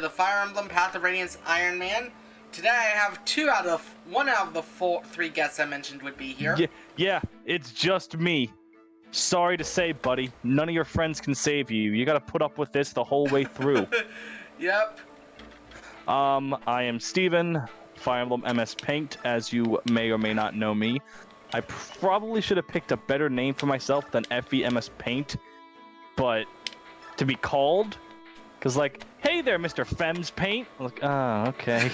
The Fire Emblem Path of Radiance Ironman. Today I have one out of the three guests I mentioned would be here. Yeah, it's just me. Sorry to say, buddy, none of your friends can save you. You gotta put up with this the whole way through. Yep. I am Steven, Fire Emblem FEMSPaint, as you may or may not know me. I probably should have picked a better name for myself than FEMSPaint, but to be called, because like, hey there, Mr. FEMSPaint. Like, okay.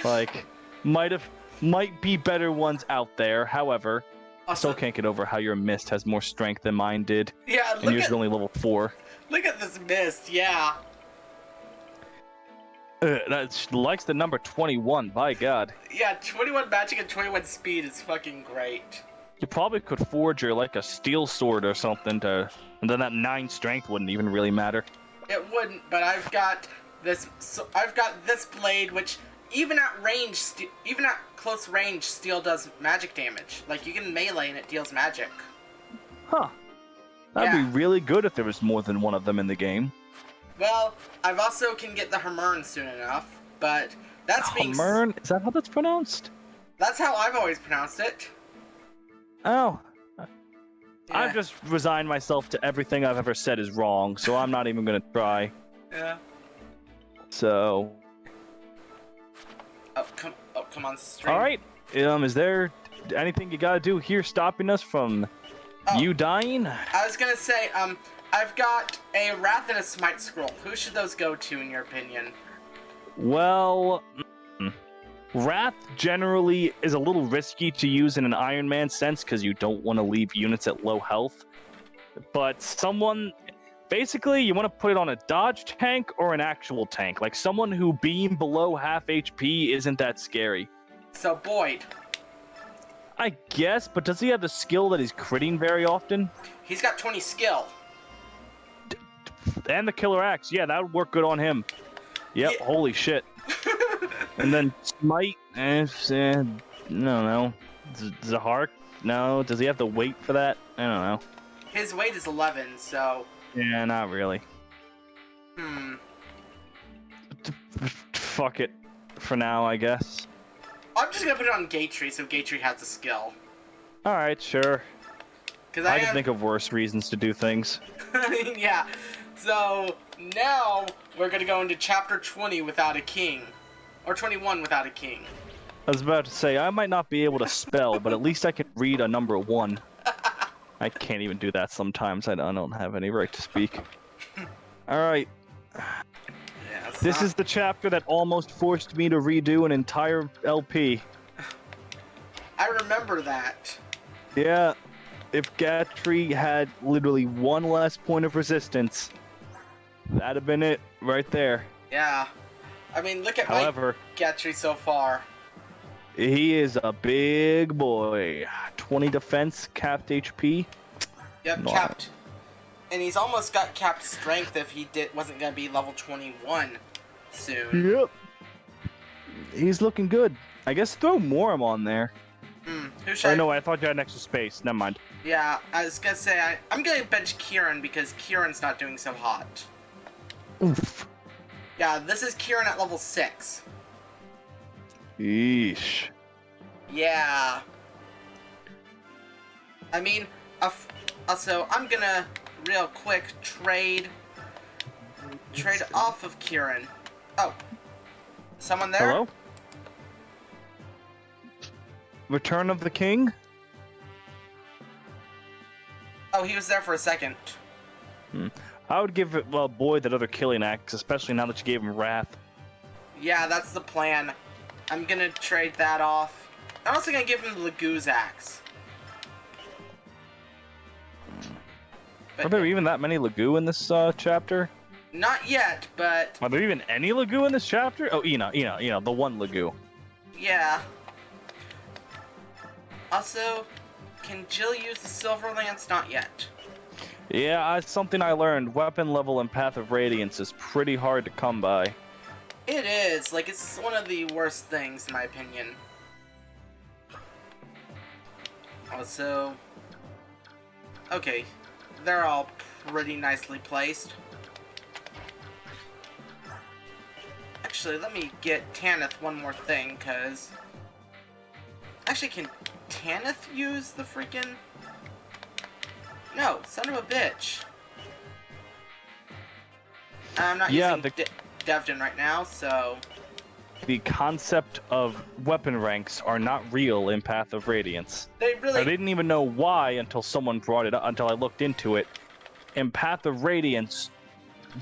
Like, might be better ones out there. However, I still can't get over how your mist has more strength than mine did. Yeah, and yours is only level 4. Look at this mist, yeah. That likes the number 21, by God. Yeah, 21 magic and 21 speed is fucking great. You probably could forge her like a steel sword or something and then that 9 strength wouldn't even really matter. It wouldn't, but I've got this blade, which even at close range, steel does magic damage. Like, you can melee and it deals magic. Huh. That'd be really good if there was more than one of them in the game. Well, I've also can get the Hermern soon enough, but that's being... Hermern? Is that how that's pronounced? That's how I've always pronounced it. Oh. Yeah. I've just resigned myself to everything I've ever said is wrong, so I'm not even gonna try. Yeah. So... Oh, come on, stream. Alright, is there anything you gotta do here stopping us from you dying? I was gonna say, I've got a Wrath and a Smite scroll. Who should those go to, in your opinion? Well, Wrath generally is a little risky to use in an Ironman sense because you don't want to leave units at low health. But basically, you want to put it on a dodge tank or an actual tank. Like someone who beam below half HP isn't that scary. So Boyd. I guess, but does he have the skill that he's critting very often? He's got 20 skill. And the Killer Axe, yeah, that would work good on him. Yep, yeah. Holy shit. And then Smite, no. Zahark, no. Does he have the weight for that? I don't know. His weight is 11, so... Yeah, not really. Fuck it. For now, I guess. I'm just gonna put it on Gatry, so Gatry has the skill. Alright, sure. I can think of worse reasons to do things. Yeah. So, now, we're gonna go into Chapter 20 without a king. Or 21 without a king. I was about to say, I might not be able to spell, but at least I can read a number 1. I can't even do that sometimes. I don't have any right to speak. Alright. Yeah, this is the chapter that almost forced me to redo an entire LP. I remember that. Yeah. If Gatry had literally one less point of resistance, that'd have been it right there. Yeah. I mean, look at my Gatry so far. He is a big boy. 20 defense, capped HP. Yep, capped. And he's almost got capped strength if he wasn't going to be level 21 soon. Yep. He's looking good. I guess throw Moram on there. Who should no, I thought you had an extra space. Never mind. Yeah, I was gonna say, I'm gonna bench Kieran because Kieran's not doing so hot. Oof. Yeah, this is Kieran at level 6. Yeesh. Yeah. I mean, also, I'm gonna, real quick, trade off of Kieran. Oh. Someone there? Hello? Return of the King? Oh, he was there for a second. I would give it, well, boy, that other killing axe, especially now that you gave him Wrath. Yeah, that's the plan. I'm gonna trade that off. I'm also gonna give him the Lagoo's axe. Are there even that many Lagoo in this chapter? Not yet, but... Are there even any Lagoo in this chapter? Oh, Ina, the one Lagoo. Yeah. Also, can Jill use the Silver Lance? Not yet. Yeah, something I learned. Weapon level in Path of Radiance is pretty hard to come by. It is. Like, it's one of the worst things, in my opinion. Also... Okay. They're all pretty nicely placed. Actually, let me get Tanith one more thing, because... Actually, can Tanith use the freaking... No, son of a bitch. I'm not using Devdin right now, so... The concept of weapon ranks are not real in Path of Radiance. They really... I didn't even know why until someone brought it up, until I looked into it. In Path of Radiance,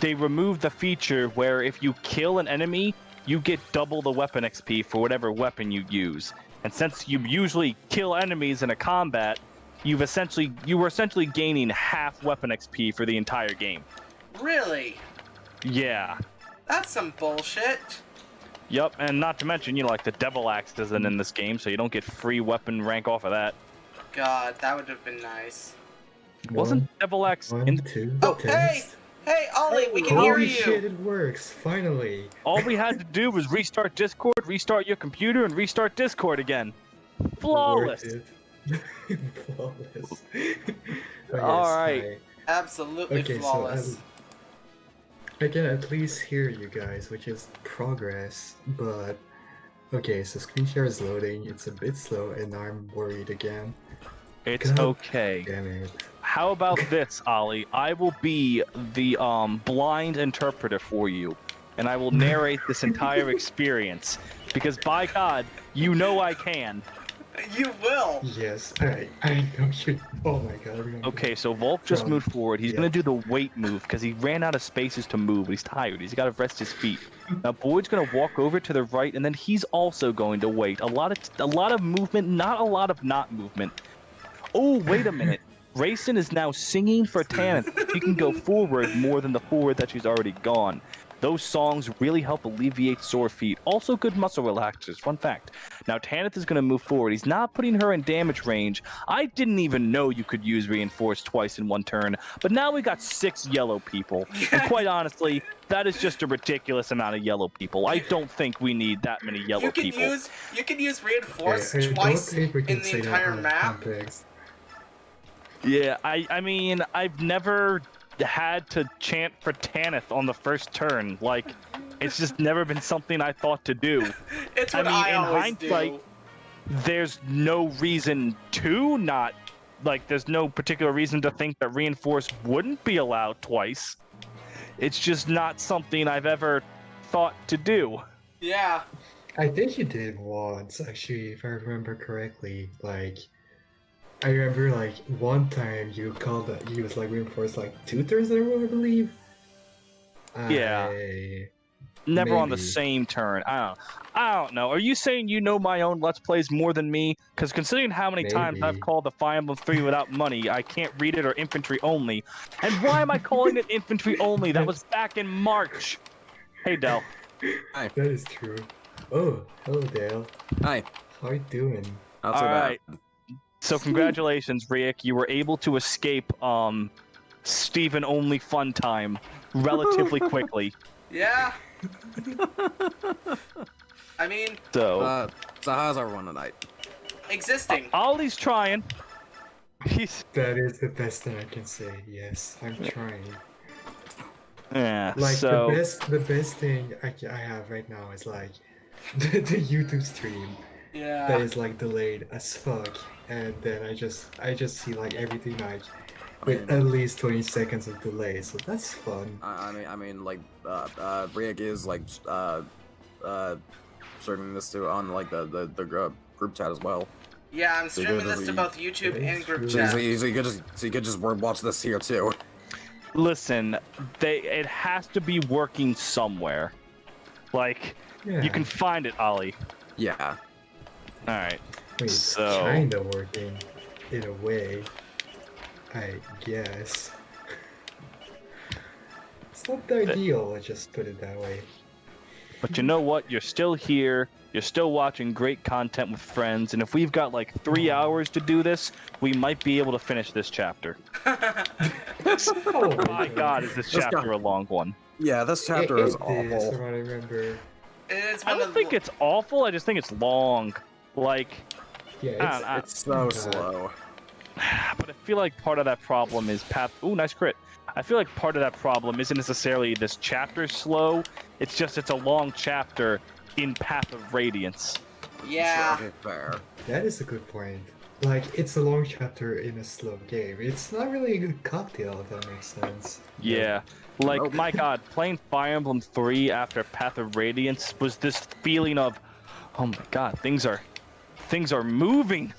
they removed the feature where if you kill an enemy, you get double the weapon XP for whatever weapon you use. And since you usually kill enemies in a combat, you were essentially gaining half weapon XP for the entire game. Really? Yeah. That's some bullshit. Yep, and not to mention, like the Devil Axe isn't in this game, so you don't get free weapon rank off of that. God, that would have been nice. Wasn't Devil Axe in the... two, Oh, hey! Hey, Ollie, we can hear you! Holy shit, it works, finally! All we had to do was restart Discord, restart your computer, and restart Discord again. Flawless! Flawless. Alright. Absolutely flawless. So I can at least hear you guys, which is progress, but... Okay, so screen share is loading, it's a bit slow, and I'm worried again. It's okay. Damn it. How about this, Ollie? I will be the blind interpreter for you, and I will narrate this entire experience. Because by God, you know I can. You will! Yes, I know you. Oh my God. Okay, so Volk just moved forward. He's gonna do the wait move because he ran out of spaces to move. He's tired. He's got to rest his feet. Now Boyd's gonna walk over to the right, and then he's also going to wait. A lot of movement, not a lot of not movement. Oh, wait a minute. Rayson is now singing for Tanith. She can go forward more than the forward that she's already gone. Those songs really help alleviate sore feet. Also good muscle relaxers, fun fact. Now Tanith is going to move forward. He's not putting her in damage range. I didn't even know you could use Reinforce twice in one turn, but now we got 6 yellow people. And quite honestly, that is just a ridiculous amount of yellow people. I don't think we need that many yellow people. You can use Reinforce twice in the entire map. Yeah, I mean, I've never had to chant for Tanith on the first turn. Like, it's just never been something I thought to do. It's what I in always hindsight, do. There's no reason to not, like, there's no particular reason to think that Reinforce wouldn't be allowed twice. It's just not something I've ever thought to do. Yeah. I think you did once, actually, if I remember correctly. Like, I remember, like, one time you called that he was, like, Reinforced, like, 2 turns in a row, I believe? Yeah. Never on the same turn. I don't know. Are you saying you know my own Let's Plays more than me? Because considering how many times I've called the Fire Emblem 3 without money, I can't read it, or infantry only. And why am I calling it infantry only? That was back in March. Hey, Del. Hi. That is true. Oh, hello, Dale. Hi. How are you doing? Not so bad. Alright. So congratulations, Riek. You were able to escape Steven only fun time relatively quickly. Yeah. I mean, So how's everyone tonight? existing. Ollie's trying. That is the best thing I can say. Yes, I'm trying. Yeah. Like, so the best thing I have right now is like the YouTube stream. Yeah. That is like delayed as fuck, and then I just see like everything like with at least 20 seconds of delay, so that's fun. I mean, like, Riek is like, streaming this to on like the group chat as well. Yeah, I'm streaming this to both YouTube and group chat. So you could just watch this here too. listen, it has to be working somewhere. Like, you can find it, Ollie. Yeah. All right. It's So kinda working in a way, I guess. It's not the ideal, let's just put it that way. But you know what? You're still here. You're still watching great content with friends. And if we've got like 3 hours to do this, we might be able to finish this chapter. Oh My God, is this chapter a long one? Yeah, this chapter is awful. Is, from what I remember. I don't think it's awful. I just think it's long. Like, Yeah, It's so slow. But I feel like part of that problem is path. Ooh, nice crit. I feel like part of that problem isn't necessarily this chapter slow. It's just it's a long chapter in Path of Radiance. Yeah. Okay, fair. That is a good point. Like, it's a long chapter in a slow game. It's not really a good cocktail, if that makes sense. Yeah. Like, Nope. my god, playing Fire Emblem 3 after Path of Radiance was this feeling of, oh my god, things are moving.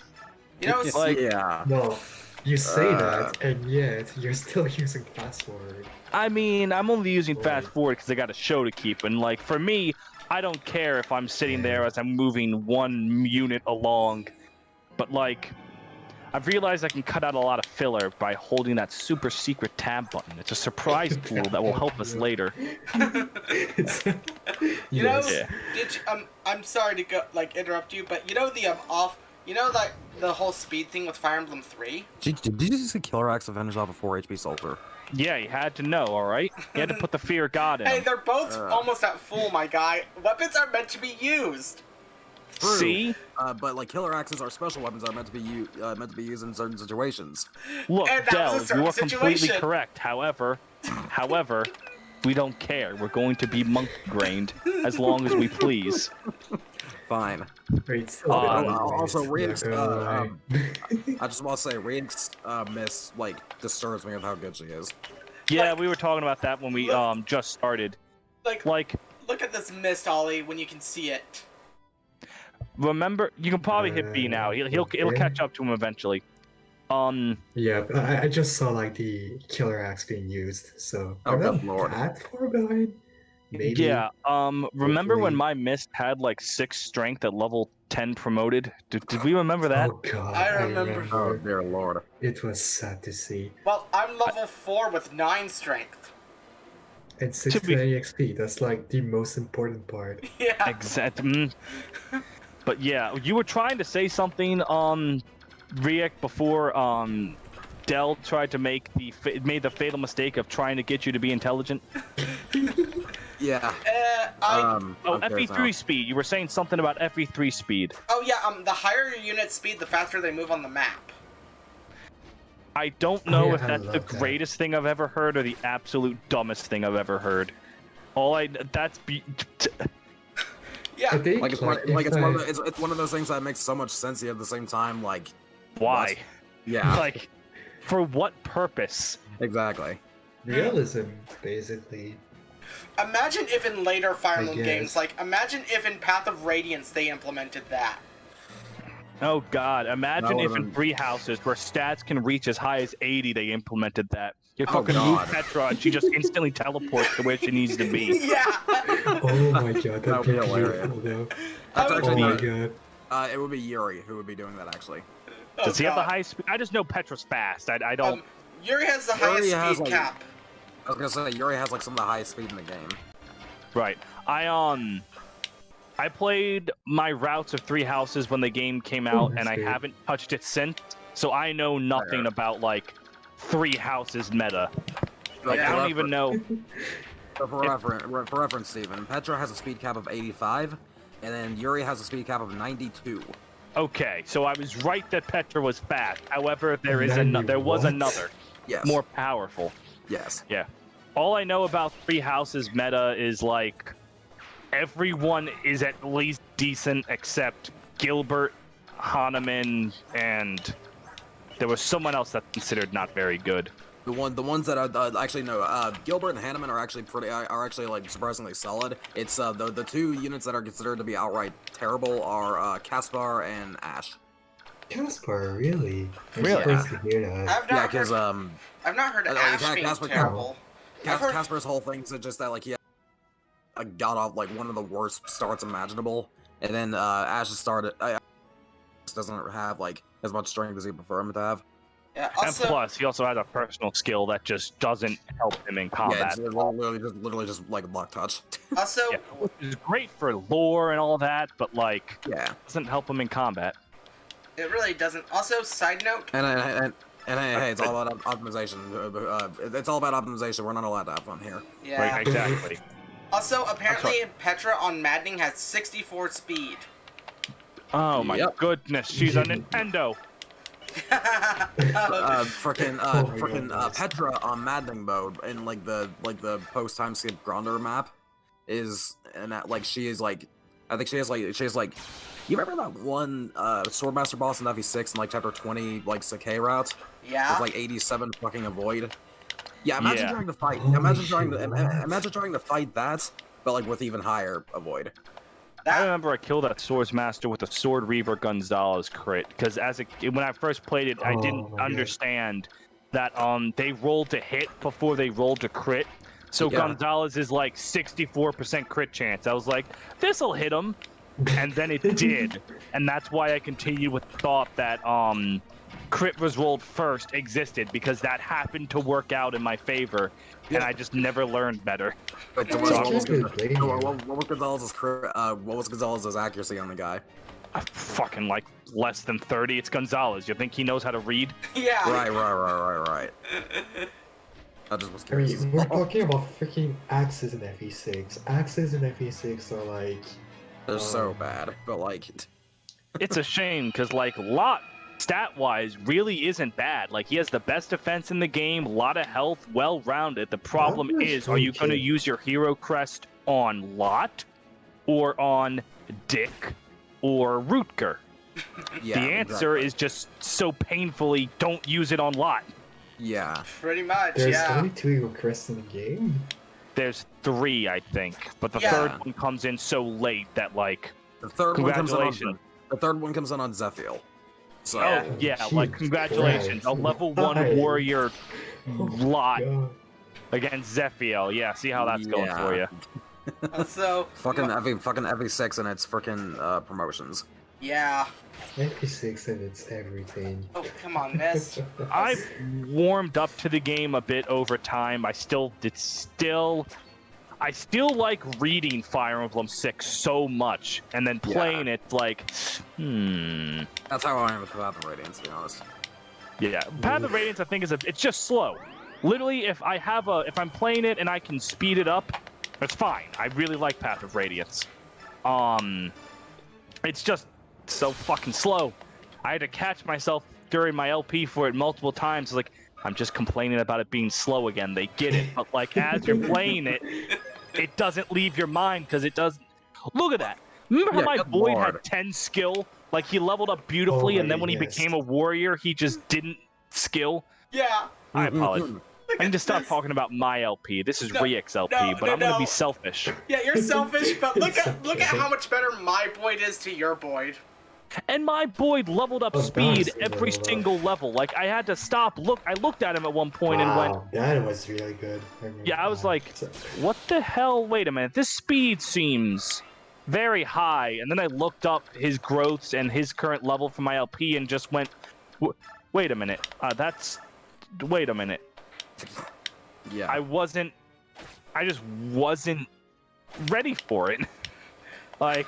You know, Like- yeah. Well, you say that, and yet you're still using fast forward. I mean, I'm only using Right. fast forward because I got a show to keep, and like for me, I don't care if I'm sitting there as I'm moving one unit along, but like, I've realized I can cut out a lot of filler by holding that super secret tab button. It's a surprise tool that will help us later. It's- You know, Yes. Yeah. did you, I'm sorry to go interrupt you, but you know the whole speed thing with Fire Emblem 3? Did you see Killer Axe Avengers off a 4 HP soldier? Yeah, you had to know, all right? You had to put the fear of God in Hey, him. they're both almost at full, my guy. Weapons are meant to be used. True. See? But like killer axes are special weapons that are meant to be used in certain situations. Look, And that Dell, was a you are certain completely situation. correct. However, we don't care. We're going to be monk-grained as long as we please. Fine. Wait, still Also, yeah, Radiance, right. I just want to say, Radiance Miss disturbs me with how good she is. Yeah, Like- we were talking about that when we just started. Like, Like, look at this mist, Ollie, when you can see it. remember, you can probably hit B now. It'll okay. catch up to him eventually. Yeah, but I just saw like the killer axe being used, so Oh, I'm not good lord. that far behind. Maybe. Yeah. Remember when Hopefully. my mist had like 6 strength at level 10 promoted? Did we remember that? Oh god, I I remember. Oh remember. dear lord. It was sad to see. Well, I'm level 4 with 9 strength. And To 60 be- XP, that's like the most important part. Yeah. Exact. But yeah, you were trying to say something, Riek, before Dell tried to made the fatal mistake of trying to get you to be intelligent. Yeah. Oh FE3 speed. You were saying something about FE3 speed. yeah, the higher your unit speed, the faster they move on the map. I don't know yeah, if I that's the love that. greatest thing I've ever heard or the absolute dumbest thing I've ever heard. Yeah. I think Like it's one of those things that makes so much sense yet at the same time. Like Why? yeah, Like, for what purpose? exactly. realism, basically. Imagine if in later Fire Emblem guess. games, like, imagine if in Path of Radiance they implemented that. Oh god, imagine That if would've in 3 houses where stats can reach as high as 80 they implemented that. You Oh, fucking God. move Petra and she just instantly teleports to where she needs to be. Yeah. Oh my god, that'd That would be be hilarious. beautiful though. That's Oh Oh actually my not. god. It would be Yuri who would be doing that actually. Oh, Does he have the God. high speed? I just know Petra's fast. I don't. Yuri has the Yuri highest has, speed like- cap. I was gonna say Yuri has like some of the highest speed in the game. Right. I played my routes of 3 houses when the game came out, and I that's good. haven't touched it since. So I know nothing Fair. about like 3 houses meta. Like Yeah. I don't even know. For reference, Steven, Petra has a speed cap of 85, and then Yuri has a speed cap of 92. Okay, so I was right that Petra was fast. However, there was What? another Yes. more powerful. Yes. Yeah. All I know about 3 houses meta is like everyone is at least decent except Gilbert, Hahnemann, and there was someone else that's considered not very good. The ones that are actually no, Gilbert and Hanneman are actually like surprisingly solid. It's the 2 units that are considered to be outright terrible are Caspar and Ash. Caspar, really? I'm Really? surprised to hear that. I've Yeah, not because heard. I've not heard of Ash being Casper- terrible. I've heard- Casper's whole thing is just that like he got off like one of the worst starts imaginable, and then Ash started doesn't have like as much strength as he'd prefer him to have. Yeah. And Also, plus, he also has a personal skill that just doesn't help him in Yeah, combat. it's literally just like luck touch. also, Yeah, which is great for lore and all that, but like Yeah, doesn't help him in combat. it really doesn't. Also, side note. and hey, it's all about optimization. It's all about optimization. We're not allowed to have fun here. Yeah. Right, exactly. Also, apparently, Petra on Maddening has 64 speed. Oh my Yep. goodness, she's a Nintendo. goodness. Petra on maddening mode in like the post time skip Gronder map is, and that, like, she is like, I think she has like you remember that one Swordmaster boss in FE6 in like chapter 20, like Sakei route Yeah. with like 87 fucking avoid. Yeah, imagine Yeah. trying to fight. Holy Imagine shit, trying to what? imagine trying to fight that, but like with even higher avoid. I remember I killed that Swordsmaster with a Sword Reaver Gonzalez crit because when I first played it, I Oh didn't my God. understand that they rolled to hit before they rolled to crit. So Yeah. Gonzalez is like 64% crit chance. I was like, this'll hit him, and then it did, and that's why I continued with the thought that crit was rolled first existed because that happened to work out in my favor, and I just never learned better. Wait, so It's what was just really what was Gonzalez's accuracy on the guy? I fucking like less than 30. It's Gonzalez. You think he knows how to read? Yeah. Right. I just was I curious. mean, we're talking about freaking axes in FE6. Axes in FE6 are like... They're so bad, but like... It's a shame because like Lot stat-wise really isn't bad. Like he has the best defense in the game, a lot of health, well-rounded. The problem That's is, are you going to okay. use your hero crest on Lot or on Dick or Rutger? Yeah, The answer is just so painfully don't use it on Lot. Yeah. Pretty much, There's yeah. only 2 hero crests in the game? There's 3, I think, but the Yeah. third one comes in so late that like, The third one comes in congratulations. on Zephiel. So Yeah. Yeah, Jesus like congratulations, a Christ. level Why? 1 warrior Oh, Lot God. against Zephiel. Yeah, see how that's going for you. So, fucking FE6 and its freaking promotions. yeah. FE6 and it's everything. Oh, come on, miss. I've warmed up to the game a bit over time. I still like reading Fire Emblem 6 so much, and then playing it like, That's how I am with Path of Radiance, to be honest. Yeah, Path of Radiance I think it's just slow. Literally, if I'm playing it and I can speed it up, it's fine. I really like Path of Radiance. It's just so fucking slow. I had to catch myself during my LP for it multiple times. Like, I'm just complaining about it being slow again. They get it, but like as you're playing it, it doesn't leave your mind because it doesn't. Look at that. Remember how Yeah, my good Void lord. had 10 skill? Like he leveled up beautifully, Oh, and then when he yes. became a warrior, he just didn't skill. Yeah. I apologize. Look I need at to stop this. talking about my LP. This is No, Riek's LP, no, but no, I'm gonna no. be selfish. Yeah, you're selfish, but look It's at okay. how much better my Boyd is to your Boyd. And my Boyd leveled up Oh, speed that's every leveled up. single level. Like I had to stop. I looked at him at one point and went, Wow, that was really good. Yeah, I was like, So- what the hell? Wait a minute. This speed seems very high. And then I looked up his growths and his current level for my LP and just went, wait a minute. Wait a minute. Yeah. I just wasn't ready for it. Like,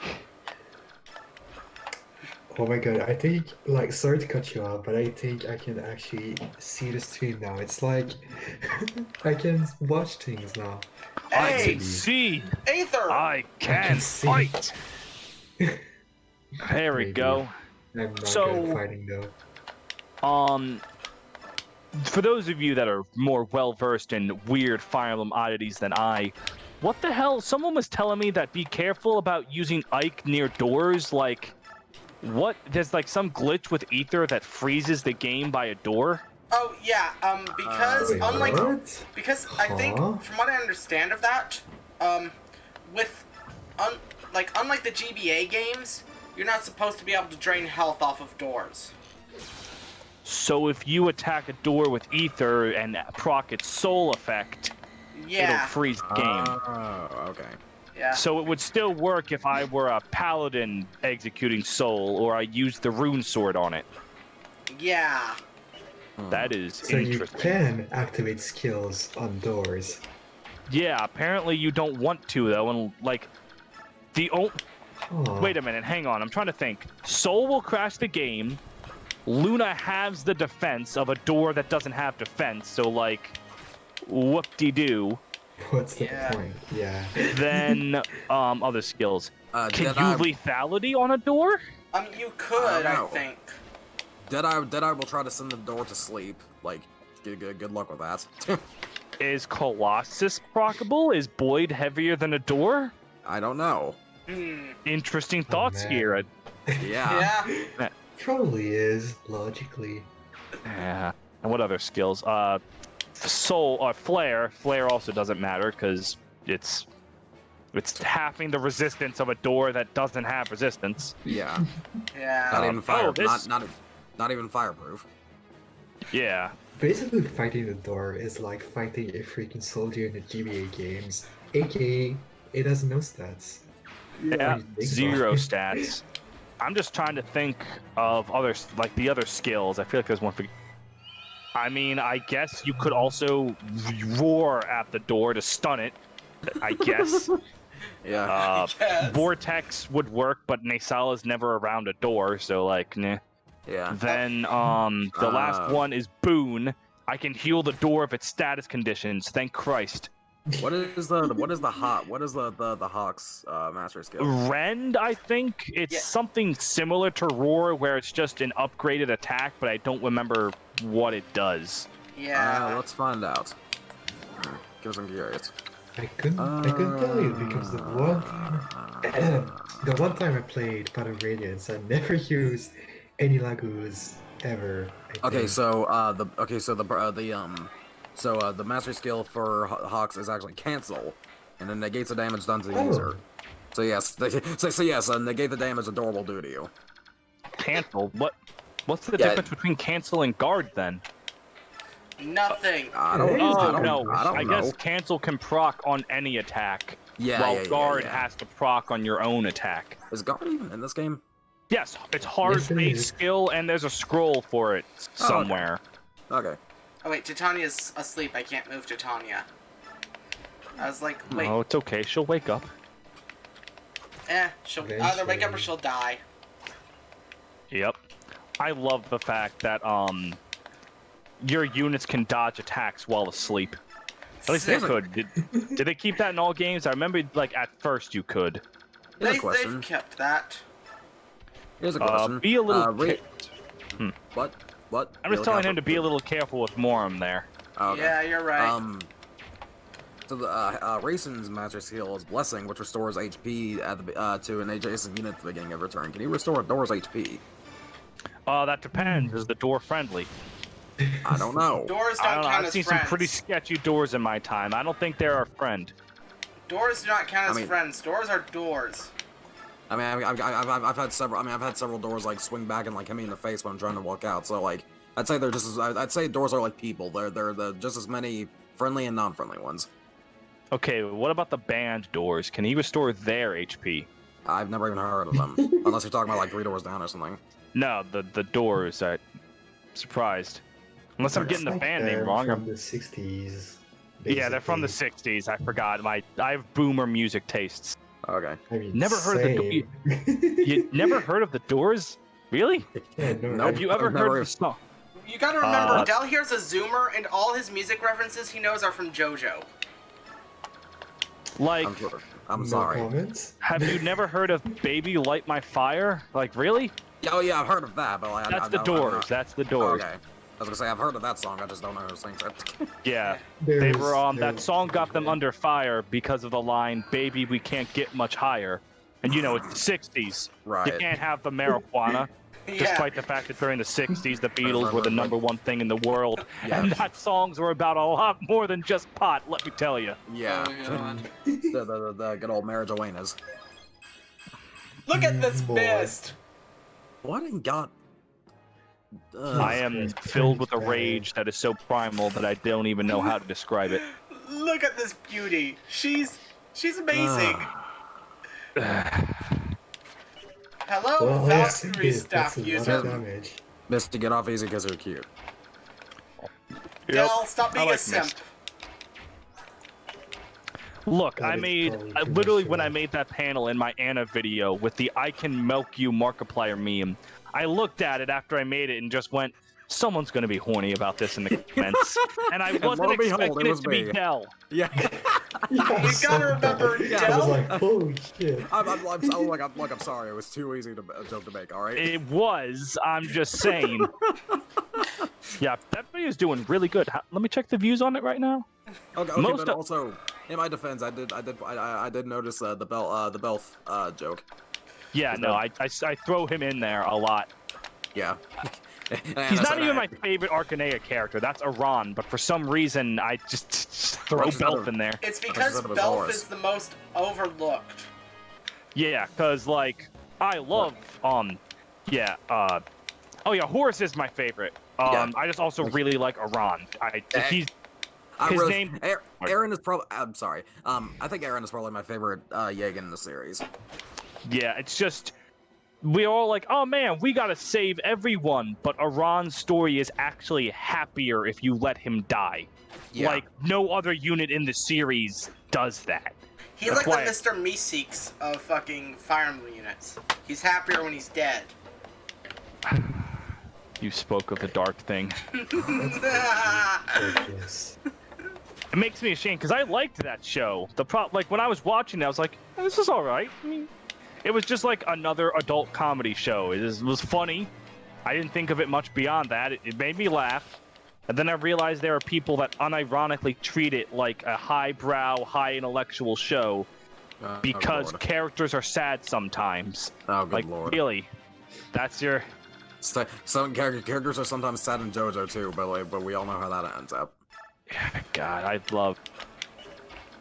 Oh my god, I think, like, sorry to cut you off, but I think I can actually see the stream now. It's like, I can watch things now. I Hey, can see. Aether. I can can see. fight. There we Maybe. go. I'm not So- good at fighting though. For those of you that are more well-versed in weird Fire Emblem oddities than I, what the hell? Someone was telling me that be careful about using Ike near doors. Like, what? There's like some glitch with Ether that freezes the game by a door. Oh yeah, because Wait, unlike what? because I think Huh? from what I understand of that, unlike the GBA games, you're not supposed to be able to drain health off of doors. So if you attack a door with Ether and proc its soul effect, it'll Yeah, freeze the game. Oh, okay. yeah. So it would still work if I were a paladin executing soul, or I used the rune sword on it. Yeah. That is So you interesting. can activate skills on doors. Yeah, apparently you don't want to though, and like Huh. wait a minute, hang on, I'm trying to think. Soul will crash the game. Luna has the defense of a door that doesn't have defense, so like, whoop-de-doo. What's the Yeah. point? Yeah. Then, other skills. Can you Jedi, lethality on a door? You could, I know. think. Deadeye will try to send the door to sleep. Like, good luck with that. Is Colossus proccable? Is Boyd heavier than a door? I don't know. Interesting thoughts man. here. Yeah. Yeah. Probably is, logically. Yeah. And what other skills? Flare. Flare also doesn't matter because it's halving the resistance of a door that doesn't have resistance. Yeah. Yeah. Not even fire. this- Not even fireproof. Yeah. Basically, fighting the door is like fighting a freaking soldier in the GBA games, aka it has no stats. Yeah. What do you think Zero about it? stats. I'm just trying to think of others, like the other skills. I feel like there's one for. I mean, I guess you could also roar at the door to stun it. I guess. Yeah. Yes. Vortex would work, but Nasal is never around a door, so like, nah. Yeah. Then the last one is Boon. I can heal the door of its status conditions. Thank Christ. What is the Hawk's master skill? Rend, I think it's Yeah. something similar to Roar, where it's just an upgraded attack, but I don't remember what it does. Yeah. Let's find out. Because I'm curious. I couldn't tell you because the one time I played Battle Radiance, I never used any Lagoos ever. I Okay, think. so the master skill for Hawks is actually cancel, and it negates the damage done to the Oh. user. So yes, negate the damage the door will do to you. Cancel? What's the Yeah. difference between cancel and guard then? Nothing. I don't. Oh, I don't, no. I don't guess know. cancel can proc on any attack, Yeah, while yeah, guard yeah. has to proc on your own attack. Is guard even in this game? Yes, it's hard Yes, it base is. skill, and there's a scroll for it somewhere. Okay. Oh wait, Titania's asleep. I can't move Titania. I was like, wait, Oh, it's okay. She'll wake up. she'll either wake up or Eventually. she'll die. Yep. I love the fact that your units can dodge attacks while asleep. At least they Sick. could. Did they keep that in all games? I remember, like, at first you could. Here's a They've question. kept that. Here's a question. Be a little. What? What? I'm just telling him to be a little careful with Morum there. Okay. Yeah, you're right. So the Raisin's master skill is Blessing, which restores HP at the to an adjacent unit at the beginning of a turn. Can you restore a door's HP? That depends. Is the door friendly? I don't know. Doors I don't don't know. count I've as seen friends. some pretty sketchy doors in my time. I don't think they're our friend. Doors do not count as I mean- friends. Doors are doors. I mean, I've had several. I mean, I've had several doors like swing back and like hit me in the face when I'm trying to walk out. So like, I'd say they're just as. I'd say doors are like people. They're just as many friendly and non-friendly ones. Okay, what about the band doors? Can he restore their HP? I've never even heard of them, unless you're talking about like 3 doors down or something. No, the doors. I'm surprised. Unless I'm getting the It's like band name they're wrong. From the 60s. Yeah, they're from the basically. 60s. I forgot. I have boomer music tastes. Okay. I mean, Never heard of the same. You never heard of the Doors? Really? Yeah, no, Nope. Have you ever I've heard never- of the song? You gotta remember, Del here's a zoomer, and all his music references he knows are from JoJo. Like, I'm no sorry. comments? have you never heard of Baby Light My Fire? Like, really? Yeah, oh yeah, I've heard of that, but like, That's the I Doors. That's the Doors. Okay. I was gonna say I've heard of that song. I just don't know who sings it. Yeah. They There's- were that there's- song got them under fire because of the line, "Baby, we can't get much higher." And you know, it's the 60s. You Right. can't have the marijuana. Yeah. Despite the fact that during the 60s, the Beatles were the #1 thing in the world. Yeah. And that songs were about a lot more than just pot, let me tell you. Yeah. Oh, God. the good old marijuanas. Look at this Boy. mist! What in God? I am filled with a rage that is so primal that I don't even know how to describe it. Look at this beauty. She's amazing. Hello, Well, Valkyrie that's staff a lot user. of damage. Misty, get off easy because they're cute. Del, stop being I like a simp. Mist. Look, That I is made probably too literally much when for I that. made that panel in my Anna video with the "I can milk you" Markiplier meme. I looked at it after I made it and just went, someone's gonna be horny about this in the comments, and I wasn't lo and behold, expecting it it was to be me. Dell. Yeah. Yeah, I You saw gotta that. remember Yeah, I was Dell. like, holy shit. I'm sorry. It was too easy to a joke to make. All right. It was. I'm just saying. Yeah, that video's doing really good. Let me check the views on it right now. Okay, but also, in my defense, I did notice the Belf joke. Yeah, no, I throw him in there a lot. Yeah. He's not even my favorite Arcanea character. That's Iran, but for some reason, I just throw Belf in there. It's because Belf is the most overlooked. Yeah, because, like, I love, oh yeah, Horus is my favorite. I just also really like Iran. Aaron is probably, I'm sorry, I think Aaron is probably my favorite Yagan in the series. Yeah, it's just, we're all like, oh man, we gotta save everyone, but Iran's story is actually happier if you let him die. Yeah. Like, no other unit in the series does that. He's like the Mr. Meeseeks of fucking Fire Emblem units. He's happier when he's dead. You spoke of the dark thing. Yes. It makes me ashamed, because I liked that show. Like, when I was watching it, I was like, this is alright. I mean, it was just like another adult comedy show. It was funny. I didn't think of it much beyond that. It made me laugh. And then I realized there are people that unironically treat it like a highbrow, high-intellectual show because characters are sad sometimes. Oh, good like, lord. Really? That's your... Some characters are sometimes sad in JoJo too, but we all know how that ends up. God, I love...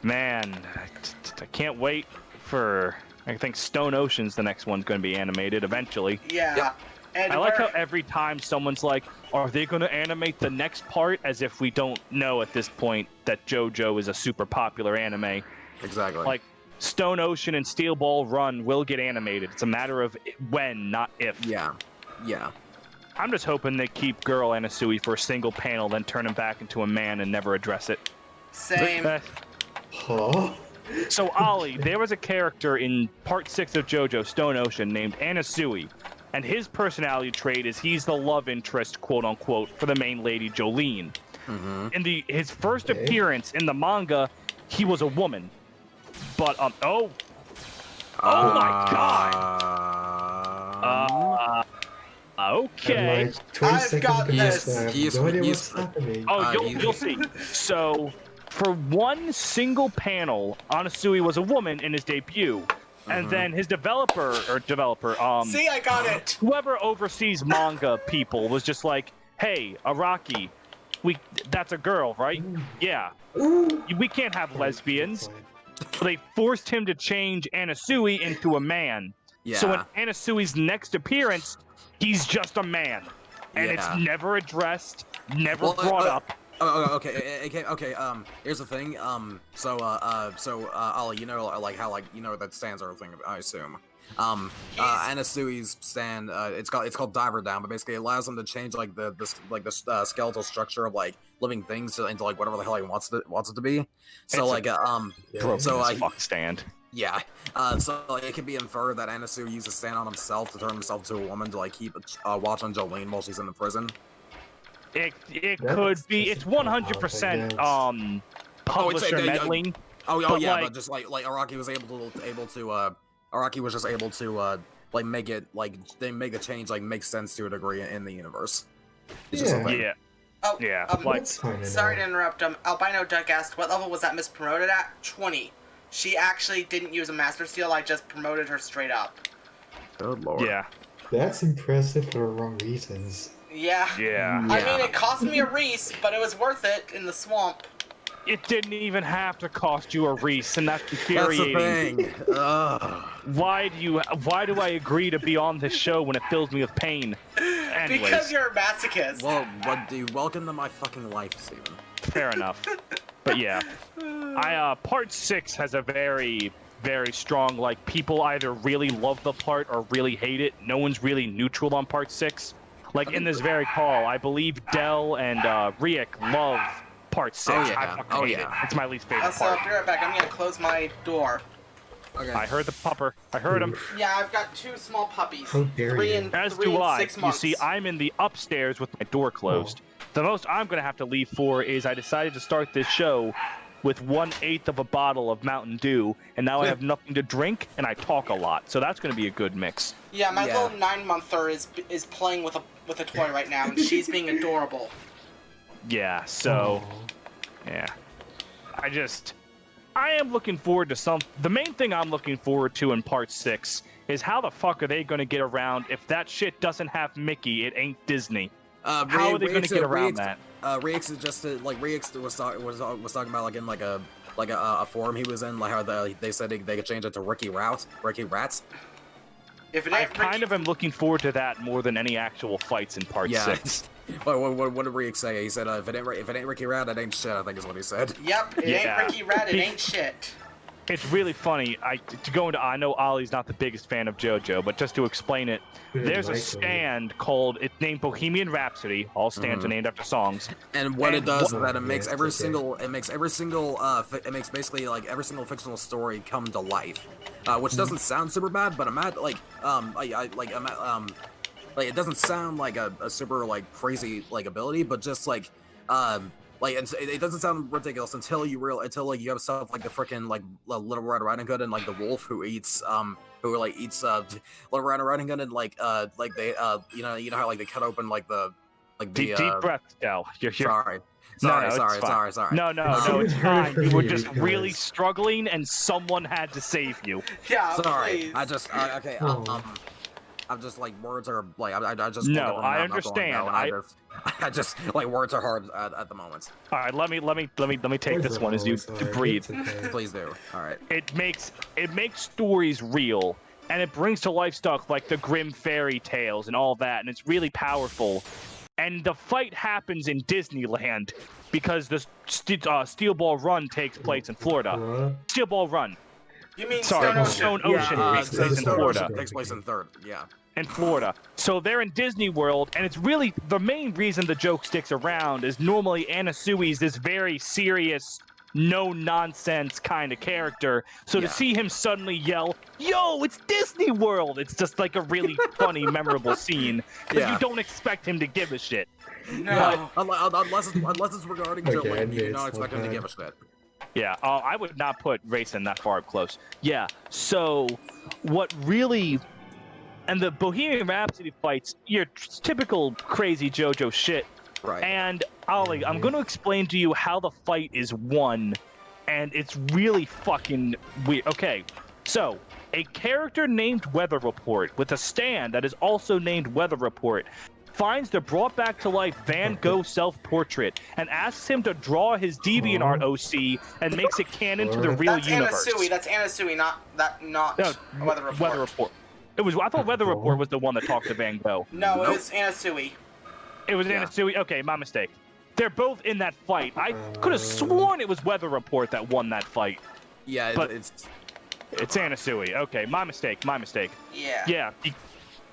Man, I can't wait for... I think Stone Ocean's the next one's going to be animated eventually. Yeah. Yep. And I like how every time someone's like, are they going to animate the next part? As if we don't know at this point that JoJo is a super popular anime. Exactly. Like, Stone Ocean and Steel Ball Run will get animated. It's a matter of when, not if. Yeah. Yeah. I'm just hoping they keep Girl Anasui for a single panel, then turn him back into a man and never address it. Same. Huh? So, Ollie, there was a character in Part 6 of JoJo Stone Ocean named Anasui, and his personality trait is he's the love interest, quote-unquote, for the main lady, Jolene. Mm-hmm. In his first appearance in the manga, he was a woman. But, oh my god! Okay. And like 20 I've seconds got past this. that, He's- no idea he's- what's happening. Oh, you'll see. So, for one single panel, Anasui was a woman in his debut. And then his developer, See, I got it. whoever oversees manga people was just like, hey, Araki, that's a girl, right? Yeah. We can't have lesbians. So they forced him to change Anasui into a man. Yeah. So in Anasui's next appearance, he's just a man. And it's never addressed, never brought up. Okay. Here's the thing. Ollie, you know, like how, like, you know, that stands are a thing, I assume. Anasui's stand, it's called Diver Down, but basically it allows him to change like the skeletal structure of like living things into like whatever the hell he wants it to be. So Fuck stand. Yeah. So like, it can be inferred that Anasui used a stand on himself to turn himself to a woman to like keep watch on Jolene while she's in the prison. It could be. It's 100% publisher meddling. But like, just like Araki was Araki was just able to like make it like they make a change like makes sense to a degree in the universe. It's just a thing. Yeah. Oh, Yeah, like, That's fine sorry to enough. interrupt. Albino Duck asked, what level was that miss promoted at? 20. She actually didn't use a Master Seal. I just promoted her straight up. Good lord. Yeah. That's impressive for the wrong reasons. Yeah. Yeah. I mean, it cost me a Reese, but it was worth it in the swamp. It didn't even have to cost you a Reese, and that's infuriating. That's the thing. Ugh. Why do I agree to be on this show when it fills me with pain? Anyways, Because you're a masochist. Well, dude, welcome to my fucking life, Steven. fair enough. But yeah, part 6 has a very, very strong, like, people either really love the part or really hate it. No one's really neutral on part 6. Like, in this very call, I believe Dell and Riek love part 6. Oh, yeah. I fucking hate it. It's my least favorite So I'll part. be right back. I'm gonna close my door. Okay. I heard the pupper. I heard him. Yeah, I've got 2 small puppies. How dare Three you. and As 3 do and I. 6 You months. see, I'm in the upstairs with my door closed. The most I'm going to have to leave for is I decided to start this show with 1/8 of a bottle of Mountain Dew, and now I have nothing to drink, and I talk a lot. So that's going to be a good mix. Yeah, my little 9-monther is playing with a toy right now, and she's being adorable. Yeah, so... Yeah. I am looking forward to the main thing I'm looking forward to in part 6 is how the fuck are they going to get around if that shit doesn't have Mickey, it ain't Disney. How are they going to get around that? Rix is just like Rix was talking about like in like a forum he was in, like how they said they could change it to Ricky Rats. If it I ain't kind of am looking forward to that more than any actual fights in part 6. What did Rix say? He said if it ain't Ricky Rat, it ain't shit. I think is what he said. Yep, it ain't Ricky Rat, it ain't shit. It's really funny. I know Ollie's not the biggest fan of JoJo, but just to explain it, there's a stand it's named Bohemian Rhapsody. All stands are named after songs. And what it does is that it makes basically like every single fictional story come to life, which doesn't sound super bad, but it doesn't sound like a super like crazy like ability, but just like it doesn't sound ridiculous until you you have stuff like the frickin' like Little Red Riding Hood and like the wolf who eats Little Red Riding Hood and they you know how like they cut open Deep breath, Del. You're sorry. No, it's fine. You were just Please, really guys. struggling, and someone had to save you. Yeah, Sorry, please. I just okay. I'm just like words are like I just No, I understand. I just like words are hard at the moment. All right, let me take this one as you breathe. Please do. All right. It makes stories real, and it brings to life stuff like the grim fairy tales and all that, and it's really powerful. And the fight happens in Disneyland because the Steel Ball Run takes place in Florida. Steel Ball Run. You mean Sorry, Stone Ocean? Stone Ocean takes place in Stone Florida. Ocean takes place in third. Yeah. In Florida. So they're in Disney World, and it's really the main reason the joke sticks around is normally Anasui's this very serious, no-nonsense kind of character. So to see him suddenly yell, "Yo, it's Disney World!" It's just like a really funny, memorable scene. Because you don't expect him to give a shit. No. Unless it's regarding Joey, you do not expect him to give a shit. Yeah, I would not put racing that far up close. Yeah, so what really... And the Bohemian Rhapsody fights, your typical crazy JoJo shit. Right. And, Ollie, I'm going to explain to you how the fight is won, and it's really fucking weird. Okay, so, a character named Weather Report with a stand that is also named Weather Report finds the brought back to life Van Gogh self-portrait and asks him to draw his DeviantArt OC and makes it canon to the real universe. That's Anasui, not Weather Report. Weather Report. I thought Weather Report was the one that talked to Van Gogh. No, it was Anasui. It was Anasui? Okay, my mistake. They're both in that fight. I could have sworn it was Weather Report that won that fight. Yeah, but it's Anasui. Okay, my mistake. Yeah. Yeah.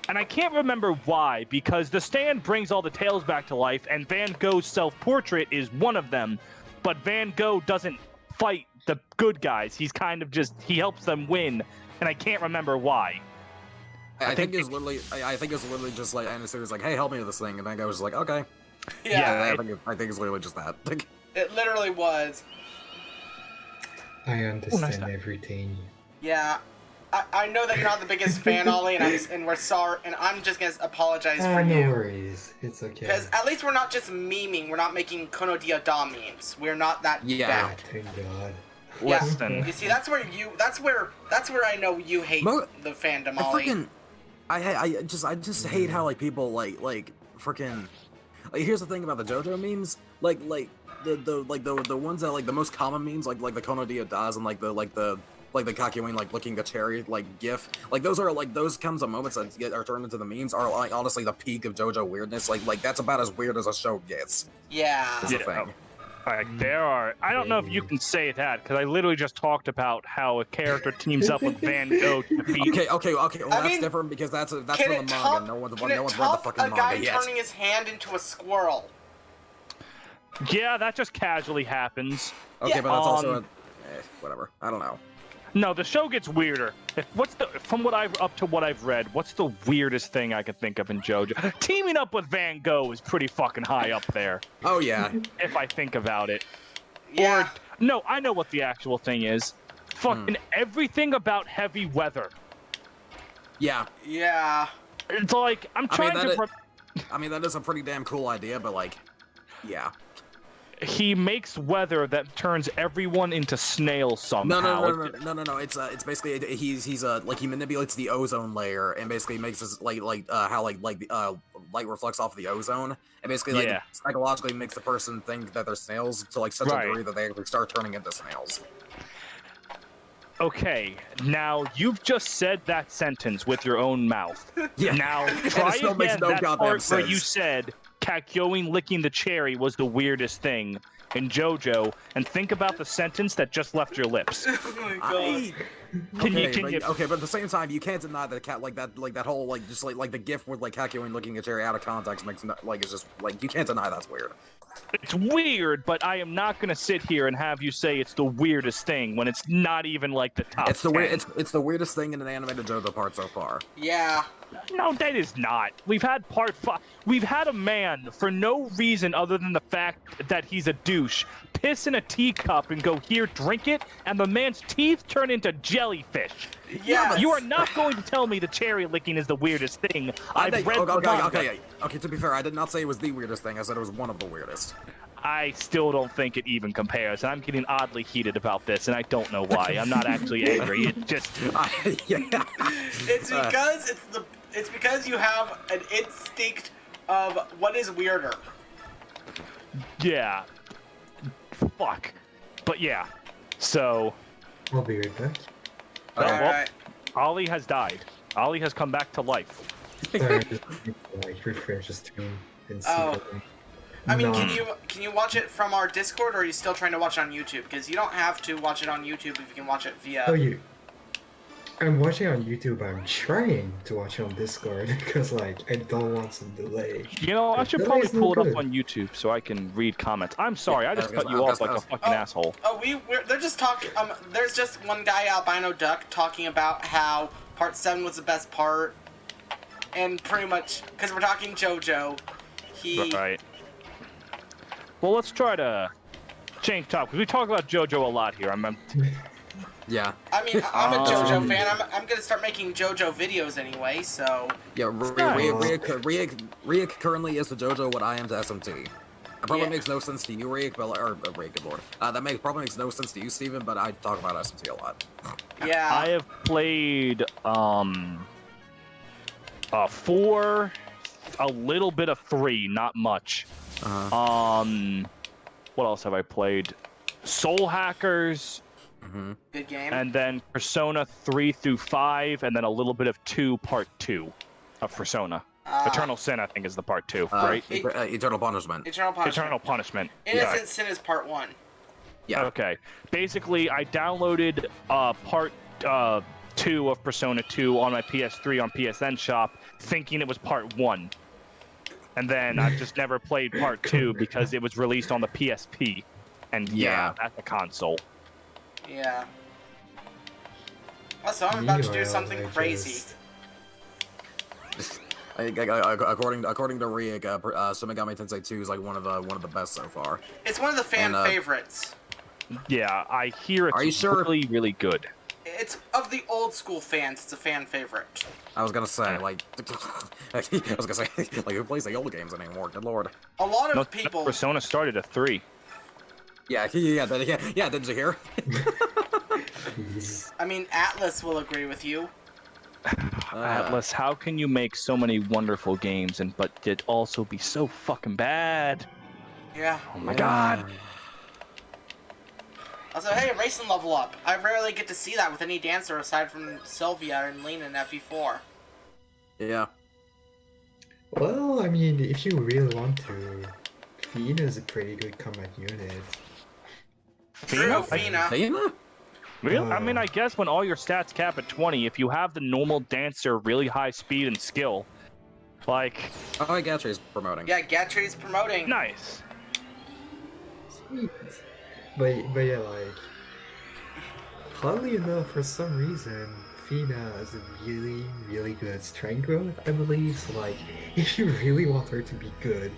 And I can't remember why, because the stand brings all the tales back to life, and Van Gogh's self-portrait is one of them, but Van Gogh doesn't fight the good guys. He's kind of just, he helps them win, and I can't remember why. I think it's literally just like Anasui was like, "Hey, help me with this thing," and that guy was just like, "Okay." Yeah. I think it's literally just that. It literally was. I understand everything. Yeah. I know that you're not the biggest fan, Ollie, and we're sorry, and I'm just gonna apologize for you. No worries, it's okay. Because at least we're not just memeing. We're not making Kono Dioda memes. We're not that bad. Thank God. Yeah. Listen. You see, that's where I know you hate the fandom, Ollie. I just hate how like people like freaking. Like, here's the thing about the JoJo memes, like the ones that like the most common memes, like the Kono Diodas and like the Kakyoin like looking at cherry like gif, like those kinds of moments that are turned into the memes are like honestly the peak of JoJo weirdness. Like that's about as weird as a show gets. Yeah. Is the thing. Like, there are... I don't know if you can say that, because I literally just talked about how a character teams up with Van Gogh to defeat... Okay. Well, that's different because that's from the manga. No one's read the fucking a manga guy yet. turning his hand into a squirrel. Yeah, that just casually happens. Okay, Yeah. but that's also... whatever. I don't know. No, the show gets weirder. From what I've read, what's the weirdest thing I could think of in JoJo? Teaming up with Van Gogh is pretty fucking high up there. Oh yeah. If I think about it. Yeah. Or, no, I know what the actual thing is. Fucking everything about heavy weather. Yeah. Yeah. It's like, I'm trying to... I mean, that is a pretty damn cool idea, but like, yeah. He makes weather that turns everyone into snails somehow. No. It's basically he's like he manipulates the ozone layer and basically makes us how light reflects off the ozone and basically psychologically makes the person think that they're snails to like such a degree that they actually start turning into snails. Okay, now you've just said that sentence with your own mouth. Yeah. Now try again that part sense. where you said Kakyoin licking the cherry was the weirdest thing in JoJo, and think about the sentence that just left your lips. Oh my god. Okay, but at the same time, you can't deny that that whole the gif with like Kakyoin looking at cherry out of context makes it's just like you can't deny that's weird. It's weird, but I am not gonna sit here and have you say it's the weirdest thing when it's not even like the top. It's the weirdest thing in an animated JoJo part so far. Yeah. No, that is not. We've had part 5. We've had a man, for no reason other than the fact that he's a douche, piss in a teacup and go, here, drink it, and the man's teeth turn into jellyfish. Yeah. You are not going to tell me the cherry licking is the weirdest thing. Okay, to be fair, I did not say it was the weirdest thing. I said it was one of the weirdest. I still don't think it even compares, and I'm getting oddly heated about this, and I don't know why. I'm not actually angry. It just... It's because you have an instinct of what is weirder. Yeah. Fuck. But yeah. So... I'll be right back. Alright. Ollie has died. Ollie has come back to life. Sorry, just like refresh the stream and see. I mean, can you watch it from our Discord, or are you still trying to watch it on YouTube? Because you don't have to watch it on YouTube if you can watch it via... Oh, I'm watching on YouTube. I'm trying to watch it on Discord because, like, I don't want some delay. You know, I should probably pull it up on YouTube so I can read comments. I'm sorry, I just cut you off like a fucking asshole. Oh, they're just talking. There's just one guy, Albino Duck, talking about how Part 7 was the best part, and pretty much because we're talking JoJo, Right. Well, let's try to change topic, because we talk about JoJo a lot here. Yeah. I mean, I'm a JoJo fan. I'm gonna start making JoJo videos anyway, so... Yeah, Riek currently is to JoJo what I am to SMT. That probably makes no sense to you, Riek, Riek, good lord. That probably makes no sense to you, Steven, but I talk about SMT a lot. Yeah. I have played, 4, a little bit of 3, not much. What else have I played? Soul Hackers. Good game. And then Persona 3 through 5, and then a little bit of 2, Part 2 of Persona. Eternal Sin, I think, is the Part 2, right? Eternal Punishment. Eternal Punishment. Innocent Sin is Part 1. Yeah. Okay. Basically, I downloaded Part 2 of Persona 2 on my PS3 on PSN shop, thinking it was Part 1. And then I've just never played Part 2 because it was released on the PSP. And at the console. Yeah. Also, I'm about to do something crazy. According to Riek, Shin Megami Tensei 2 is like one of the best so far. It's one of the fan favorites. Yeah, I hear it's really, really good. It's of the old school fans. It's a fan favorite. I was gonna say, like, who plays the old games anymore? Good lord. A lot of people. Persona started at 3. Yeah. Didn't you hear? I mean, Atlas will agree with you. Atlas, how can you make so many wonderful games but it also be so fucking bad? Yeah. Oh my god. Also, hey, racing level up. I rarely get to see that with any dancer aside from Sylvia and Lena in FE4. Yeah. Well, I mean, if you really want to, Fina is a pretty good combat unit. True, Fina. Really? I mean, I guess when all your stats cap at 20, if you have the normal dancer, really high speed and skill, like... Oh, Gatry's promoting. Yeah, Gatry's promoting. Nice. Sweet. But yeah, like... oddly enough, for some reason, Fina has a really, really good strength growth, I believe. So, like, if you really want her to be good,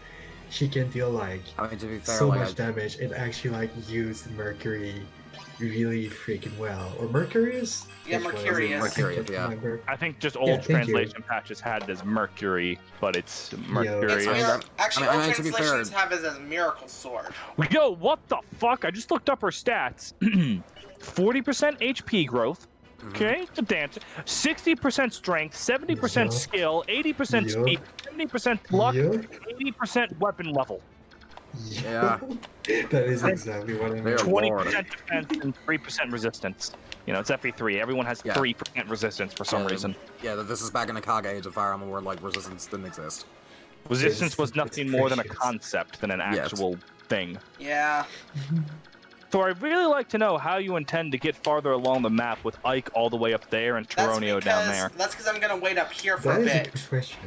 she can deal, like, I mean, to be fair, so like, much damage and actually, like, use Mercury really freaking well. Or Mercurius? Yeah, Which one is it? Mercurius. I can't Mercurius, yeah. remember. I think just Yeah, old thank you. translation patches had it as Mercury, but it's It's Mercury. I mean, actually, I mean, all to be fair- translations have it as Miracle Sword. Yo, what the fuck? I just looked up her stats. 40% HP growth. Mhm. Okay, it's a dancer. 60% strength, 70% Yup. skill, 80% Yup. speed, 70% luck, Yup. 80% weapon level, Yeah. That is exactly what I mean. They're 20% defense, and 3% resistance. You know, it's FE3. Everyone has Yeah. 3% resistance for some Yeah, reason. Yeah, this is back in the Kage Age of Fire Emblem where like resistance didn't exist. Resistance was It's nothing more than a precious. concept than an Yes. actual thing. Yeah. So I'd really like to know how you intend to get farther along the map with Ike all the way up there and Toronio down there. That's because I'm gonna wait up here for That a is a bit. good question.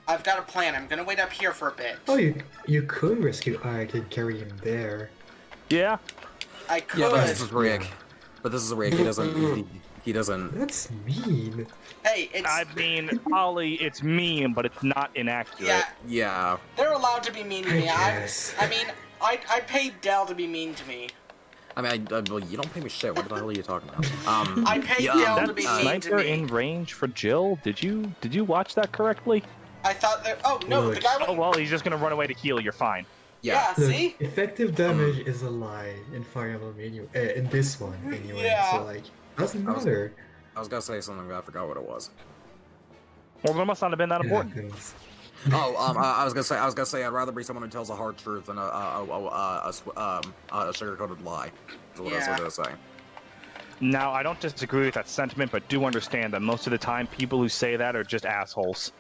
I've got a plan. I'm gonna wait up here for a bit. Oh, you could rescue Ike and carry him there. Yeah, I could. Yeah, but this is Rick. Yeah. But this is Rick. He doesn't. He doesn't. That's mean. Hey, it's I mean, Ollie, it's mean, but it's not inaccurate. yeah. Yeah. They're allowed to be mean to me. I guess. I mean, I paid Dell to be mean to me. I mean, well, you don't pay me shit. What the hell are you talking about? I paid yeah, Dell to That be mean to sniper me. in range for Jill. Did you watch that correctly? I thought that. Oh no, the Look. guy. Oh well, he's just gonna run away to heal. You're fine. Yeah. Look, See. effective damage is a lie in Fire Emblem in this one anyway. Yeah. So like, doesn't matter. I was gonna say something, but I forgot what it was. Well, there must not have been that It important. happens. Oh, I was gonna say, I'd rather be someone who tells a hard truth than a sugar-coated lie. Is what I was Yeah. gonna say. Now, I don't disagree with that sentiment, but do understand that most of the time, people who say that are just assholes.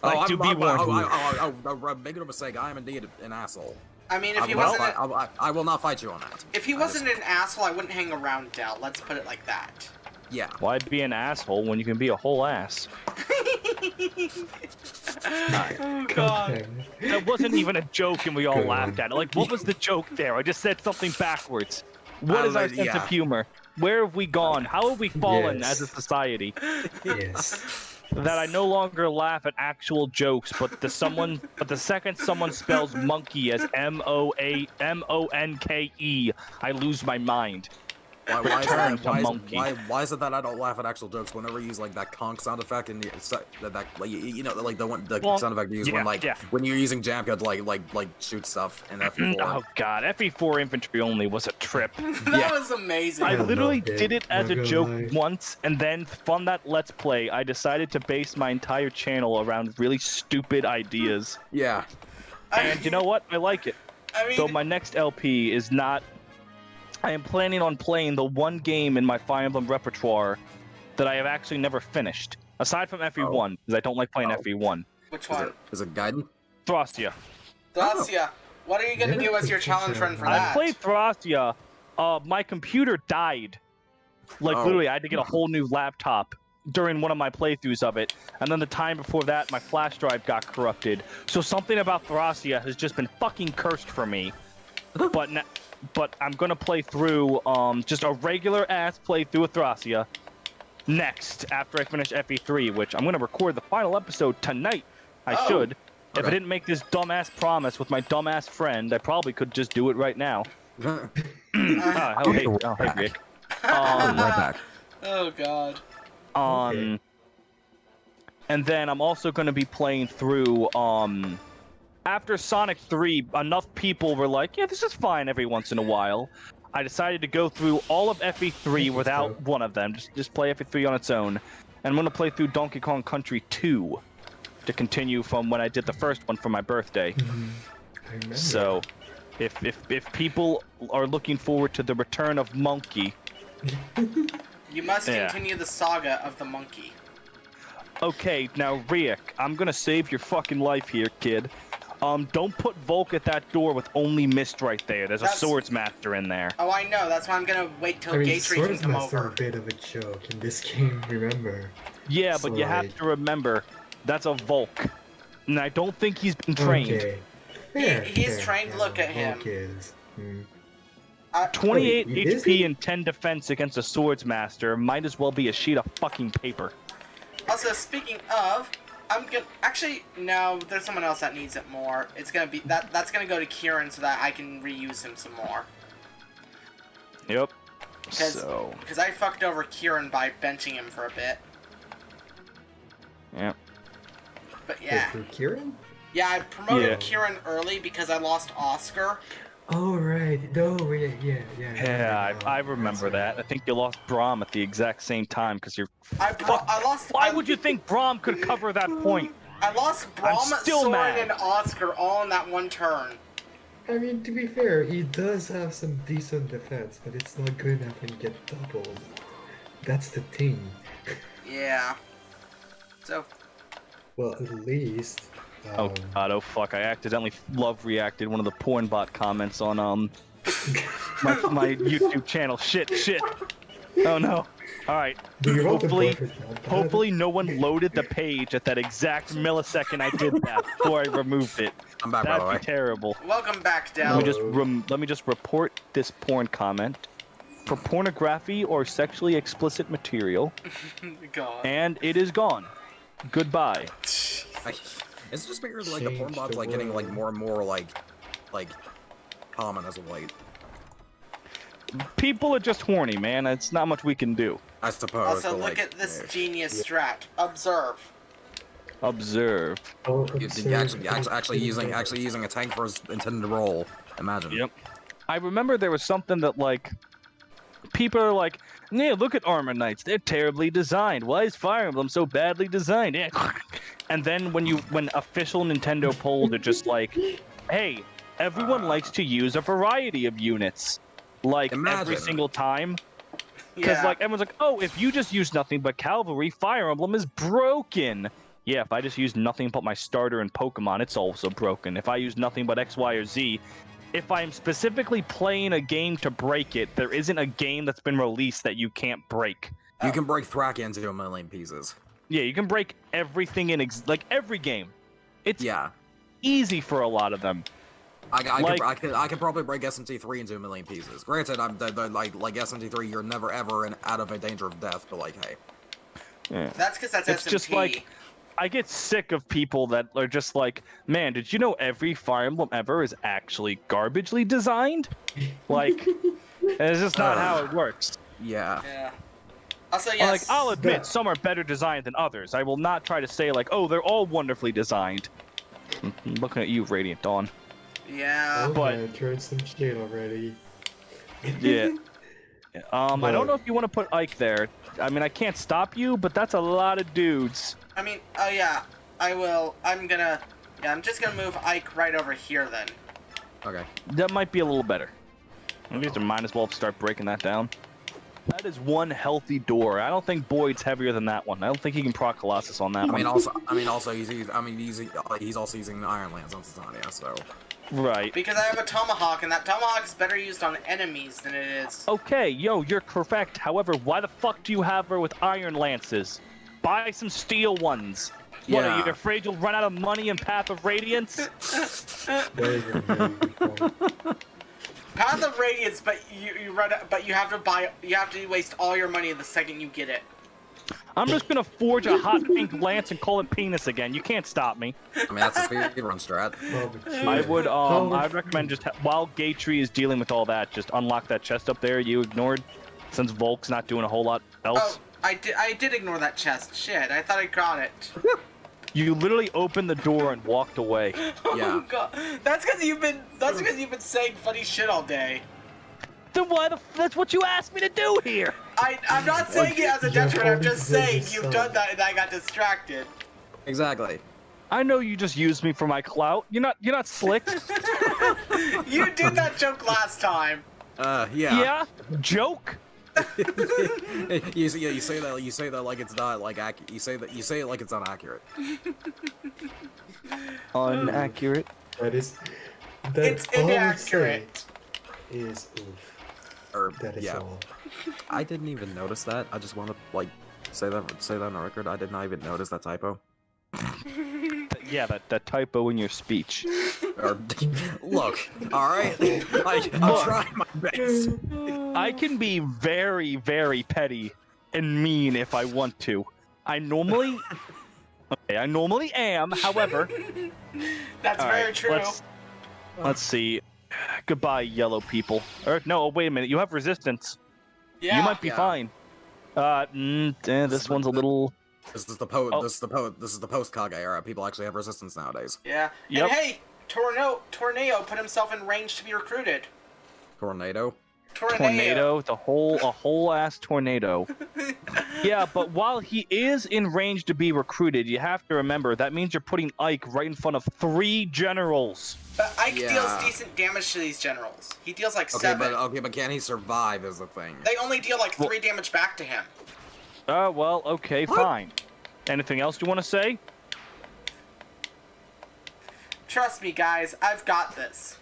Like, to be warned. Make no mistake, I am indeed an asshole. I mean, if I he will, not wasn't, fight, I will not fight you on that. if he I wasn't just- an asshole, I wouldn't hang around Dell. Let's put it like that. Yeah. Why be an asshole when you can be a whole ass? Oh God. That wasn't even a joke, and we all Good laughed one. at it. Like, what was the joke there? I just said something backwards. What is our sense yeah. of humor? Where have we gone? How have we fallen Yes. as a society? Yes. That I no longer laugh at actual jokes, but the second someone spells monkey as Monke, I lose my mind. Why is Return it to that, monkey. why is it that I don't laugh at actual jokes whenever you use like that conk sound effect and that like you know like the one Well, sound effect you use yeah, when like yeah. when you're using jam code to like shoot stuff in FE4. Oh god, FE4 infantry only was a trip. That Yeah. was amazing. I I literally loved it, did it as not a gonna joke lie. once, and then from that Let's Play, I decided to base my entire channel around really stupid ideas. Yeah. And you know what? I like it. I mean, So my next LP is not... I am planning on playing the one game in my Fire Emblem repertoire that I have actually never finished. Aside from FE1, because I don't like playing Oh. FE1. which one? Is it Gaiden? Thrastia. Dacia. What are you gonna Never do as your played challenge run for Tekken. I that? played Thrastia. My computer died. Like, Oh. literally, I had to get a whole new laptop during one of my playthroughs of it. And then the time before that, my flash drive got corrupted. So something about Thrastia has just been fucking cursed for me. But I'm gonna play through just a regular ass playthrough of Thrastia next after I finish FE3, which I'm gonna record the final episode tonight. I Oh. should. If I Okay. didn't make this dumbass promise with my dumbass friend, I probably could just do it right now. Uh, Hey, Rick. right back. Oh God. Okay. And then I'm also going to be playing through, after Sonic 3, enough people were like, yeah, this is fine every once in a while. I decided to go through all of FE3 without one of them, just play FE3 on its own. And I'm going to play through Donkey Kong Country 2 to continue from when I did the first one for my birthday. I remember. So, if people are looking forward to the return of Monkey, You must Yeah. continue the saga of the monkey. okay, now Rick, I'm gonna save your fucking life here, kid. Don't put Volk at that door with only Mist right there. There's a That's- Swords Master in there. Oh, I know. That's why I'm gonna wait till I mean, Gatry can Swords come Master over. a bit of a joke in this game. Remember? Yeah, but you have Like- to remember, that's a Volk. And I don't think he's been trained. Okay. He is fair. trained, look at him. Volk is. 28 Wait, is HP it? and 10 defense against a Swordsmaster might as well be a sheet of fucking paper. Also, speaking of, I'm gonna actually no. There's someone else that needs it more. It's gonna be that's gonna go to Kieran so that I can reuse him some more. Yep. Because I fucked over Kieran by benching him for a bit. Yeah. But yeah. Wait, for Kieran? Yeah, I promoted Yeah. Kieran early because I lost Oscar. Oh right. No, yeah. Yeah, I remember that. I think you lost Braum at the exact same time because you're. I lost. Why would you think Braum could cover that point? I lost I'm Braum, still Soren, mad. and Oscar all in that one turn. I mean, to be fair, he does have some decent defense, but it's not good enough when you get doubled. That's the thing. Yeah. So. Well, at least. Oh god, oh fuck, I accidentally love reacted one of the porn bot comments on my YouTube channel. Shit. Oh no. Alright. Do you want Hopefully no one loaded the page at that exact millisecond I did that before I removed it. I'm back, by the way. That'd be terrible. Welcome back, Dell. Let me just report this porn comment. For pornography or sexually explicit material. God. And it is gone. Goodbye. It's just weird, like, the porn bot's, like, getting, like, more and more, like, common as of late. People are just horny, man. It's not much we can do. I suppose. Also, but, look like, at this genius strat. Observe. Observe. Actually using a tank for his intended role. Imagine. Yep. I remember there was something that, like, people are like, yeah, look at Armor Knights. They're terribly designed. Why is Fire Emblem so badly designed? Yeah. And then when official Nintendo polls are just like, hey, everyone likes to use a variety of units. Like, every single time. Because, like, everyone's like, oh, if you just use nothing but Cavalry, Fire Emblem is broken. Yeah, if I just use nothing but my starter and Pokemon, it's also broken. If I use nothing but X, Y, or Z, if I'm specifically playing a game to break it, there isn't a game that's been released that you can't break. You can break Thrakia into a million pieces. Yeah, you can break everything in like every game. It's easy for a lot of them. I could probably break SMT3 into a million pieces. Granted, like SMT3, you're never ever out of a danger of death, but like, hey. Yeah. That's because that's it's SMT. Just like, I get sick of people that are just like, man, did you know every Fire Emblem ever is actually garbagely designed? Like, it's just not how it works. Yeah. Yeah. Also, yes. Like, I'll admit some are better designed than others. I will not try to say like, oh, they're all wonderfully designed. I'm looking at you, Radiant Dawn. Yeah. But I turned some shit already. Yeah. I don't know if you want to put Ike there. I mean, I can't stop you, but that's a lot of dudes. I mean, oh yeah, I will. I'm just gonna move Ike right over here then. Okay. That might be a little better. I guess I might as well start breaking that down. That is one healthy door. I don't think Boyd's heavier than that one. I don't think he can proc Colossus on that one. He's also using the Iron Lance on Titania, so. Right. Because I have a tomahawk, and that tomahawk is better used on enemies than it is. Okay, yo, you're correct. However, why the fuck do you have her with iron lances? Buy some steel ones. What, are you afraid you'll run out of money in Path of Radiance? Path of Radiance, but you run, but you have to waste all your money the second you get it. I'm just gonna forge a hot pink lance and call it penis again. You can't stop me. I mean, that's a speedrun strat. I'd recommend just while Gatry is dealing with all that, just unlock that chest up there you ignored, since Volk's not doing a whole lot else. Oh, I did ignore that chest. Shit, I thought I got it. You literally opened the door and walked away. Oh god, that's because you've been saying funny shit all day. Then that's what you asked me to do here. I'm not saying it as a detriment. I'm just saying you've done that and I got distracted. Exactly. I know you just used me for my clout. You're not slick. You did that joke last time. Yeah. Yeah? Joke? you say that like it's not like you say it like it's unaccurate. Unaccurate. It's inaccurate. Is oof. That is all. I didn't even notice that. I just want to like say that on the record. I did not even notice that typo. Yeah, that typo in your speech. Or, look, all right. I'm trying my best. I can be very, very petty and mean if I want to. I normally am. However, That's all very right, true. let's see. Goodbye, yellow people. Or no, wait a minute. You have resistance. Yeah. You might be Yeah. fine. This one's a little. This is the post Kage era. People actually have resistance nowadays. Yeah. Yep. And hey, Tornado put himself in range to be recruited. Tornado. Tornado, a whole ass tornado. Yeah, but while he is in range to be recruited, you have to remember that means you're putting Ike right in front of 3 generals. But Ike Yeah. deals decent damage to these generals. He deals like 7. but can he survive is the thing. They only deal like 3 damage back to him. Well, okay, fine. Anything else you want to say? Trust me, guys, I've got this.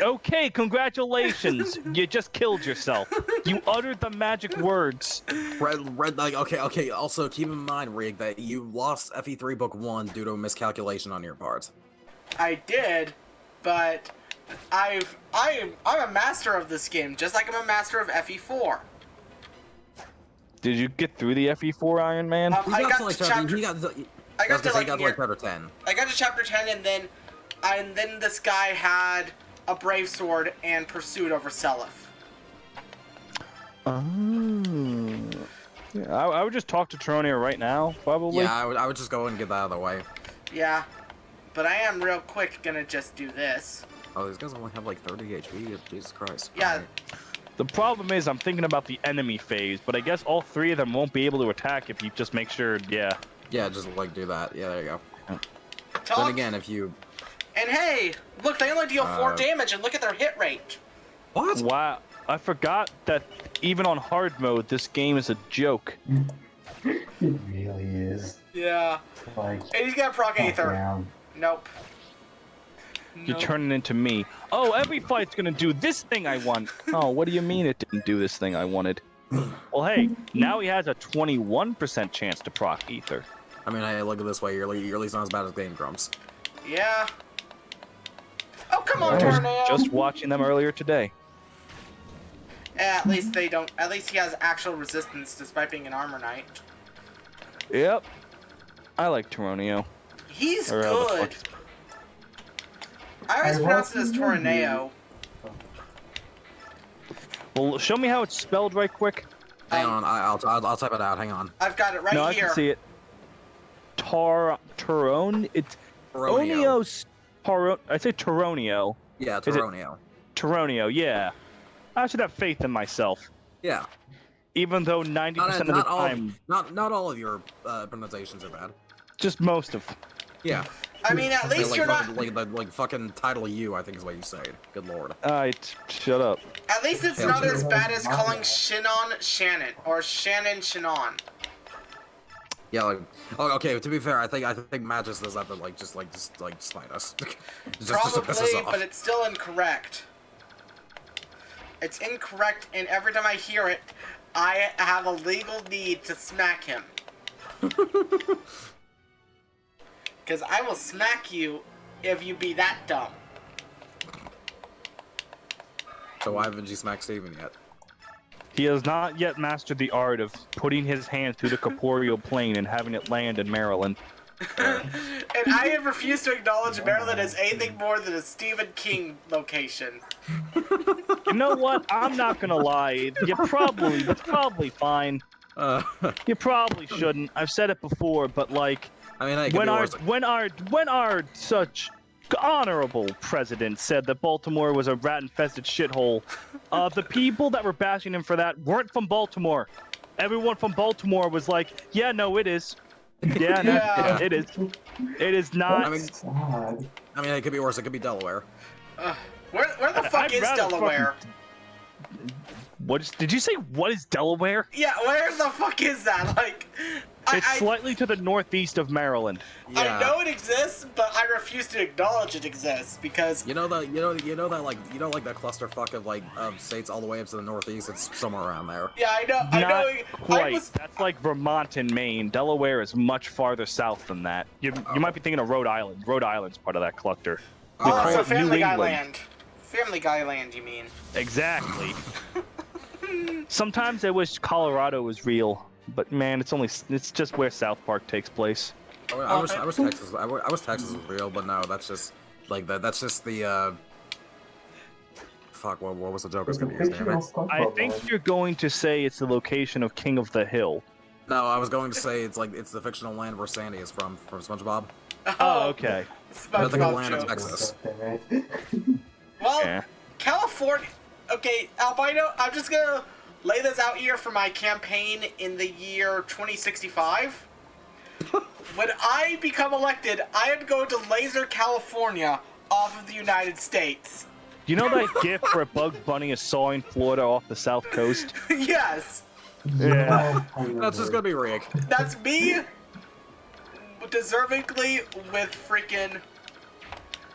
Okay, congratulations. You just killed yourself. You uttered the magic words. Red, like, okay. Also, keep in mind, Rig, that you lost FE3 Book 1 due to a miscalculation on your part. I did, but I'm a master of this game, just like I'm a master of FE4. Did you get through the FE4 Iron Man? I got to chapter. I got to like chapter 10. I got to chapter 10, and then this guy had a brave sword and pursued over Seliph. Yeah, I would just talk to Tronia right now, probably. Yeah, I would just go and get that out of the way. Yeah, but I am real quick gonna just do this. Oh, these guys only have like 30 HP. Jesus Christ. Yeah. Alright. The problem is I'm thinking about the enemy phase, but I guess all 3 of them won't be able to attack if you just make sure, yeah. Yeah, just like do that. Yeah, there you go. Talk. Then again, if you... And hey, look, they only deal 4 damage, and look at their hit rate. What? Wow, I forgot that even on hard mode, this game is a joke. It really is. Yeah. Like, And he's gonna proc Aether. down. Nope. You're turning into me. Oh, every fight's gonna do this thing I want. Oh, what do you mean it didn't do this thing I wanted? Well, hey, now he has a 21% chance to proc Ether. I mean, hey, look at it this way. You're at least not as bad as Game Grumps. Yeah. Oh, come on, I was Tornado. Just watching them earlier today. At least they don't. At least he has actual resistance despite being an armor knight. Yep. I like Toronio. He's Or how the fuck good. is- I always I pronounce it as watched Tornado. Well, show me how it's spelled right quick. Hang on, I'll type it out. Hang on. I've got it right No, I here. can see it. It's Toronio. I say Toronio. Yeah, Is it- Toronio. Toronio, yeah. I should have faith in myself. Yeah. Even though 90% of the Not all, time, not all of your pronunciations are bad. just most of them. Yeah. I mean, at least like, you're not. like fucking title you, I think is what you say. Good lord. Shut up. At least it's Yeah, not I'm as sure. bad as calling Shinon Shannon or Shannon Shinon. Yeah, like, oh, okay. To be fair, I think Matt just does that to just spite us. just to piss us Probably, off. but it's still incorrect. It's incorrect, and every time I hear it, I have a legal need to smack him. Because I will smack you if you be that dumb. So why haven't you smacked Steven yet? He has not yet mastered the art of putting his hand through the corporeal plane and having it land in Maryland. And I have refused to acknowledge Maryland as anything more than a Stephen King location. You know what? I'm not gonna lie. It's probably fine. You probably shouldn't. I've said it before, but like, I mean, it could be worse. when our such honorable president said that Baltimore was a rat-infested shithole, the people that were bashing him for that weren't from Baltimore. Everyone from Baltimore was like, "Yeah, no, it is. Yeah, no, Yeah. it is. It is not." I mean, God. it could be worse. It could be Delaware. Where the fuck I'd is rather Delaware? Did you say? What is Delaware? Yeah, where the fuck is that? Like, It's slightly to the northeast of Maryland. Yeah. I know it exists, but I refuse to acknowledge it exists because You know that that clusterfuck of states all the way up to the northeast. It's somewhere around there. yeah, I know. Not I quite. was That's like Vermont and Maine. Delaware is much farther south than that. You might be thinking of Rhode Island. Rhode Island's part of that cluster. We call so it Family New Guy England. Land. Family Guy Land, you mean? Exactly. Sometimes I wish Colorado was real, but man, it's just where South Park takes place. I wish Texas. I wish Texas was real, but no, that's just like that. That's just the. Fuck! What was the joke I was gonna use? Damn it! I think you're going to say it's the location of King of the Hill. No, I was going to say it's the fictional land where Sandy is from SpongeBob. Oh, okay. That's like a SpongeBob land of joke. Texas. Well, Yeah. California. Okay, Albino. I'm just gonna lay this out here for my campaign in the year 2065. When I become elected, I am going to laser California off of the United States. You know that gif where Bugs Bunny is sawing Florida off the south coast? Yes, Yeah. That's just gonna be Rick. that's me. Deservingly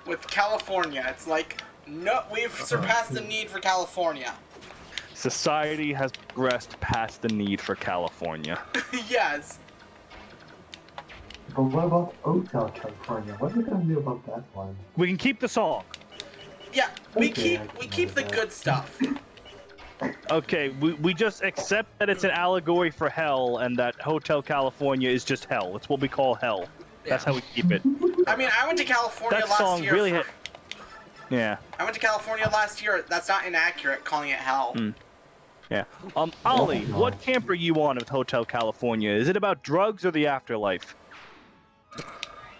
with California. It's like, no, we've surpassed the need for California. Society has progressed past the need for California. Yes. But what about Hotel California? What are we gonna do about that one? We can keep the song. Yeah, we Okay, keep the good stuff. Okay, we just accept that it's an allegory for hell and that Hotel California is just hell. It's what we call hell. That's how we keep it. I mean, I went to California That last song year. really hit. Yeah. I went to California last year. That's not inaccurate calling it hell. Yeah. Ollie, what camp are you on with Hotel California? Is it about drugs or the afterlife?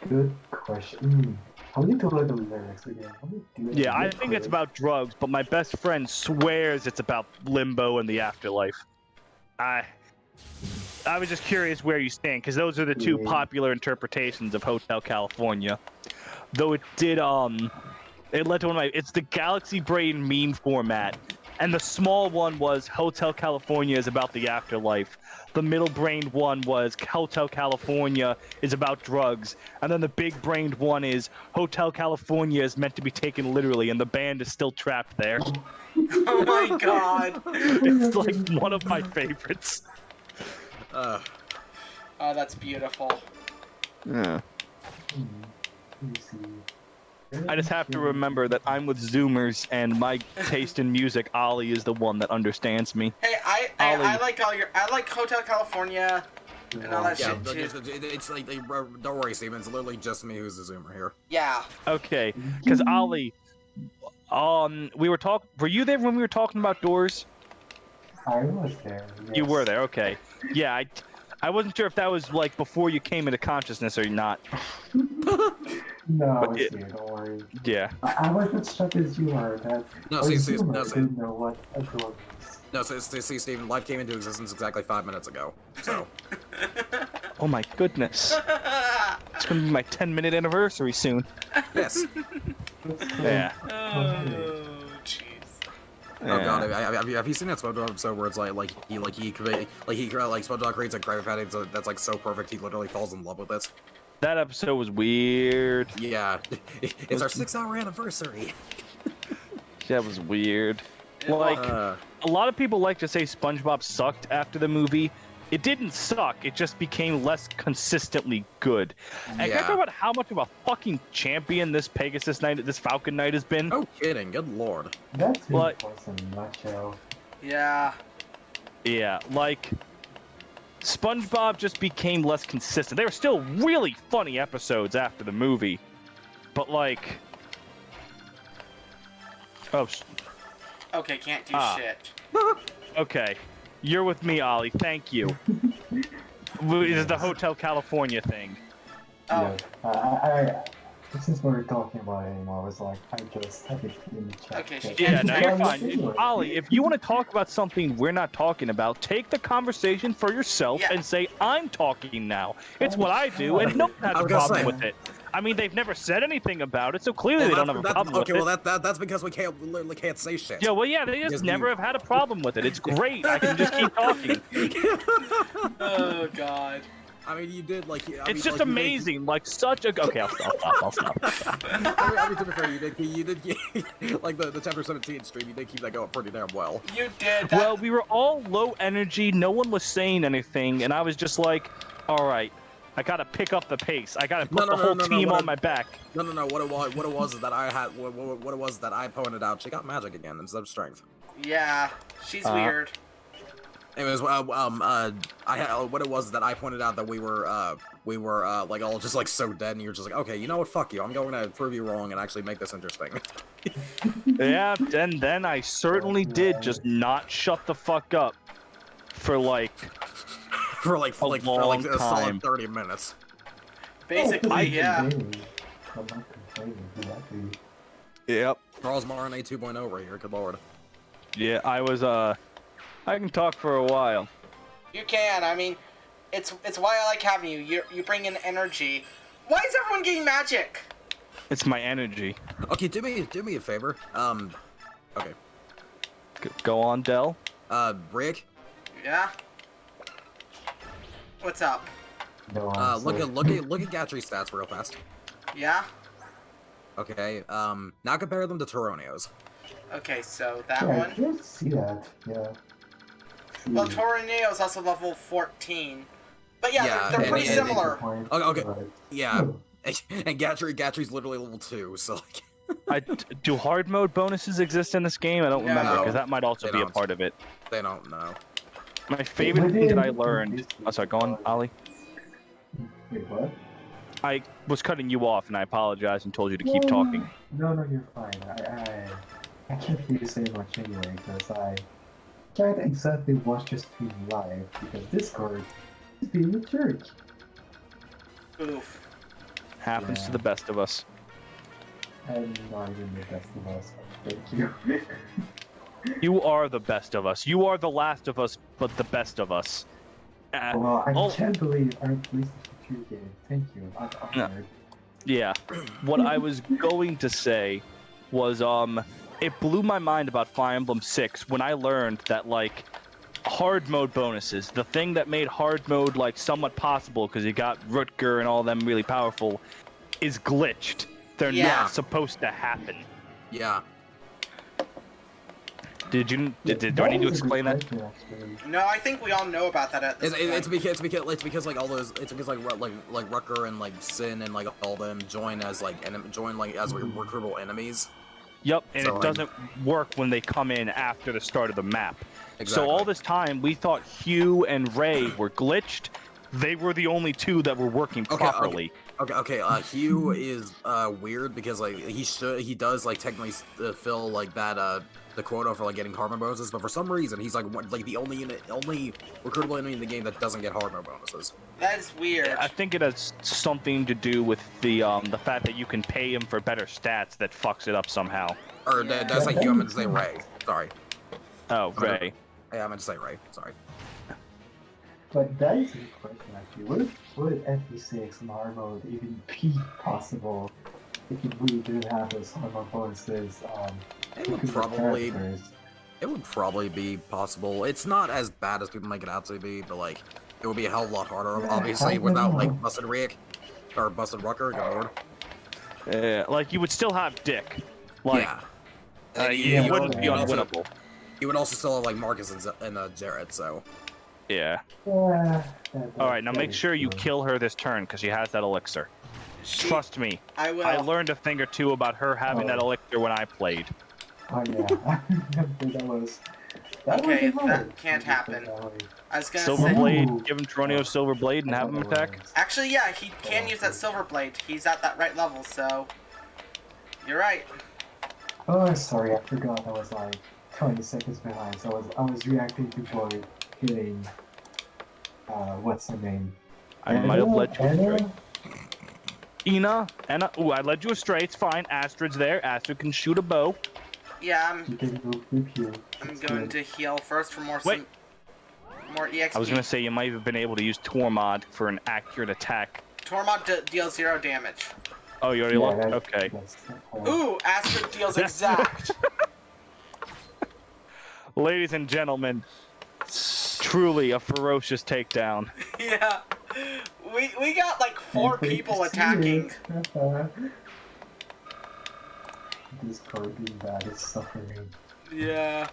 Good question. How do you do the lyrics again? How do you do it? Yeah, I think it's about drugs, but my best friend swears it's about limbo and the afterlife. I was just curious where you stand, because those are the two popular interpretations of Hotel California. Though it did, it led to one of my, it's the Galaxy Brain meme format. And the small one was Hotel California is about the afterlife. The middle-brained one was Hotel California is about drugs. And then the big-brained one is Hotel California is meant to be taken literally, and the band is still trapped there. Oh my god. It's like one of my favorites. Oh, that's beautiful. Yeah. Let me see. I just have to remember that I'm with Zoomers, and my taste in music, Ollie is the one that understands me. Hey, I like I like Hotel California and all that Yeah, shit too. it's like don't worry, Steven. It's literally just me who's the Zoomer here. Yeah. Okay, because Ollie, we were talking. Were you there when we were talking about doors? I was there. You yes. were there. Okay. Yeah, I wasn't sure if that was like before you came into consciousness or not. No, I But was it- here, don't worry. Yeah. I was as shocked as you are that No, a see, Zoomer no, see. didn't know what a door is. No, so see, Steven, life came into existence exactly 5 minutes ago. So Oh my goodness. It's gonna be my 10-minute anniversary soon. yes. Yeah. Oh, jeez. Oh god, have you seen that SpongeBob episode where it's like SpongeBob creates a Krabby Patty that's like so perfect he literally falls in love with it? That episode was weird. Yeah, it's our 6-hour anniversary. That was weird. Like, a lot of people like to say SpongeBob sucked after the movie. It didn't suck, it just became less consistently good. And can I talk about how much of a fucking champion this Falcon Knight has been? No kidding, good lord. That's What? in a nutshell. Yeah. Yeah, like, SpongeBob just became less consistent. They were still really funny episodes after the movie, but like... Oh, Okay, can't do shit. okay. You're with me, Ollie. Thank you. This is the Hotel California thing. Oh. Yeah. Since we were talking about it anymore, I was like, I just have it in the chat. Okay, she Yeah, no, you're Yeah, fine. Ollie, if you want to talk about something we're not talking about, take the conversation for yourself and say, I'm talking now. It's what I do, and no one has a problem with it. I mean, they've never said anything about it, so clearly they don't have a problem with it. Okay, well that's because we literally can't say shit. Yeah, well, yeah, they just never have had a problem with it. It's great. I can just keep talking. Oh god. I mean, you did like. It's just amazing, like such a. Okay, I'll stop. I mean, to be fair, you did like the chapter 17 stream. You did keep that going pretty damn well. You did. Well, we were all low energy. No one was saying anything, and I was just like, "All right, I gotta pick up the pace. I gotta put the whole team on my back." No. What it was is that I had what it was that I pointed out. She got magic again instead of strength. Yeah, she's weird. Anyways, I had what it was that I pointed out that we were like all just like so dead, and you're just like, okay, you know what? Fuck you. I'm going to prove you wrong and actually make this interesting. Yeah, and then I certainly did just not shut the fuck up for like for like a long solid 30 minutes. Basically, yeah. I'm not complaining. Exactly. Yep. Charles Martinet 2.0 over here. Good lord. Yeah, I was I can talk for a while. You can. I mean, it's why I like having you. You bring in energy. Why is everyone getting magic? It's my energy. Okay, do me a favor. Okay. Go on, Dell. Rick. Yeah. What's up? No, look at Gatry's stats real fast. Yeah. Okay. Now compare them to Toronio's. Okay, so that yeah, one. I can see that. Yeah. Well, Tornado is also level 14. But yeah, they're pretty similar. Okay. Yeah. And Gatry's literally level 2, so like. Do hard mode bonuses exist in this game? I don't remember, because that might also be a part of it. They don't know. My favorite thing that I learned... Oh, sorry, go on, Ollie. Wait, what? I was cutting you off, and I apologized and told you to keep talking. No, you're fine. I can't really say much anyway, because I can't exactly watch your stream live, because Discord is being a jerk. Oof. Happens to the best of us. I'm not even the best of us. Thank you. You are the best of us. You are the last of us, but the best of us. Well, I can't believe I released a computer game. Thank you. I'm honored. Yeah. What I was going to say was, it blew my mind about Fire Emblem 6 when I learned that, like, hard mode bonuses, the thing that made hard mode, like, somewhat possible because you got Rutger and all them really powerful, is glitched. They're not supposed to happen. Yeah. Do I need to explain that? No, I think we all know about that at this point. It's because like all those like Rucker and like Sin and like all them join as recruitable enemies. Yep, and So, it doesn't work when they come in after the start of the map. Exactly. So all this time we thought Hugh and Ray were glitched. They were the only two that were working properly. Okay. Hugh is weird because like he does like technically fill like that the quota for like getting hard mode bonuses, but for some reason he's like the only recruitable enemy in the game that doesn't get hard mode bonuses. That is weird. I think it has something to do with the fact that you can pay him for better stats that fucks it up somehow. Or that's like Hugh. I meant to say Ray. Sorry. Oh, Ray. Yeah, I meant to say Ray. Sorry. But that is a good question, actually. Would FE6 and hard mode even be possible if you really didn't have those hard mode bonuses? It would probably be possible. It's not as bad as people make it out to be, but like it would be a hell of a lot harder, obviously, without like Busted Rick or Busted Rucker. Good lord. Like you would still have Dick. Like, yeah. It wouldn't be unwinnable. You would also still have like Marcus and Jared. So. Yeah. Yeah. Alright, now make sure you kill her this turn, because she has that elixir. Trust me. I will. I learned a thing or two about her having that elixir when I played. Oh yeah. That can't happen. I was gonna Silver say. Blade, give him Toronio's Silver Blade and have him attack. Actually, yeah, he can use that Silver Blade. He's at that right level, so. You're right. Oh, sorry, I forgot I was like 20 seconds behind, so I was reacting to Boy hitting, what's her name? I might have led you astray. Anna, ooh, I led you astray, it's fine. Astrid's there, Astrid can shoot a bow. Yeah, You can go pew. I'm going to heal first for more more EXP. I was gonna say you might have been able to use Tormod for an accurate attack. Tormod deals 0 damage. Oh, you already looked? Okay. Ooh, Astrid deals exact. Ladies and gentlemen, truly a ferocious takedown. Yeah. We got like 4 people attacking. This card being bad is suffering. Yeah.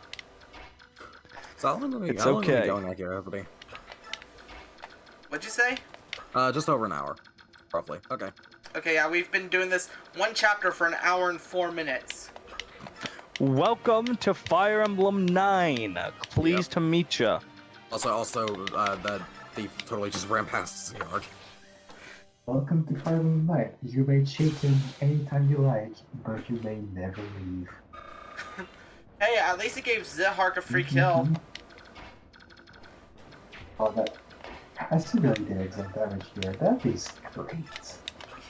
So how long are we, It's how long are we okay. going at here, everybody? What'd you say? Just over an hour, roughly. Okay. Okay, yeah, we've been doing this one chapter for 1 hour and 4 minutes. Welcome to Fire Emblem 9. Pleased to meet ya. Also, that thief totally just ran past the arc. Welcome to Fire Emblem Night. You may cheat in anytime you like, but you may never leave. Hey, at least it gave Zihark a free kill. Oh, that. I still really did exam damage here. That is great.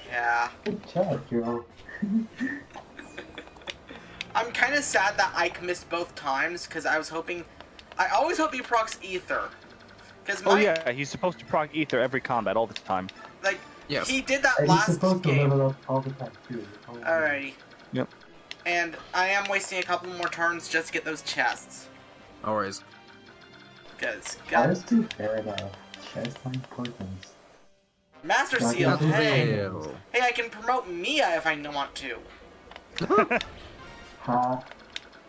Yeah. Good job, girl. I'm kind of sad that Ike missed both times, because I was hoping... I always hope he procs Ether. Cause Oh yeah, he's supposed to proc Ether every combat all the time. Like, Yes. he did that And he's last supposed to game. level up all the time, too. Alrighty. Yep. And I am wasting a couple more turns just to get those chests. No worries. Because, Honestly, fair enough. Chests are important. Master Like, Seal, that's hey! Ew. Hey, I can promote Mia if I want to. Ha.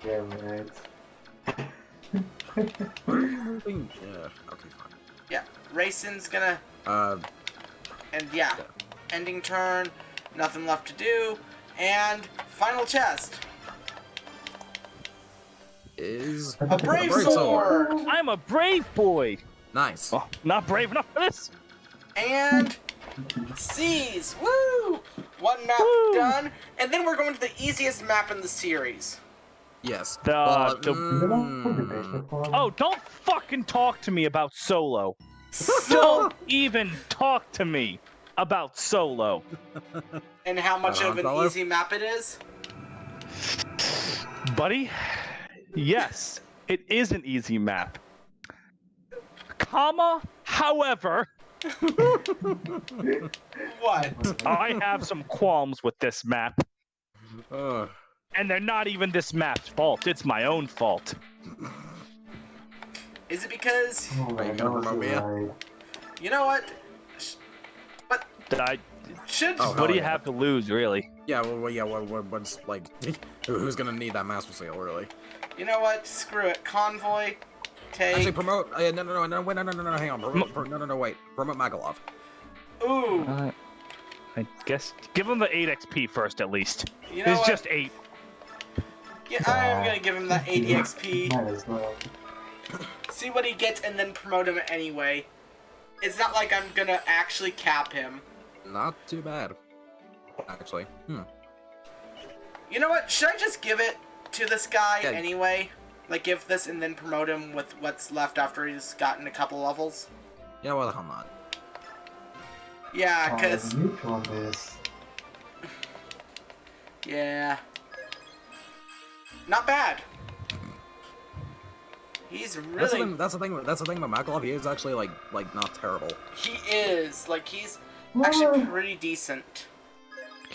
Yeah, right. Yeah, okay, fine. Yeah, Raisin's gonna... And yeah, ending turn, nothing left to do, and final chest. Is A brave Brave sword! I'm a brave boy. nice. Oh, not brave enough for this. And C's! Woo! One map Woo! done, and then we're going to the easiest map in the series. Yes. The- Oh, Oh, don't fucking talk to me about Solo. Don't even talk to me about Solo. And how much of an Dollar? easy map it is? Buddy, yes, it is an easy map. Comma, however, What? I have some qualms with this map. And they're not even this map's fault. It's my own fault. Is it because... Are you gonna promote me? You know what? I, Should... Oh, what do you yeah. have to lose, really? Yeah, what's like, who's gonna need that Master Seal, really? You know what? Screw it. Convoy. Take... Actually, promote. No, wait, no, hang on. No, wait. Promote Magalov. Ooh. I guess give him the 8 XP first, at least. You know It's what? just 8. Yeah, I am gonna give him that 80 XP. Might as well. See what he gets and then promote him anyway. It's not like I'm gonna actually cap him. Not too bad. Actually. You know what? Should I just give it to this guy Yeah. anyway? Like, give this and then promote him with what's left after he's gotten a couple levels? Yeah, why the hell not? Yeah, because... Neutral on this. Yeah. Not bad. He's really... That's the thing about Magalov. He is actually like not terrible. He is. Like, he's actually pretty decent.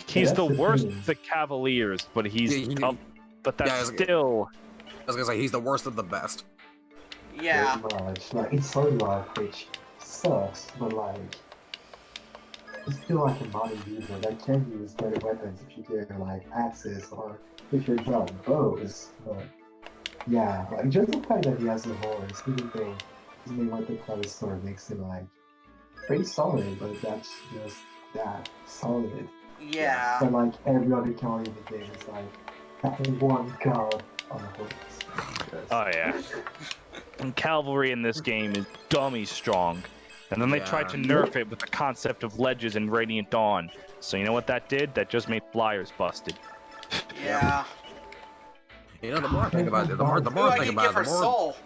He's That's the the worst thing. of the Cavaliers, but he's Yeah, tough. But that's yeah, still... I was gonna say he's the worst of the best. Yeah. Pretty much. Like, it's so rough, which sucks, but like... It's still like a modern user that can use better weapons if you get like axes or if you're drawing bows, but yeah, like just the fact that he has a horse, even though his main weapon called his sword makes him like pretty solid, but that's just that solid. Yeah. But like every other county in the game is like having one god on a horse. Oh, yeah. And cavalry in this game is dummy strong. And then they tried to nerf it with the concept of ledges in Radiant Dawn. So you know what that did? That just made flyers busted. Yeah. You know, the more I think about it, the more Ooh, I I think can about give it, her the more soul.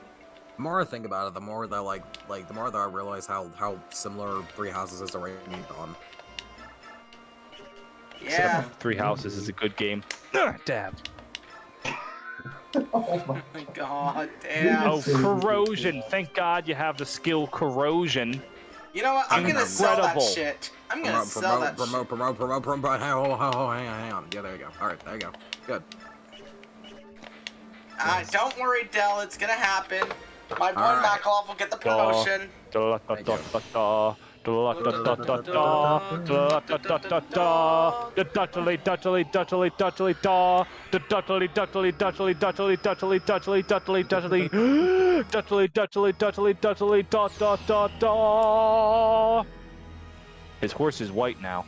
the more I think about it, the more that the more that I realize how similar Three Houses is to Radiant Dawn. Yeah. Three Houses is a good game. Ugh, dab. Oh my Oh my god, damn. Oh, corrosion. Thank God you have the skill corrosion. You know what? I'm gonna sell that Incredible. shit. I'm gonna sell that shit. Promote. Hang on. Yeah, there you go. All right, there you go. Good. Don't worry, Dell. It's gonna happen. My boy Alright. Makalov will get the promotion. Da, da, da, da, da, His horse is white now.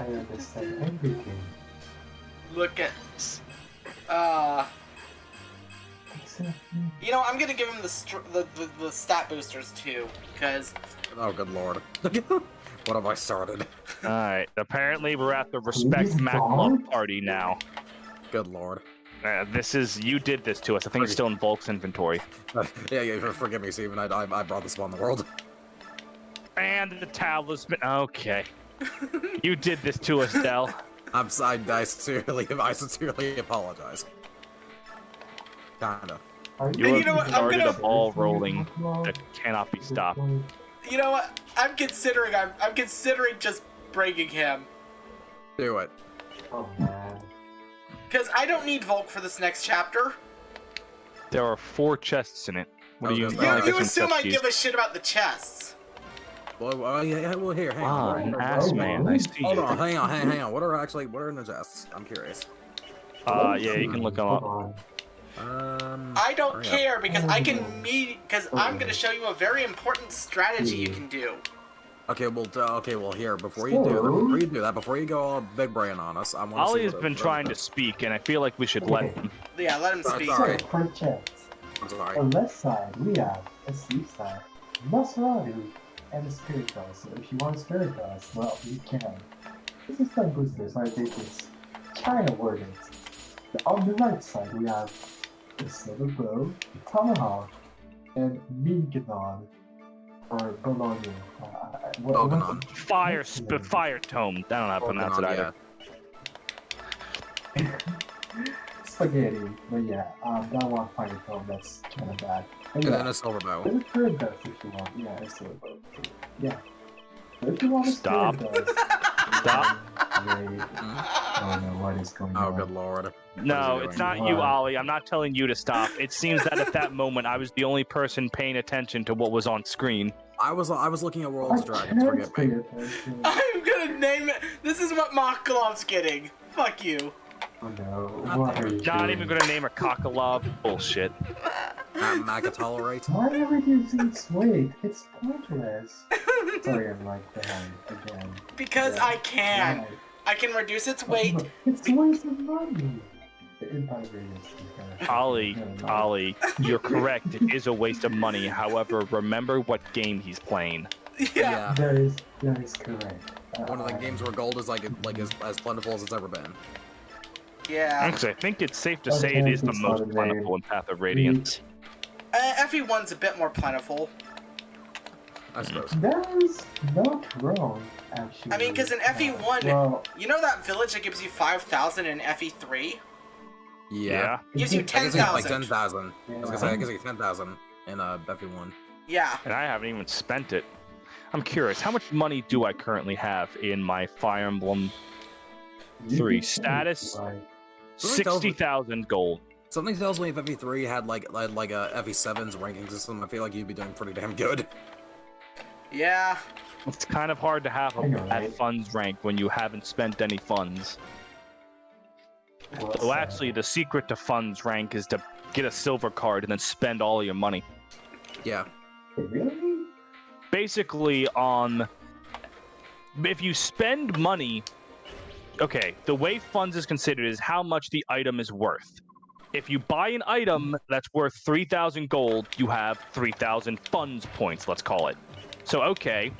I understand everything. Look at. Except You know, I'm gonna give him the stat boosters too, because Oh, good lord. What have I started? Alright, apparently we're at the Respect Mac Love party now. Good lord. You did this to us. I think it's still in Volk's inventory. Yeah, forgive me, Steven. I brought this upon the world. And the talisman. Okay. You did this to us, Del. I sincerely apologize. Kinda. You know have what, I'm started gonna- a ball rolling that cannot be stopped. you know what? I'm considering just breaking him, Do it. Oh man. because I don't need Volk for this next chapter. There are 4 chests in it. What do you? You- I guess You some assume chest I keys. give a shit about the chests. Well, yeah, well, here, hang Ah, on. an ass man. I see. Hold on, hang on. What are in the chests? I'm curious. Yeah, you can look them Hold up. on. I don't hurry up. care because I can because I'm gonna show you a very important strategy you can do. Okay, well, here, before So- you do that, before you go all big brain on us, I want to Ollie has been trying to speak, and I feel like we should let him. Yeah, let him speak. Sorry. So, for chests, I'm sorry. on the left side we have a sleep side, Nosferatu, and a spirit dust. So if you want a spirit dust, well, you can. This is some boosters, I think it's China worded. On the right side we have the silver bow, the tomahawk, and Minganon, or Bologna. Boganon. Fire tome. I don't know how to pronounce it either. Spaghetti, but yeah, that one fire tone, that's kind of bad. But And yeah, then a silver bow. there's a spirit dust if you want. Yeah, a silver bow. Yeah. But if you want a Stop. spirit dust, Stop. wait. Oh no, what is going Oh, on? good lord. No, What is he it's doing? not you, Ollie. I'm not telling you to stop. It seems that at that moment, I was the only person paying attention to what was on screen. I was looking at I World's Dragons, can't forgive pay me. attention. I'm gonna name it. This is what Mocklov's getting. Fuck you. Oh no, what are you Not doing? even gonna name her Cockalov. Bullshit. Maga tolerate. Why are we using its weight? It's pointless. Sorry, I'm like behind again. Because Yeah. I can. Why? I can reduce its weight. It's a waste of money. The Empire Radiance, to be fair. Ollie, No. Ollie, you're correct. It is a waste of money. However, remember what game he's playing. Yeah. That is correct. One of the games where gold is as plentiful as it's ever been. Yeah. Actually, I think it's safe to say it is the most plentiful in Path of Radiance. FE1's a bit more plentiful. I suppose. That is not wrong, actually. I mean, because in FE1, well, you know that village that gives you 5,000 in FE3? Yeah. Gives you it's- I guess it's like 10,000. 10,000. I was gonna Yeah. say, I guess it's 10,000 in FE1. Yeah. And I haven't even spent it. I'm curious, how much money do I currently have in my Fire Emblem you 3 can say status? it's like- 60,000 gold. Something tells me if FE3 had like a FE7's ranking system, I feel like you'd be doing pretty damn good. Yeah. It's kind of hard to have I know, at right? funds rank when you haven't spent any funds. what's So that? actually, the secret to funds rank is to get a silver card and then spend all your money. Yeah. Really? Basically, if you spend money, okay, the way funds is considered is how much the item is worth. If you buy an item that's worth 3,000 gold, you have 3,000 funds points, let's call it. So, okay,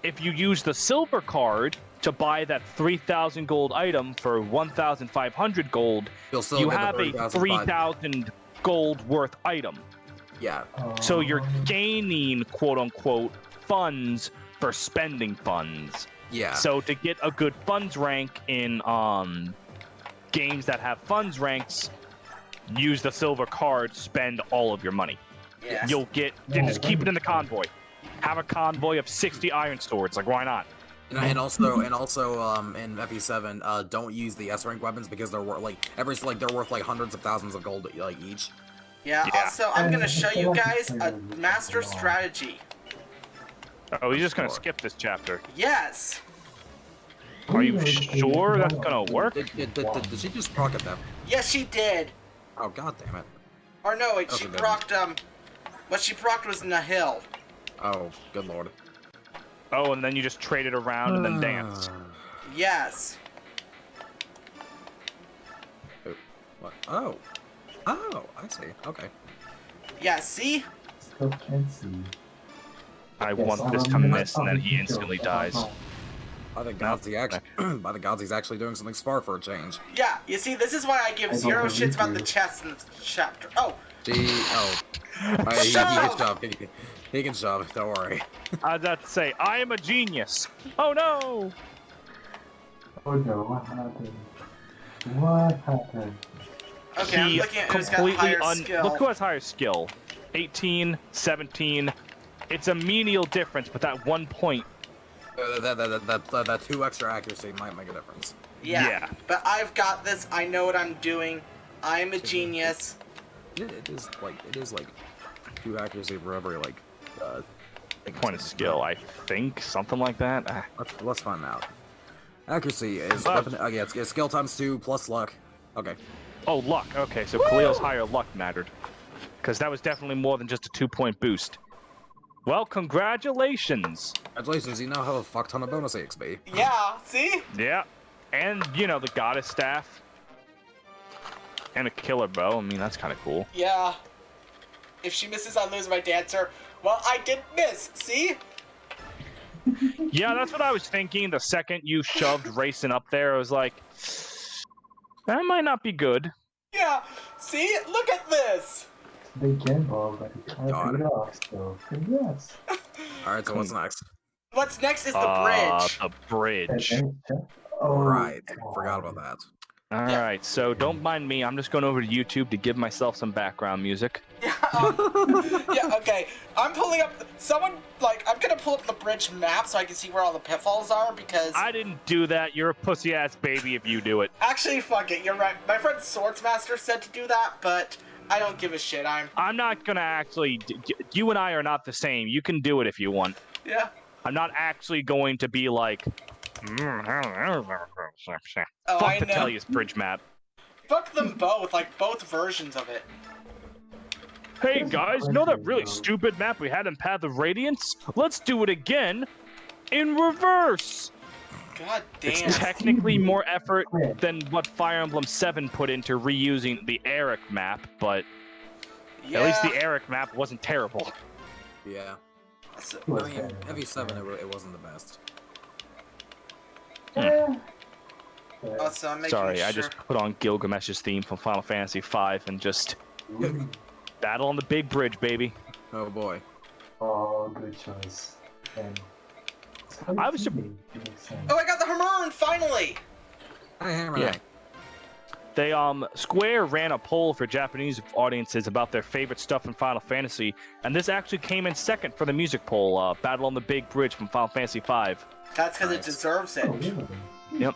if you use the silver card to buy that 3,000 gold item for 1,500 gold, You'll still you get have the a 30,000 3,000 gold worth item. Yeah. So you're Um, gaining, quote unquote, funds for spending funds. Yeah. So to get a good funds rank in games that have funds ranks, use the silver card, spend all of your money. Yeah. You'll get, then just keep it in the convoy. Have a convoy of 60 iron swords. Like, why not? And also in FE7, don't use the S rank weapons because they're worth they're worth like hundreds of thousands of gold like each. Yeah. Yeah. Also, I'm gonna show you guys a master strategy. Oh, he's just gonna skip this chapter. Yes. Are you sure that's gonna work? Did she just proc at them? Yes, she did. Oh, god damn it. Or no, wait, Oh, she she didn't. procced, what she procced was Nahil. Oh, good lord. Oh, and then you just trade it around and then dance. Yes. What? Oh. Oh, I see. Okay. Yeah, see? Still can't see. I Yes, want this to I'm- miss, and then he I'm- instantly dies. By the gods, he's actually doing something smart for a change. Yeah, you see, this is why I give I don't zero believe shits about you. the chest in this chapter. Oh, He can shove. He can shove, don't worry. I was about to say, I am a genius. Oh no! Oh no, what happened? What happened? okay, I'm He looking at who's got higher skill. Look who has higher skill. 18, 17. It's a menial difference, but that 1 point. That 2 extra accuracy might make a difference. Yeah, but I've got this. I know what I'm doing. I'm a genius. It is like 2 accuracy for every Point of skill, I think. Something like that. Ah. Let's find out. Accuracy is it's skill times 2 plus luck. Okay. Oh, luck. Okay, so Khalil's higher luck mattered. Because that was definitely more than just a 2-point boost. Well, congratulations! Congratulations, you now have a fuck ton of bonus XP. Yeah, see? Yeah. And, you know, the goddess staff. And a killer bow. I mean, that's kind of cool. Yeah. If she misses, I lose my dancer. Well, I did miss. See? Yeah, that's what I was thinking. The second you shoved racing up there, I was like, that might not be good. Yeah. See? Look at this. They can ball, but it can't beat off, so congrats. Alright, so what's next? What's next is the bridge. The bridge. Oh, Right, God. forgot about that. Alright, so don't mind me. I'm just going over to YouTube to give myself some background music. Yeah, yeah, okay. I'm pulling up. I'm gonna pull up the bridge map so I can see where all the pitfalls are because. I didn't do that. You're a pussy ass baby if you do it. Actually, fuck it. You're right. My friend Swordsmaster said to do that, but I don't give a shit. I'm not gonna actually. You and I are not the same. You can do it if you want. Yeah. I'm not actually going to be like. Oh, Fuck I the know. Tellius bridge map. Fuck them both, like both versions of it. Hey guys, you know that really stupid map we had in Path of Radiance? Let's do it again in reverse. God damn. It's technically more effort than what Fire Emblem 7 put into reusing the Eric map, but Yeah. at least the Eric map wasn't terrible. Yeah. So- It was I mean, better. FE7, it wasn't the best. Also, I'm making Sorry, sure. I just put on Gilgamesh's theme from Final Fantasy V and just battle on the big bridge, baby. Oh boy. Oh, good choice. And I was Oh, I got the Hammerun finally. Hi, Hammer. Yeah. They Square ran a poll for Japanese audiences about their favorite stuff in Final Fantasy, and this actually came in second for the music poll, Battle on the Big Bridge from Final Fantasy V. That's because it Nice. deserves it. Oh, really? Yep.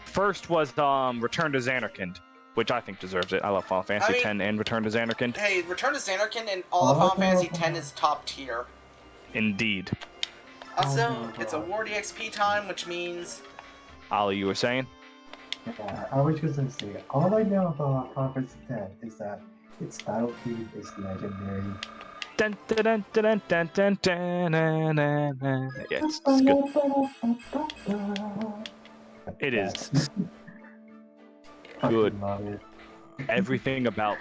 First was Return to Xanarkand, which I think deserves it. I love Final Fantasy I X and Return to Xanarkand. Hey, Return to Xanarkand and all of Final Fantasy X is top tier. Indeed. Also, Oh my it's God. award EXP time, which means Ali, you were saying? Yeah, I was just gonna say, all I know about Final Fantasy X is that its battlefield is legendary. Dun, dun, dun, dun, dun, dun, dun, dun, dun, dun. Yeah, it's good. It is. Good. Love it. Everything about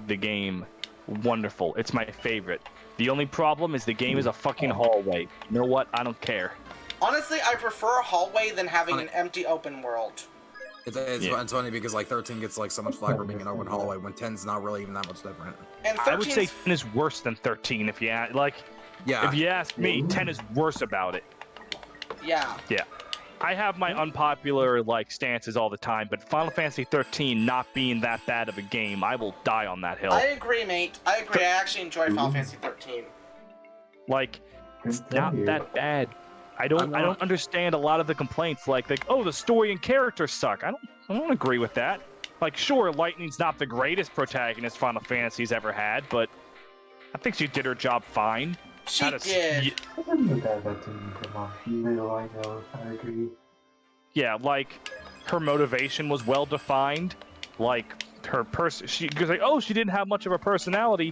the game, wonderful. It's my favorite. The only problem is the game is a fucking hallway. You know what? I don't care. honestly, I prefer a hallway than having an empty open world. It's funny because like 13 gets like so much flack for being an open hallway when 10's not really even that much different. And I would 13's say 10 is worse than 13 if you Yeah. if you ask me, 10 is worse about it. yeah. I have my unpopular stances all the time, but Final Fantasy 13 not being that bad of a game, I will die on that hill. I agree, mate. I agree. I actually enjoy Final Fantasy 13. It's not that bad. I don't understand a lot of the complaints like oh, the story and characters suck. I don't agree with that. Sure, Lightning's not the greatest protagonist Final Fantasy's ever had, but I think she did her job fine. She had a did. I remember that didn't come off. Little I know, I agree. Yeah, like her motivation was well defined. Like her person, she was like, oh, she didn't have much of a personality.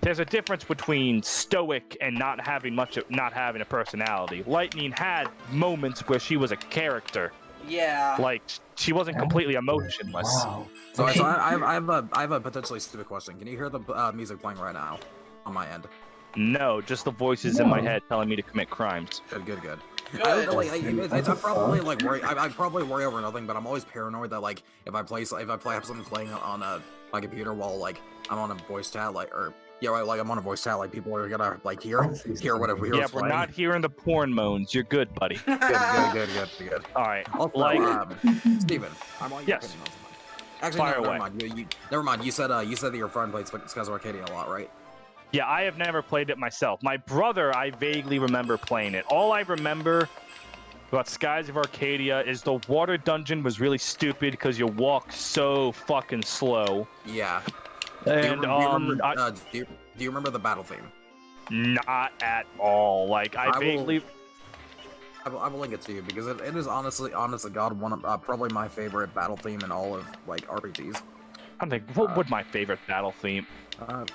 There's a difference between stoic and not having a personality. Lightning had moments where she was a character. Yeah. Like she wasn't completely emotionless. Wow. So I have a potentially stupid question. Can you hear the music playing right now on my end? No, just the voices in my head telling me to commit crimes. Good. Good. I probably like worry. I probably worry over nothing, but I'm always paranoid that like if I have something playing on my computer while like I'm on a voice chat, like I'm on a voice chat, like people are gonna like hear whatever we're Yeah, we're not hearing the porn moans. You're good, buddy. Good. All right. Also, Like, Steven, I want your yes. opinion on something. Actually, Fire never away. mind. Never mind. You said that your friend played Skies of Arcadia a lot, right? yeah, I have never played it myself. My brother, I vaguely remember playing it. All I remember about Skies of Arcadia is the water dungeon was really stupid because you walk so fucking slow. Yeah. And Do you remember the battle theme? not at all. Like I vaguely. I will link it to you because it is honest to God, one of probably my favorite battle theme in all of like RPGs. I'm thinking, what would my favorite battle theme?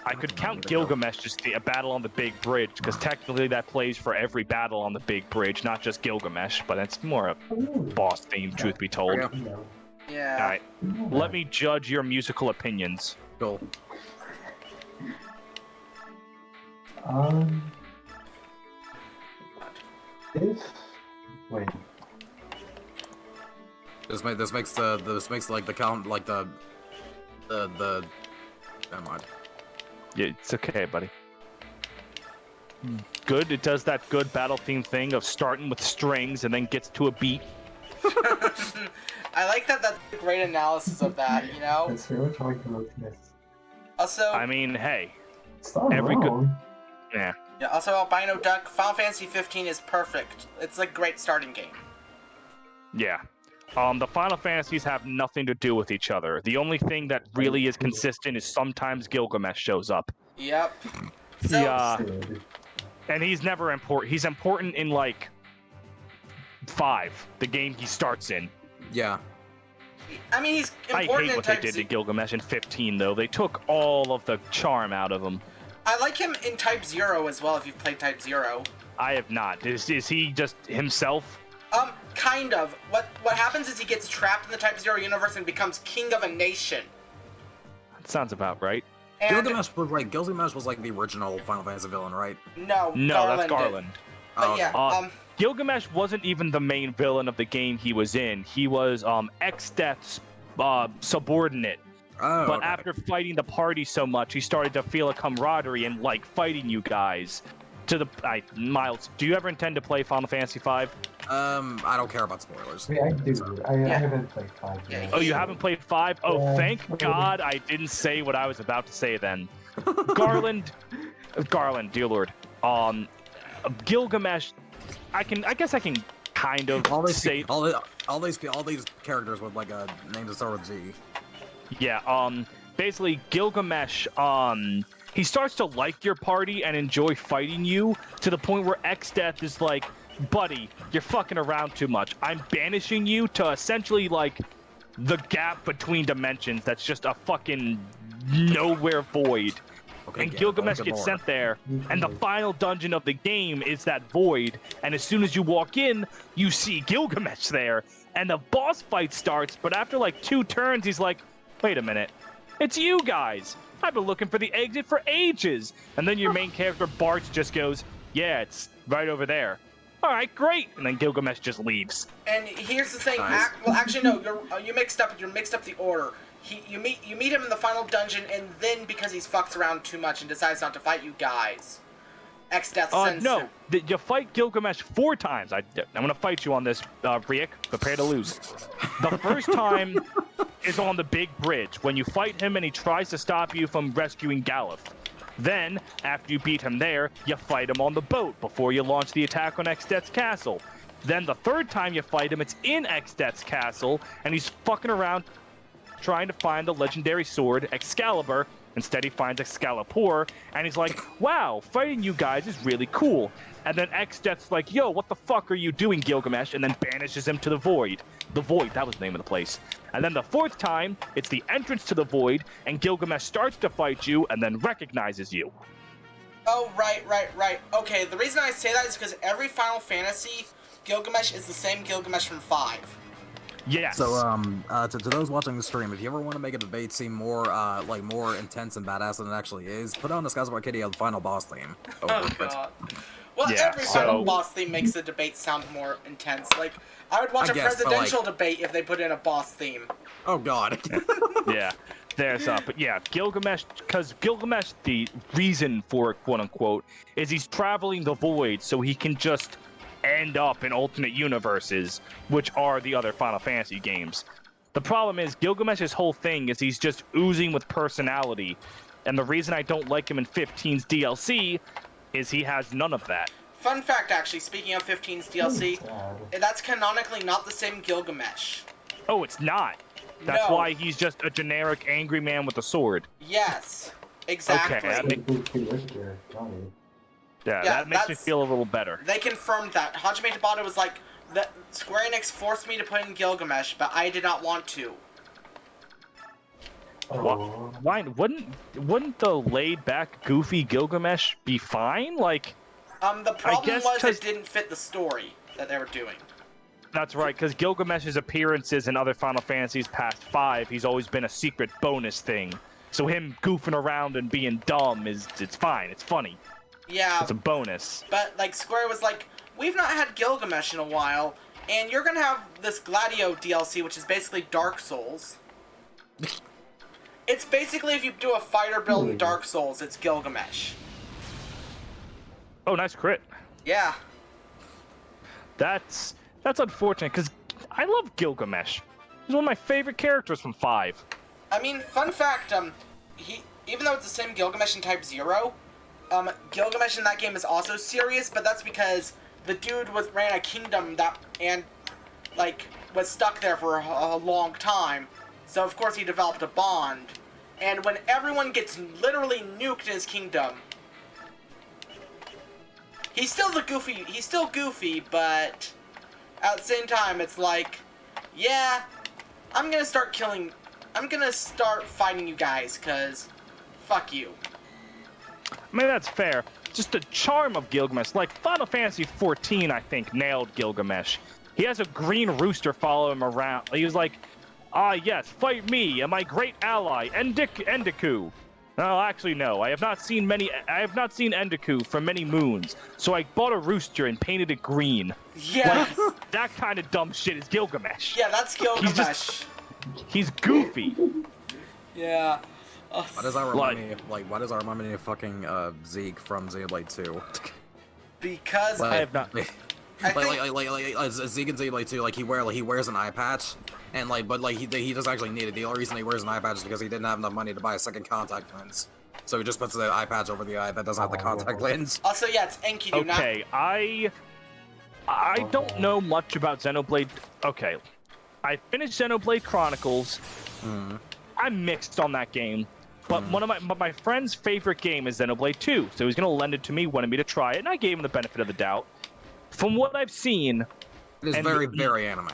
I could count Gilgamesh just a battle on the big bridge because technically that plays for every battle on the big bridge, not just Gilgamesh, but it's more a boss theme, truth be told. Yeah. All Yeah. right, let me judge your musical opinions. Cool. Wait. This makes like the count like the never mind. Yeah, it's okay, buddy. Good. It does that good battle theme thing of starting with strings and then gets to a beat. I like that. That's a great analysis of that. You know. That's very much like the Lotus. Also. I mean, hey, It's not every wrong. yeah. Yeah, also, Albino Duck, Final Fantasy 15 is perfect. It's a great starting game. Yeah. The Final Fantasies have nothing to do with each other. The only thing that really is consistent is sometimes Gilgamesh shows up. Yep. So, Yeah. Sid. And he's never important. He's important in, like, 5, the game he starts in. Yeah. I mean, he's I important hate in what they Type did to Z. Gilgamesh in 15, though. They took all of the charm out of him. I like him in Type 0 as well, if you've played Type 0. I have not. Is he just himself? Kind of. What happens is he gets trapped in the Type 0 universe and becomes king of a nation. That sounds about right. And Gilgamesh was like the original Final Fantasy villain, right? no, No, that's Garland did. Garland. But Oh, yeah, Gilgamesh wasn't even the main villain of the game he was in. He was X-Death's subordinate. Oh, But okay. after fighting the party so much, he started to feel a camaraderie and like fighting you guys. Miles, do you ever intend to play Final Fantasy V? I don't care about spoilers. Wait, I do. I haven't played 5 yet. Yeah, Oh, you haven't played 5? Oh, Yeah. thank God I didn't say what I was about to say then. Garland, dear Lord. Gilgamesh, I guess I can kind of All these say. all these characters with like names that start with G. Yeah, basically Gilgamesh, he starts to like your party and enjoy fighting you to the point where X-Death is like, buddy, you're fucking around too much. I'm banishing you to essentially like the gap between dimensions that's just a fucking nowhere void. Okay, And yeah, Gilgamesh good gets lord. sent there, and the final dungeon of the game is that void, and as soon as you walk in, you see Gilgamesh there, and the boss fight starts, but after like 2 turns, he's like, wait a minute, it's you guys! I've been looking for the exit for ages! And then your main character, Bart, just goes, yeah, it's right over there. Alright, great! And then Gilgamesh just leaves. and here's the thing. Nice. Well, actually, no. You mixed up the order. You meet him in the final dungeon, and then because he's fucked around too much and decides not to fight you guys, X-Death sends No, him. you fight Gilgamesh 4 times. I'm gonna fight you on this, Riek. Prepare to lose. The first time is on the big bridge, when you fight him and he tries to stop you from rescuing Galuf. Then, after you beat him there, you fight him on the boat before you launch the attack on X-Death's castle. Then the third time you fight him, it's in X-Death's castle, and he's fucking around trying to find the legendary sword, Excalibur, Instead, he finds Excalibur, and he's like, wow, fighting you guys is really cool. And then X-Death's like, yo, what the fuck are you doing, Gilgamesh? And then banishes him to the Void. The Void, that was the name of the place. And then the fourth time, it's the entrance to the Void, and Gilgamesh starts to fight you, and then recognizes you. Oh, right. Okay, the reason I say that is because every Final Fantasy, Gilgamesh is the same Gilgamesh from 5. Yes. So, to those watching the stream, if you ever want to make a debate seem more, more intense and badass than it actually is, put on the Skyward Kitty the final boss theme. Oh, God. Well, Yeah, every final boss theme makes the debate sound more intense. Like, I would watch a presidential debate if they put in a boss theme. Oh, God. Yeah. There's but yeah, Gilgamesh, because Gilgamesh, the reason for it, quote-unquote, is he's traveling the Void so he can just end up in alternate universes, which are the other Final Fantasy games. The problem is, Gilgamesh's whole thing is he's just oozing with personality, and the reason I don't like him in 15's DLC is he has none of that. Fun fact, actually, speaking of 15's DLC, that's canonically not the same Gilgamesh. Oh, it's not. That's No. why he's just a generic angry man with a sword. Yes, exactly. Okay, that Yeah, that makes me that's- feel a little better. They confirmed that. Hajime Tabata was like, Square Enix forced me to put in Gilgamesh, but I did not want to. Why wouldn't the laid-back, goofy Gilgamesh be fine? Like, The problem guess was 'cause- it didn't fit the story that they were doing. that's right, because Gilgamesh's appearances in other Final Fantasies past 5, he's always been a secret bonus thing. So him goofing around and being dumb it's fine, it's funny. Yeah, It's a bonus. but like Square was like, we've not had Gilgamesh in a while, and you're gonna have this Gladio DLC, which is basically Dark Souls. It's basically if you do a fighter build in Dark Souls, it's Gilgamesh. Oh, nice crit. Yeah. That's unfortunate, because I love Gilgamesh. He's one of my favorite characters from 5. I mean, fun fact, even though it's the same Gilgamesh in Type 0, Gilgamesh in that game is also serious, but that's because the dude ran a kingdom was stuck there for a long time. So of course he developed a bond. And when everyone gets literally nuked in his kingdom, he's still goofy, but at the same time it's like, yeah, I'm gonna start fighting you guys, cause fuck you. I mean, that's fair. Just the charm of Gilgamesh. Like, Final Fantasy XIV, I think, nailed Gilgamesh. He has a green rooster follow him around. He was like, yes, fight me and my great ally, Endeku. No, actually, no. I have not seen Endeku for many moons, so I bought a rooster and painted it green. Yes. Like, that kind of dumb shit is Gilgamesh. Yeah, that's Gilgamesh. He's goofy. Yeah. Why does that remind me of, why does that remind me of fucking, Zeke from Xenoblade 2? Because I have not. Zeke in Xenoblade 2, he wears an eye patch, and he doesn't actually need it. The only reason he wears an eye patch is because he didn't have enough money to buy a second contact lens. So he just puts the eye patch over the eye that doesn't have the contact lens. Also, yeah, it's Enkidu, not... Okay, I don't know much about Xenoblade. Okay, I finished Xenoblade Chronicles. I'm mixed on that game. But my friend's favorite game is Xenoblade 2, so he's gonna lend it to me, wanted me to try it, and I gave him the benefit of the doubt. From what I've seen, It is very, very anime.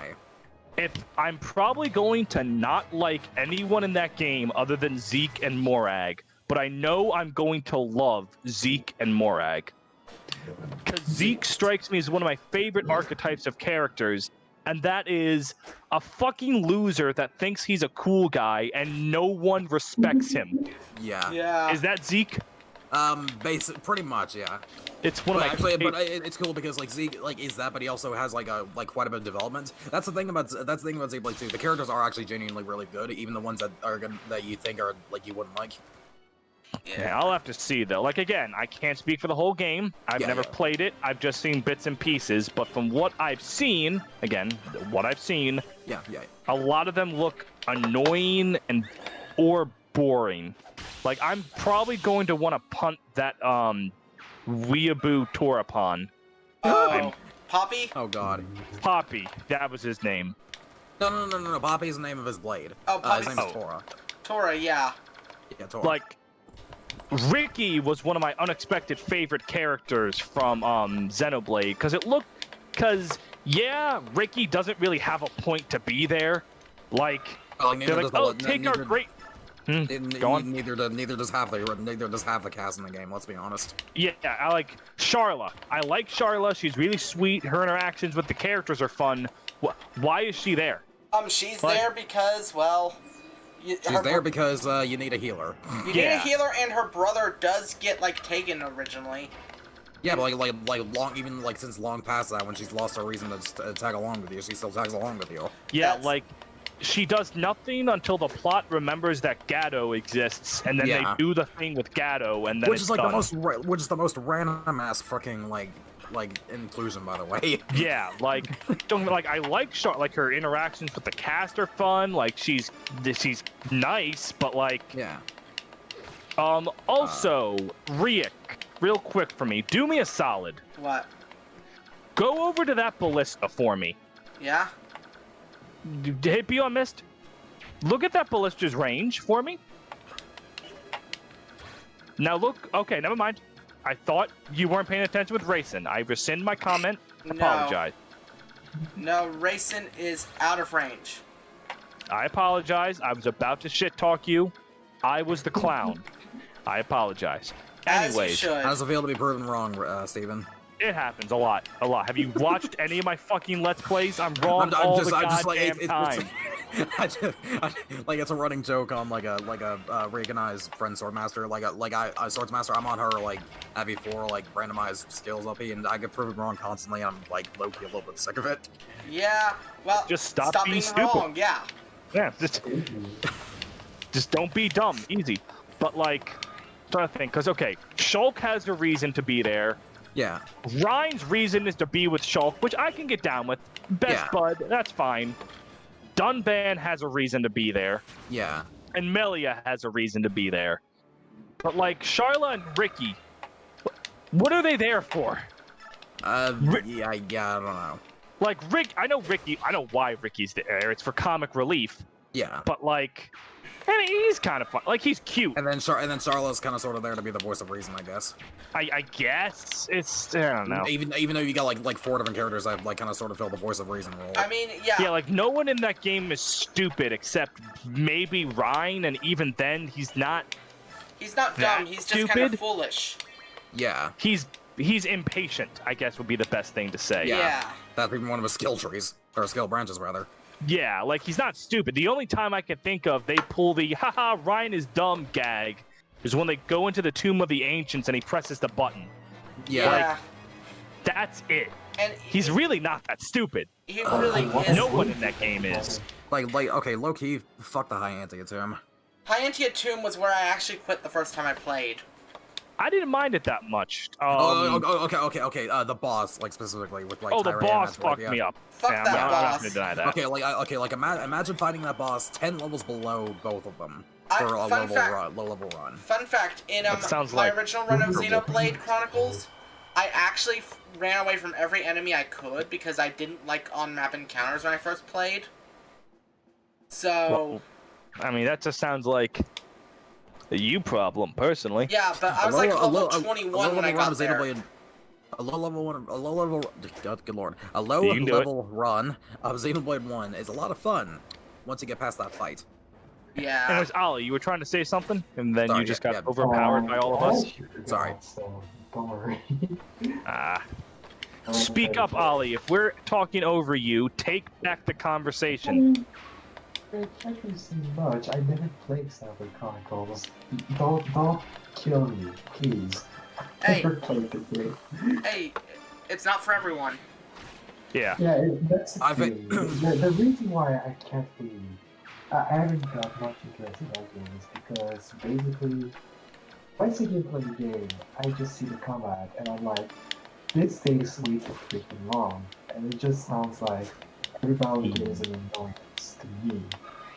if I'm probably going to not like anyone in that game other than Zeke and Morag, but I know I'm going to love Zeke and Morag. Because Zeke strikes me as one of my favorite archetypes of characters, and that is a fucking loser that thinks he's a cool guy and no one respects him. Yeah. Yeah. Is that Zeke? Pretty much, yeah. It's one of my it's cool because Zeke is that, but he also has quite a bit of development. That's the thing about Xenoblade 2. The characters are actually genuinely really good, even the ones that are good, that you think are you wouldn't like. Yeah, I'll have to see though. Like again, I can't speak for the whole game. I've never played it. I've just seen bits and pieces. But from what I've seen, a lot of them look annoying or boring. Like I'm probably going to want to punt that Weeaboo Torapon. Oh, Poppy? Oh god. Poppy, that was his name. No. Poppy is the name of his blade. Oh, Poppy's his name is Tora. Tora, yeah. Yeah, Tora. Like Ricky was one of my unexpected favorite characters from Xenoblade, because yeah, Ricky doesn't really have a point to be there. Like, they're like, oh, take our great. Go on. Neither does half the cast in the game. Let's be honest. Yeah, I like Sharla. I like Sharla. She's really sweet. Her interactions with the characters are fun. Why is she there? She's there because, well... She's there because you need a healer. You need a healer, and her brother does get, like, taken originally. Yeah, but like since long past that, when she's lost her reason to tag along with you, she still tags along with you. Yeah, like, she does nothing until the plot remembers that Gato exists, and then they do the thing with Gato, and then which is like done. which is the most random ass fucking like inclusion, by the way. Yeah, like, I like her interactions with the cast are fun. Like, she's nice, but like, yeah. Also, Riek, real quick for me, do me a solid. What? Go over to that ballista for me. Yeah. Hit Beyond Mist. Look at that ballista's range for me. Now look. Okay, never mind. I thought you weren't paying attention with Racing. I rescind my comment. Apologize. No, Racing is out of range. I apologize. I was about to shit talk you. I was the clown. I apologize. Anyways, how does it feel to be proven wrong, Steven? It happens a lot. Have you watched any of my fucking Let's Plays? I'm wrong all the goddamn time. Like it's a running joke on like a recognized friend swordmaster, like a swordsmaster. I'm on her like FE4 like randomized skills up, and I get proven wrong constantly. And I'm like low-key a little bit sick of it. Yeah, well, just stop being stupid. Wrong, yeah. Yeah, just don't be dumb. Easy. But like, I'm trying to think, because okay, Shulk has a reason to be there. Yeah. Ryan's reason is to be with Shulk, which I can get down with. Best bud, that's fine. Dunban has a reason to be there. Yeah. And Melia has a reason to be there. But like Sharla and Ricky, what are they there for? I don't know. Like I know why Ricky's there. It's for comic relief. Yeah. But like, I mean, he's kind of fun. Like, he's cute. And then Sharla's kind of sort of there to be the voice of reason, I guess. I guess it's, I don't know. Even though you got like 4 different characters that like kind of sort of fill the voice of reason role. I mean, yeah. Yeah, like no one in that game is stupid except maybe Ryan, and even then, he's not. He's not dumb. He's just kind of foolish. Yeah. He's impatient, I guess would be the best thing to say. Yeah. That's even one of his skill trees, or skill branches rather. Yeah, like he's not stupid. The only time I can think of they pull the haha Ryan is dumb gag is when they go into the Tomb of the Ancients and he presses the button. Yeah. Like, that's it. And he's really not that stupid. He really is. No one in that game is. Like okay, low key, fuck the High Antia Tomb. High Antia Tomb was where I actually quit the first time I played. I didn't mind it that much. Okay. The boss, like specifically with like. The boss fucked me up. Fuck that boss. I'm not gonna deny that. Okay, imagine fighting that boss 10 levels below both of them for a low level run. Fun fact: in my original run of Xenoblade Chronicles, I actually ran away from every enemy I could because I didn't like on-map encounters when I first played. So. Well, I mean, that just sounds like a you problem, personally. Yeah, but I was like level 21 when I got there. A low level run of Xenoblade 1 is a lot of fun once you get past that fight. Yeah. Anyways, Ollie, you were trying to say something, and then you just got overpowered by all of us? Sorry. Don't worry. Speak up, Ollie. If we're talking over you, take back the conversation. It can't be so much. I never played Xenoblade Chronicles. Don't kill me, please. Hey. Never played the game. Hey, it's not for everyone. Yeah. Yeah, that's the thing. The reason why I can't be... I haven't got much interest in that game is because basically, once I get play the game, I just see the combat and I'm like, this takes way too freaking long, and it just sounds like every battle is an annoyance to me.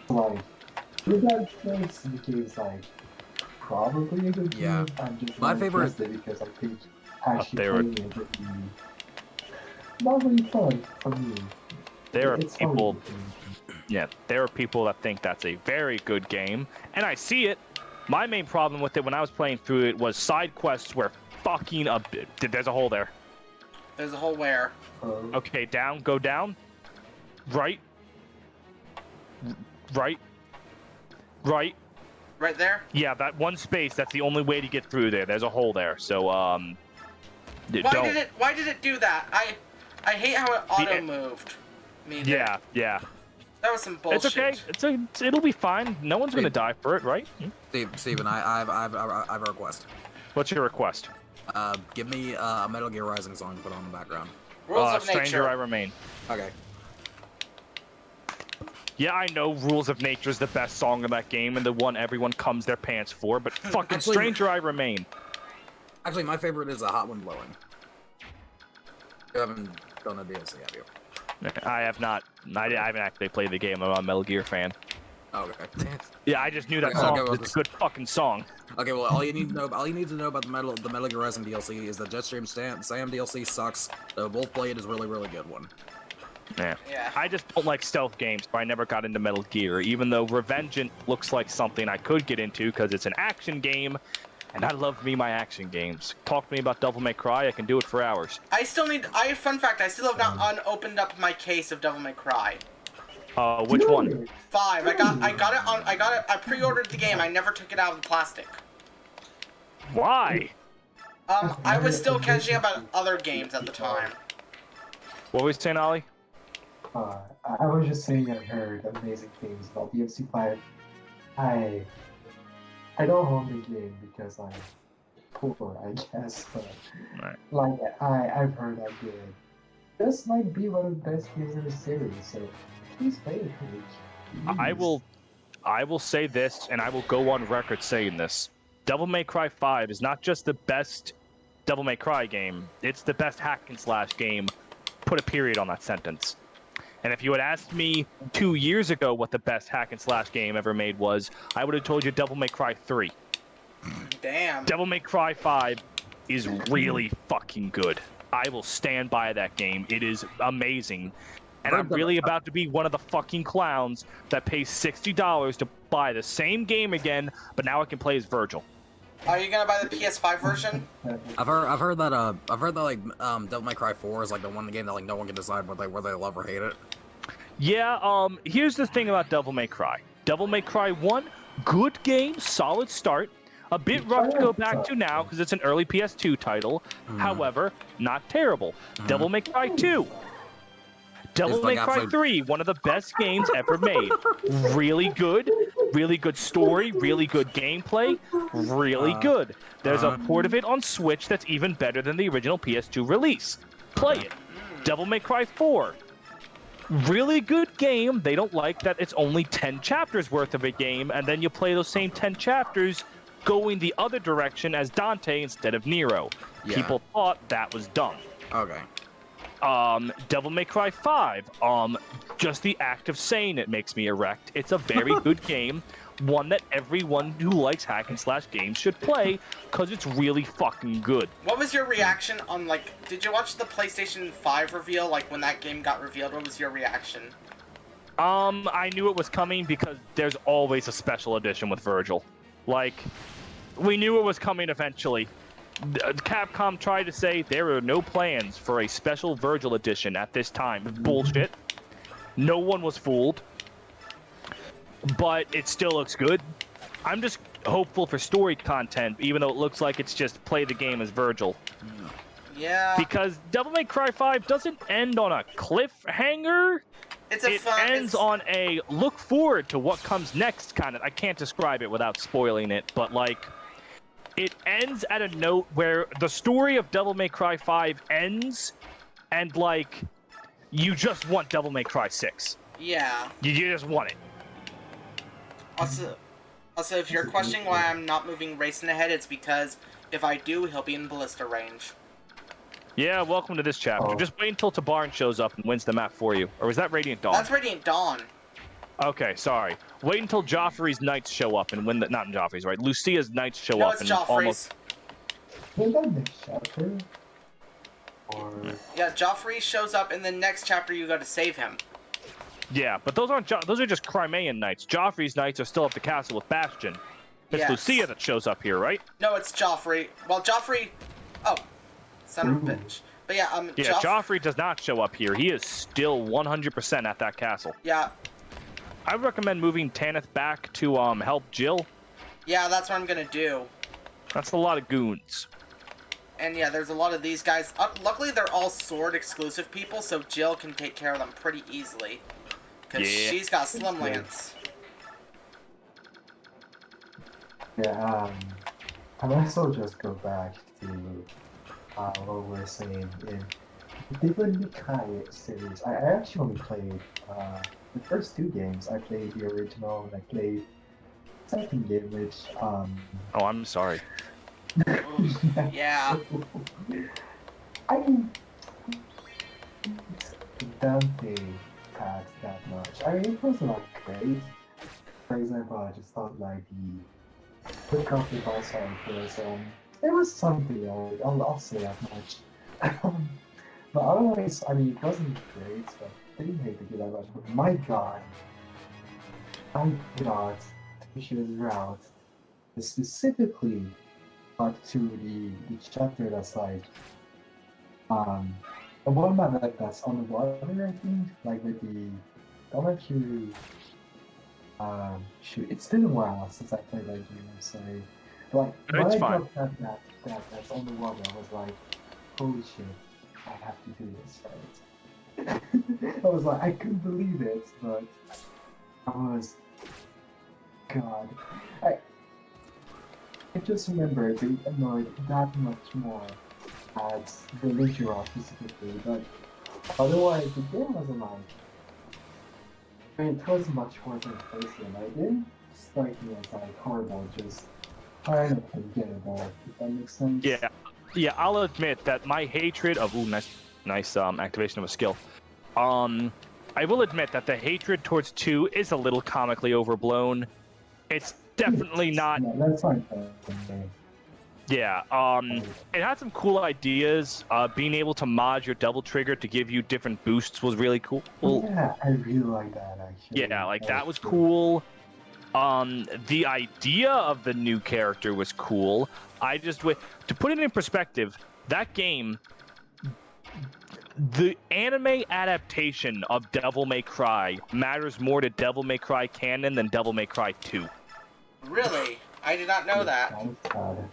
Like, with that choice, the game is like probably a good game. I'm just my favorite because I think actually playing it would be not really fun for me. There are people. Yeah, there are people that think that's a very good game, and I see it. My main problem with it when I was playing through it was side quests were fucking up. There's a hole there. There's a hole where? Okay, down, go down. Right. Right. Right. Right there? Yeah, that one space, that's the only way to get through there. There's a hole there. So, Why did it do that? I hate how it auto moved. Yeah. That was some bullshit. It's okay. It'll be fine. No one's gonna die for it, right? Steven, I have a request. What's your request? Give me a Metal Gear Rising song to put on the background. Rules of Stranger Nature. I Remain. Okay. Yeah, I know Rules of Nature is the best song in that game and the one everyone comes their pants for, but fucking Actually, Stranger I Remain. Actually, my favorite is a Hot Wind Blowing. You haven't done a DLC, have you? I have not. I haven't actually played the game. I'm a Metal Gear fan. Oh, okay. Yeah, I just knew that song. It's a good fucking song. Okay, well, all you need to know about the Metal Gear Rising DLC is that Jetstream Sam DLC sucks. The Wolf Blade is really good one. Yeah. Yeah. I just don't like stealth games, so I never got into Metal Gear, even though Revengeance looks like something I could get into because it's an action game, and I love my action games. Talk to me about Devil May Cry, I can do it for hours. Fun fact, I still have not unopened up my case of Devil May Cry. Which one? 5. I pre-ordered the game. I never took it out of the plastic. Why? I was still catching up on other games at the time. What was you saying, Ollie? I was just saying I've heard amazing things about DMC5. I don't own the game because I'm poor, I guess, but Right. like I've heard that game. This might be one of the best games in the series, so please play it, please. I will say this, and I will go on record saying this. Devil May Cry 5 is not just the best Devil May Cry game, it's the best hack and slash game. Put a period on that sentence. And if you had asked me 2 years ago what the best hack and slash game ever made was, I would have told you Devil May Cry 3. Damn. Devil May Cry 5 is really fucking good. I will stand by that game. It is amazing. And I'm really about to be one of the fucking clowns that pays $60 to buy the same game again, but now I can play as Virgil. Are you gonna buy the PS5 version? I've heard that like Devil May Cry 4 is like the one game that like no one can decide whether they love or hate it. Yeah, here's the thing about Devil May Cry. Devil May Cry 1, good game, solid start. A bit rough to go back to now because it's an early PS2 title. However, not terrible. Devil May Cry 2. Devil May Cry 3, one of the best games ever made. Really good story, really good gameplay, really good. There's a port of it on Switch that's even better than the original PS2 release. Play it. Devil May Cry 4. Really good game. They don't like that it's only 10 chapters worth of a game, and then you play those same 10 chapters going the other direction as Dante instead of Nero. Yeah. People thought that was dumb. Okay. Devil May Cry 5, just the act of saying it makes me erect. It's a very good game, one that everyone who likes hack and slash games should play, because it's really fucking good. What was your reaction on, like, did you watch the PlayStation 5 reveal, like, when that game got revealed? What was your reaction? I knew it was coming because there's always a special edition with Virgil. Like, we knew it was coming eventually. Capcom tried to say there are no plans for a special Virgil edition at this time. Bullshit. No one was fooled. But it still looks good. I'm just hopeful for story content, even though it looks like it's just play the game as Virgil. Yeah. Because Devil May Cry 5 doesn't end on a cliffhanger. It ends on a look forward to what comes next kind of. I can't describe it without spoiling it, but like, it ends at a note where the story of Devil May Cry 5 ends, and like, you just want Devil May Cry 6. Yeah. You just want it. Also, if you're questioning why I'm not moving Racing ahead, it's because if I do, he'll be in ballista range. Yeah, welcome to this chapter. Just wait until Tabarin shows up and wins the map for you. Or was that Radiant Dawn? That's Radiant Dawn. Okay, sorry. Wait until Joffrey's knights show up and win the... Not Joffrey's, right? Lucia's knights show up and almost... Is that next chapter? Or... Yeah, Joffrey shows up in the next chapter you go to save him. Yeah, but those aren't those are just Crimean knights. Joffrey's knights are still at the castle with Bastion. It's Yes. Lucia that shows up here, right? No, it's Joffrey. Well, Joffrey... Oh, son of a bitch. But yeah, Yeah, Joffrey does not show up here. He is still 100% at that castle. Yeah. I would recommend moving Tanith back to help Jill. Yeah, that's what I'm gonna do. That's a lot of goons. And yeah, there's a lot of these guys. Luckily, they're all sword exclusive people, so Jill can take care of them pretty easily. Because she's got Slim Lance. Yeah, I might as well just go back to what we were saying in the D3-LL series. I actually only played the first 2 games. I played the original and I played the second game, which Oh, I'm sorry. Yeah. I mean, Dante tax that much. I mean, it wasn't like great. For example, I just thought like the quick off the boss fight was it was something. I'll say that much. But otherwise, I mean, it wasn't great. So I didn't hate the game that much. But my God, I got Tisha's route specifically to the chapter that's like the one map that's on the water, I think, like with the I'll let you shoot. It's been a while since I played that game, I'm sorry. Like when It's I fine. got that's on the water, I was like, holy shit, I have to do this, right? I was like, I couldn't believe it, but I was God. I just remember being annoyed that much more at the leisure off specifically, but otherwise the game wasn't like, I mean, it was much worse in person. It didn't strike me as like horrible, just kind of forgettable, if that makes sense. Yeah, I'll admit that my hatred of nice activation of a skill. I will admit that the hatred towards 2 is a little comically overblown. It's definitely not. Yeah, that's fine. Yeah, it had some cool ideas. Being able to mod your double trigger to give you different boosts was really cool. Yeah, I really like that actually. Yeah, like that was cool. The idea of the new character was cool. To put it in perspective, that game, the anime adaptation of Devil May Cry matters more to Devil May Cry canon than Devil May Cry 2. Really? I did not know that.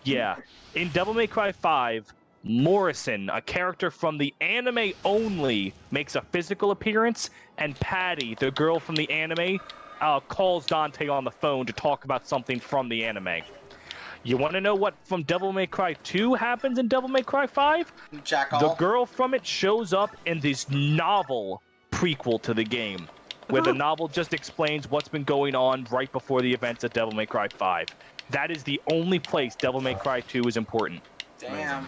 Yeah. In Devil May Cry 5, Morrison, a character from the anime only, makes a physical appearance, and Patty, the girl from the anime, calls Dante on the phone to talk about something from the anime. You want to know what from Devil May Cry 2 happens in Devil May Cry 5? Jackal. The girl from it shows up in this novel prequel to the game, where the novel just explains what's been going on right before the events of Devil May Cry 5. That is the only place Devil May Cry 2 is important. Damn.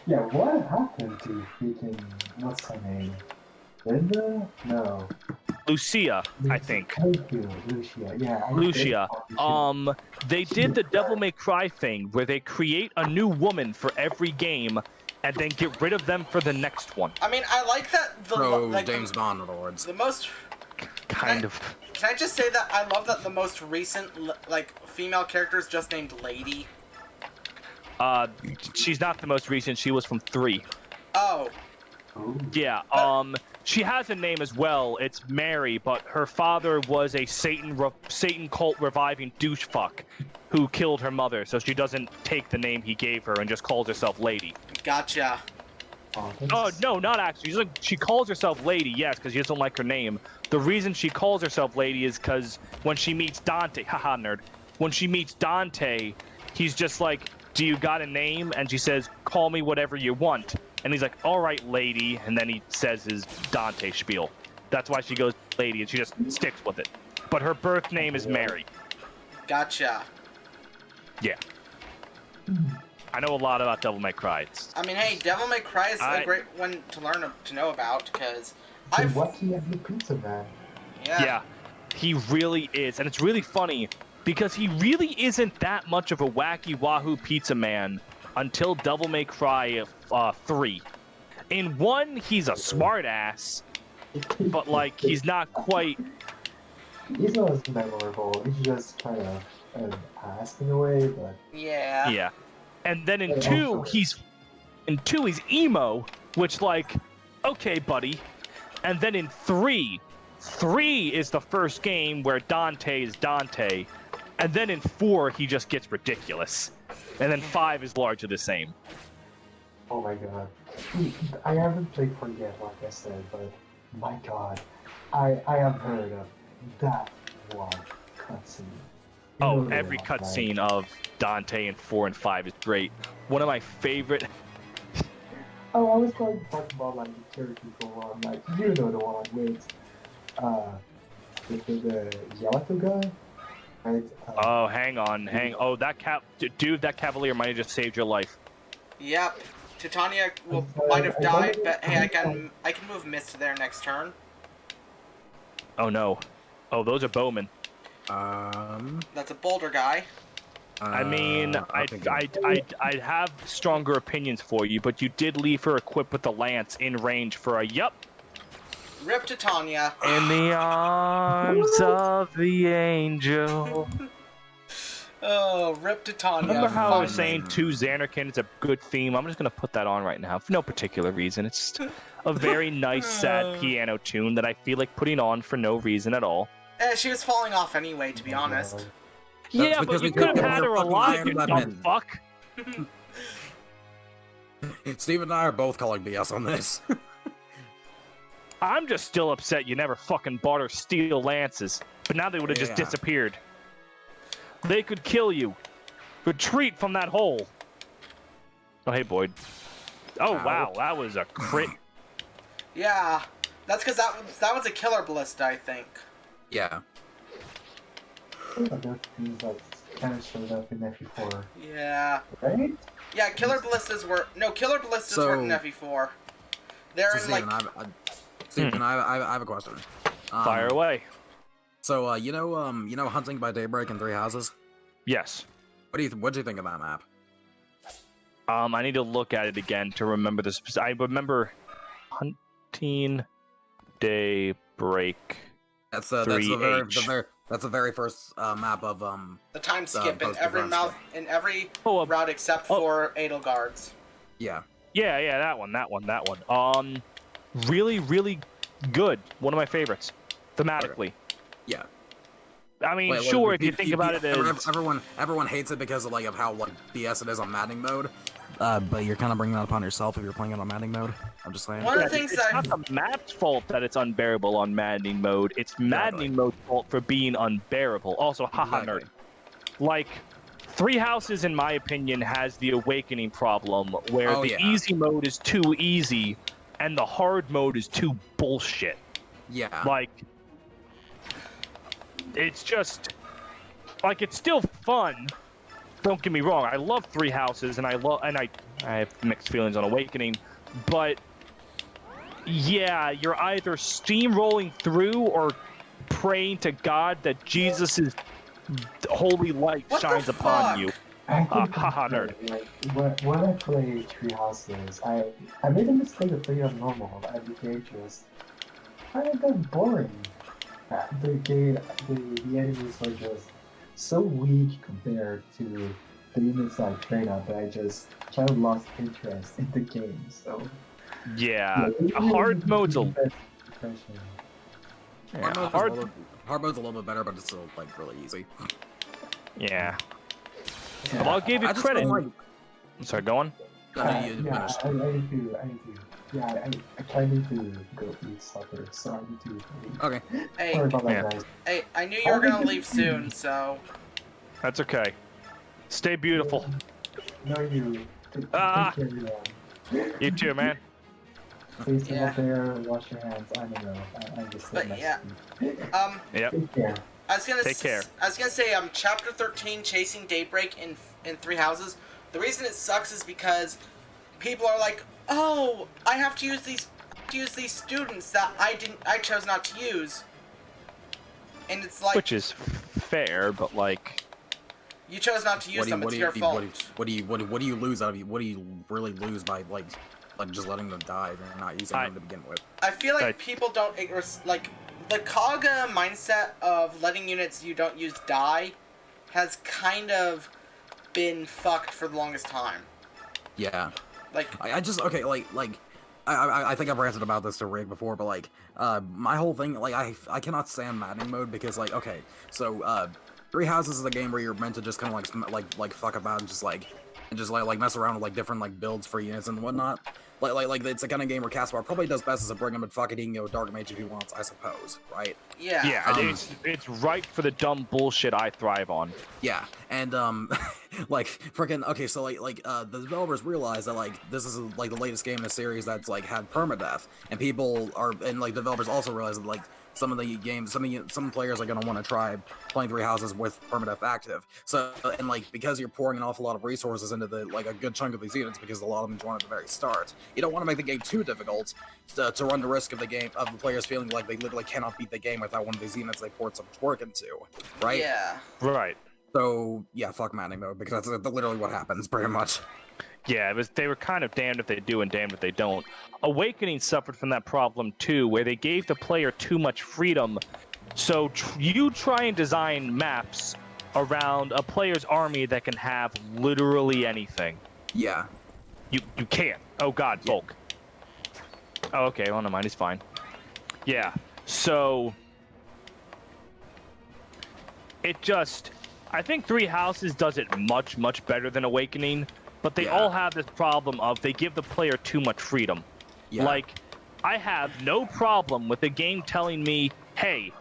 Yeah, what happened to freaking, what's her name? Linda? No. Lucia, I think. Thank you, Lucia. Yeah. Lucia. They did the Devil May Cry thing where they create a new woman for every game and then get rid of them for the next one. I mean, I like that the James Bond, in other words. the most. Kind of. Can I just say that I love that the most recent female character is just named Lady. She's not the most recent. She was from 3. Oh. Ooh. Yeah, she has a name as well. It's Mary, but her father was a Satan cult reviving douchefuck who killed her mother, so she doesn't take the name he gave her and just calls herself Lady. Gotcha. Oh, no, not actually. She calls herself Lady, yes, because she doesn't like her name. The reason she calls herself Lady is because when she meets Dante, haha, nerd. When she meets Dante, he's just like, do you got a name? And she says, call me whatever you want. And he's like, all right, Lady. And then he says his Dante spiel. That's why she goes Lady, and she just sticks with it. But her birth name is Mary. Gotcha. Yeah. I know a lot about Devil May Cry. I mean, hey, Devil May Cry is a great one to learn to know about because I've. Wacky and the Pizza Man. Yeah, he really is. And it's really funny because he really isn't that much of a wacky wahoo pizza man until Devil May Cry 3. In 1, he's a smartass, but like he's not quite. He's not as memorable. He's just kind of an ass in a way, but Yeah. Yeah. And then in But 2, also- he's emo, which like, okay, buddy. And then in 3 is the first game where Dante is Dante. And then in 4, he just gets ridiculous. And then 5 is largely the same. oh my god. I haven't played 4 yet, like I said, but my god. I have heard of that one cutscene. Oh, Literally, every like- cutscene of Dante in 4 and 5 is great. One of my favorite. Oh, I was going to talk about like the theoretical one, like you know the one with the Yamato guy, right? Oh, hang on. Oh, dude, that Cavalier might have just saved your life. Yep. Titania might have died, but hey, I can move Mist to their next turn. Oh no. Oh, those are bowmen. That's a boulder guy. I mean, okay, I'd have stronger opinions for you, but you did leave her equipped with the lance in range for a yup. Rip Titania. In the arms of the angel. Oh, Rip Titania. Remember how I was finally. saying 2 Xanarkin is a good theme? I'm just gonna put that on right now for no particular reason. It's just a very nice, sad piano tune that I feel like putting on for no reason at all. She was falling off anyway, to be honest. That's Yeah, because but you we could have couldn't had her fucking alive, you Iron dumb Man. fuck. Steve and I are both calling BS on this. I'm just still upset you never fucking bought her steel lances. But now they would have just Yeah. disappeared. They could kill you. Retreat from that hole. Oh, hey, Boyd. Oh, Ow. wow, that was a crit. Yeah, that's because that one's a killer ballista, I think. Yeah. Those things like kind of showed up in FE4, Yeah. right? Yeah, killer ballistas weren't in FE4. They're So in like. Steven, I have a question. Fire away. So you know Hunting by Daybreak in Three Houses? Yes. What do you think of that map? I need to look at it again to remember this. I remember Hunting Daybreak. That's the 3H. very first map of The time skip in post every defense. every Oh, route except for Edelgard's. Yeah. Yeah, that one. Really, really good. One of my favorites, thematically. Yeah. I mean, Wait, sure, if you think about it as... everyone hates it because of of how BS it is on maddening mode. But you're kind of bringing that upon yourself if you're playing it on maddening mode. I'm just saying. One of the Yeah, things it's not the map's fault that it's unbearable on maddening mode. It's maddening mode's fault for being unbearable. Also, haha, Exactly. nerd. Like, Three Houses, in my opinion, has the awakening problem where Oh, the yeah. easy mode is too easy and the hard mode is too bullshit. Yeah. Like, it's just, like, it's still fun. Don't get me wrong. I love Three Houses, and I have mixed feelings on Awakening, but yeah, you're either steamrolling through or praying to God that Jesus' holy light What the shines upon fuck? you. I think haha, that, like, when I play Three Houses, I made a mistake of playing on normal. I became just kind of boring. The enemies were just so weak compared to the units I train up that I just kind of lost interest in the game. So Yeah, it hard mode's a Hard mode's a little bit better, but it's still really easy. yeah. Well, I'll give you I just credit. feel like- I'm sorry, go on. No, I you need to. Yeah, I kind of need to go eat supper, so I need to leave. Okay. Hey, Sorry about Yeah. that, guys. hey, I knew you were gonna leave soon, so. That's okay. Stay beautiful. No, you. Ah. Take care, everyone. You too, man. Please stay Yeah. out there, wash your hands. I don't know. I'm just But saying yeah. nice. Yep. Take care. I was gonna Take care. I was gonna say chapter 13, Chasing Daybreak in Three Houses. The reason it sucks is because people are like, oh, I have to use these students that I chose not to use, and it's like Which is fair, but like, you chose not to use them. It's your fault. What do you lose out of you? What do you really lose by like just letting them die if you're not using them to begin with? I feel like I- people don't like the Kaga mindset of letting units you don't use die has kind of been fucked for the longest time. Yeah. Like, I just okay, I think I've ranted about this to Rick before, but like, my whole thing, like, I cannot stand Maddening mode because, like, okay, so Three Houses is a game where you're meant to just kind of like fuck about and just like mess around with like different like builds for units and whatnot. Like it's the kind of game where Caspar probably does best as a bring him and fucking he can go Dark Mage if he wants, I suppose, right? yeah. Yeah, it's right for the dumb bullshit I thrive on. Yeah, and like freaking okay, so the developers realize that like this is like the latest game in the series that's like had permadeath, and people are and like developers also realize that like some of the games, some players are gonna want to try playing Three Houses with permadeath active. So and like because you're pouring an awful lot of resources into the like a good chunk of these units because a lot of them join at the very start, you don't want to make the game too difficult to run the risk of the players feeling like they literally cannot beat the game without one of these units they poured so much work into, right? Yeah. Right. So yeah, fuck Maddening mode because that's literally what happens pretty much. Yeah, they were kind of damned if they do and damned if they don't. Awakening suffered from that problem too, where they gave the player too much freedom. So you try and design maps around a player's army that can have literally anything. Yeah. You can't. Oh god, Volk. Oh, okay, well, never mind, he's fine. Yeah, so it just, I think Three Houses does it much, much better than Awakening, but they all have this problem of they give the player too much freedom. Yeah. Like, I have no problem with the game telling me, hey,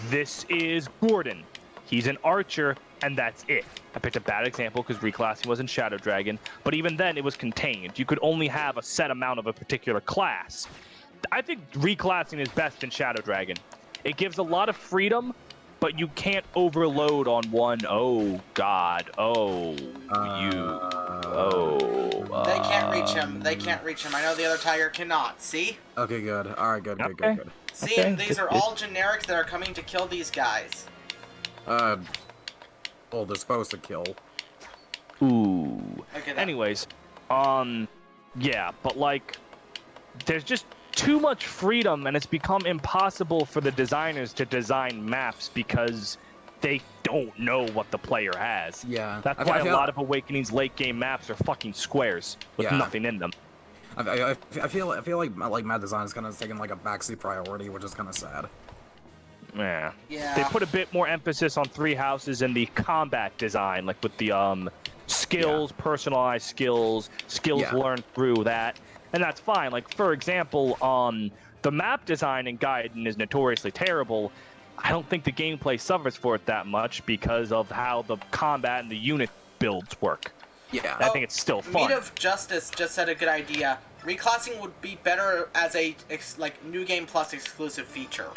this is Gordon. He's an archer, and that's it. I picked a bad example because reclassing was in Shadow Dragon, but even then it was contained. You could only have a set amount of a particular class. I think reclassing is best in Shadow Dragon. It gives a lot of freedom, but you can't overload on one. Oh god. Oh They can't reach him. They can't reach him. I know the other tiger cannot. See? Okay, good. All right, good. See, and these are all generics that are coming to kill these guys. Well, they're supposed to kill. Ooh. Look at that. Anyways, yeah, but like, there's just too much freedom, and it's become impossible for the designers to design maps because they don't know what the player has. Yeah. That's why a lot of Awakening's late game maps are fucking squares with nothing in them. I feel like map design is kind of taking like a backseat priority, which is kind of sad. Yeah. Yeah. They put a bit more emphasis on Three Houses in the combat design, like with the skills, personalized skills learned through that, and that's fine. Like for example, the map design in Gaiden is notoriously terrible. I don't think the gameplay suffers for it that much because of how the combat and the unit builds work. Yeah. I think it's still fun. Meat of Justice just said a good idea. Reclassing would be better as a New Game Plus exclusive feature.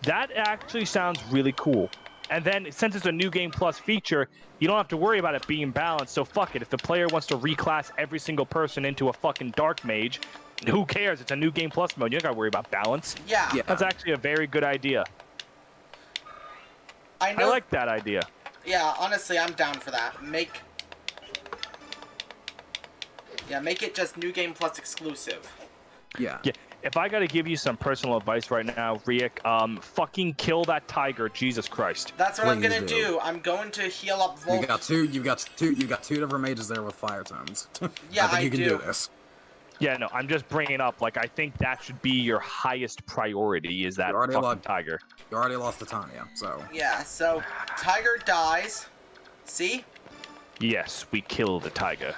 That actually sounds really cool. And then, since it's a New Game Plus feature, you don't have to worry about it being balanced, so fuck it. If the player wants to reclass every single person into a fucking Dark Mage, who cares? It's a New Game Plus mode. You don't gotta worry about balance. Yeah. That's actually a very good idea. I know. I like that idea. Yeah, honestly, I'm down for that. Make it just New Game Plus exclusive. Yeah. Yeah. If I gotta give you some personal advice right now, Riek, fucking kill that tiger, Jesus Christ. That's what I'm Please gonna do. I'm going to heal up Volk. You got two different mages there with fire tones. Yeah, I think you can do. do this. Yeah, no, I'm just bringing up, like, I think that should be your highest priority, is that fucking tiger. You already lost to Tanya, so. Yeah, so tiger dies. See? Yes, we kill the tiger.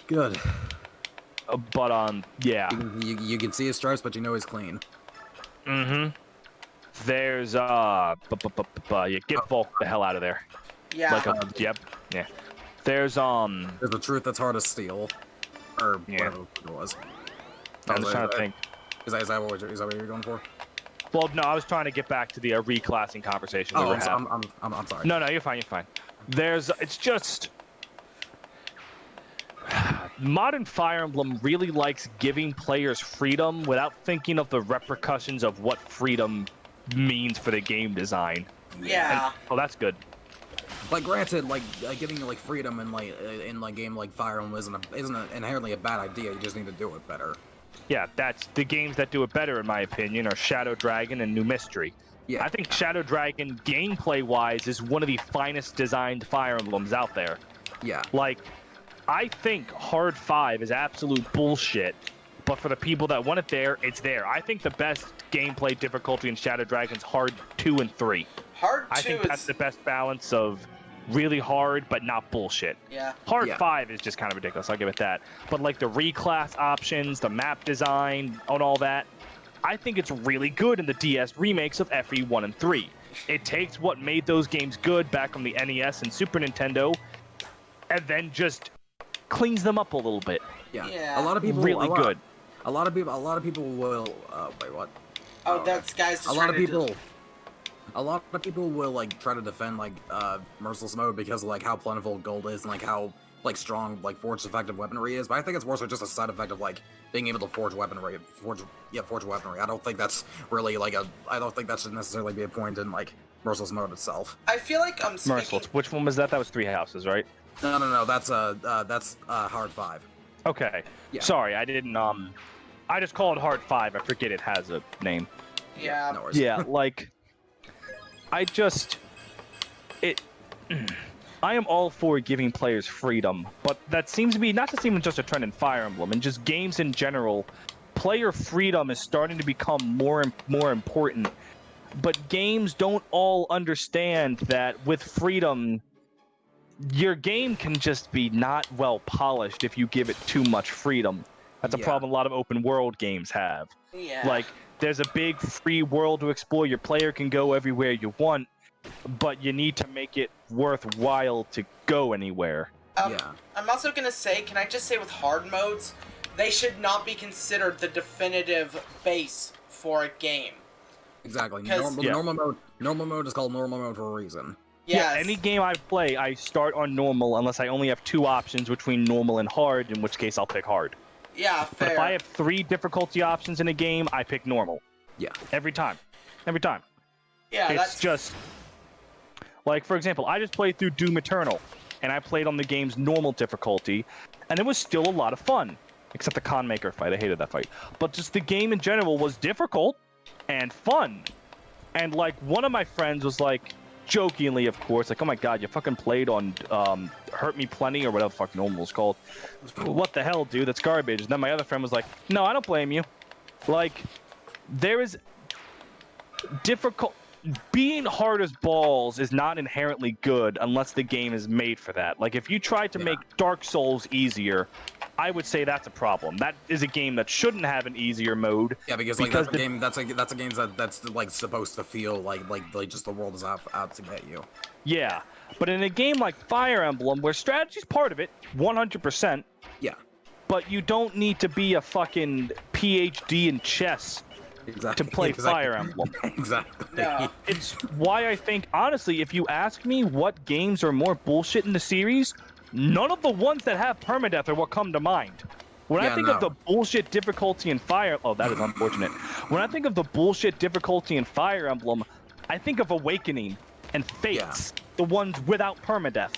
Good. But, yeah. You can see his stripes, but you know he's clean. Mm-hmm. There's, yeah, get Volk the hell out of there. Yeah. Yep, yeah. There's a truth that's hard to steal. Or whatever it was. I'm just trying to think. Is that what you're going for? Well, no, I was trying to get back to the reclassing conversation. Oh, I'm sorry. No, you're fine, you're fine. It's just... Modern Fire Emblem really likes giving players freedom without thinking of the repercussions of what freedom means for the game design. Yeah. Oh, that's good. Like, granted, getting like freedom in game like Fire Emblem isn't inherently a bad idea. You just need to do it better. Yeah, that's the games that do it better, in my opinion, are Shadow Dragon and New Mystery. Yeah. I think Shadow Dragon, gameplay-wise, is one of the finest designed Fire Emblems out there. Yeah. Like, I think Hard 5 is absolute bullshit, but for the people that want it there, it's there. I think the best gameplay difficulty in Shadow Dragon's Hard 2 and 3. Hard 2 I think that's the best balance of really hard, but not bullshit. Yeah. Hard Yeah. 5 is just kind of ridiculous, I'll give it that. But like the reclass options, the map design, and all that, I think it's really good in the DS remakes of FE 1 and 3. It takes what made those games good back on the NES and Super Nintendo, and then just cleans them up a little bit. Yeah. Yeah. A lot of people Really good. A lot of people will. Wait, what? Oh, okay. that's guys. Just A lot trying of to people. A lot of people will like try to defend like merciless mode because of like how plentiful gold is and like how like strong like forged effective weaponry is. But I think it's more so just a side effect of like being able to forge weaponry. Forge weaponry. I don't think that's really like I don't think that should necessarily be a point in like merciless mode itself. I feel like I'm speaking. Merciless. Which one was that? That was Three Houses, right? No. That's Hard 5. Okay. Yeah. Sorry, I didn't I just call it Hard 5. I forget it has a name. Yeah. No worries. Yeah, like I am all for giving players freedom, but that seems to be not just even just a trend in Fire Emblem and just games in general. Player freedom is starting to become more important, but games don't all understand that with freedom, your game can just be not well polished if you give it too much freedom. That's a Yeah. problem a lot of open world games have. Yeah. Like, there's a big free world to explore. Your player can go everywhere you want, but you need to make it worthwhile to go anywhere. Yeah. I'm also gonna say, can I just say with hard modes, they should not be considered the definitive base for a game. Exactly. 'Cause- Normal mode is called normal mode for a reason. Yes. Any game I play, I start on normal unless I only have two options between normal and hard, in which case I'll pick hard. Yeah, But fair. if I have 3 difficulty options in a game, I pick normal. Yeah. Every time. Every time. yeah, It's that's just like, for example, I just played through Doom Eternal, and I played on the game's normal difficulty, and it was still a lot of fun, except the Con Maker fight. I hated that fight, but just the game in general was difficult and fun. And like, one of my friends was like, jokingly, of course, like, "Oh my god, you fucking played on Hurt Me Plenty or whatever the fuck normal is called. What the hell, dude? That's garbage." And then my other friend was like, "No, I don't blame you. Like, there is difficult. Being hard as balls is not inherently good unless the game is made for that. Like, if you try to make Dark Souls easier, I would say that's a problem. That is a game that shouldn't have an easier mode. Yeah, because like that's a game that's a game that's like supposed to feel like just the world is out to get you. Yeah, but in a game like Fire Emblem, where strategy's part of it, 100%. Yeah. But you don't need to be a fucking PhD in chess Exactly. to play Fire Emblem. Exactly. no. It's why I think, honestly, if you ask me what games are more bullshit in the series, none of the ones that have permadeath are what come to mind. When I think of the bullshit difficulty in Fire... Oh, that is unfortunate. When I think of the bullshit difficulty in Fire Emblem, I think of Awakening and Fates, the ones without permadeath.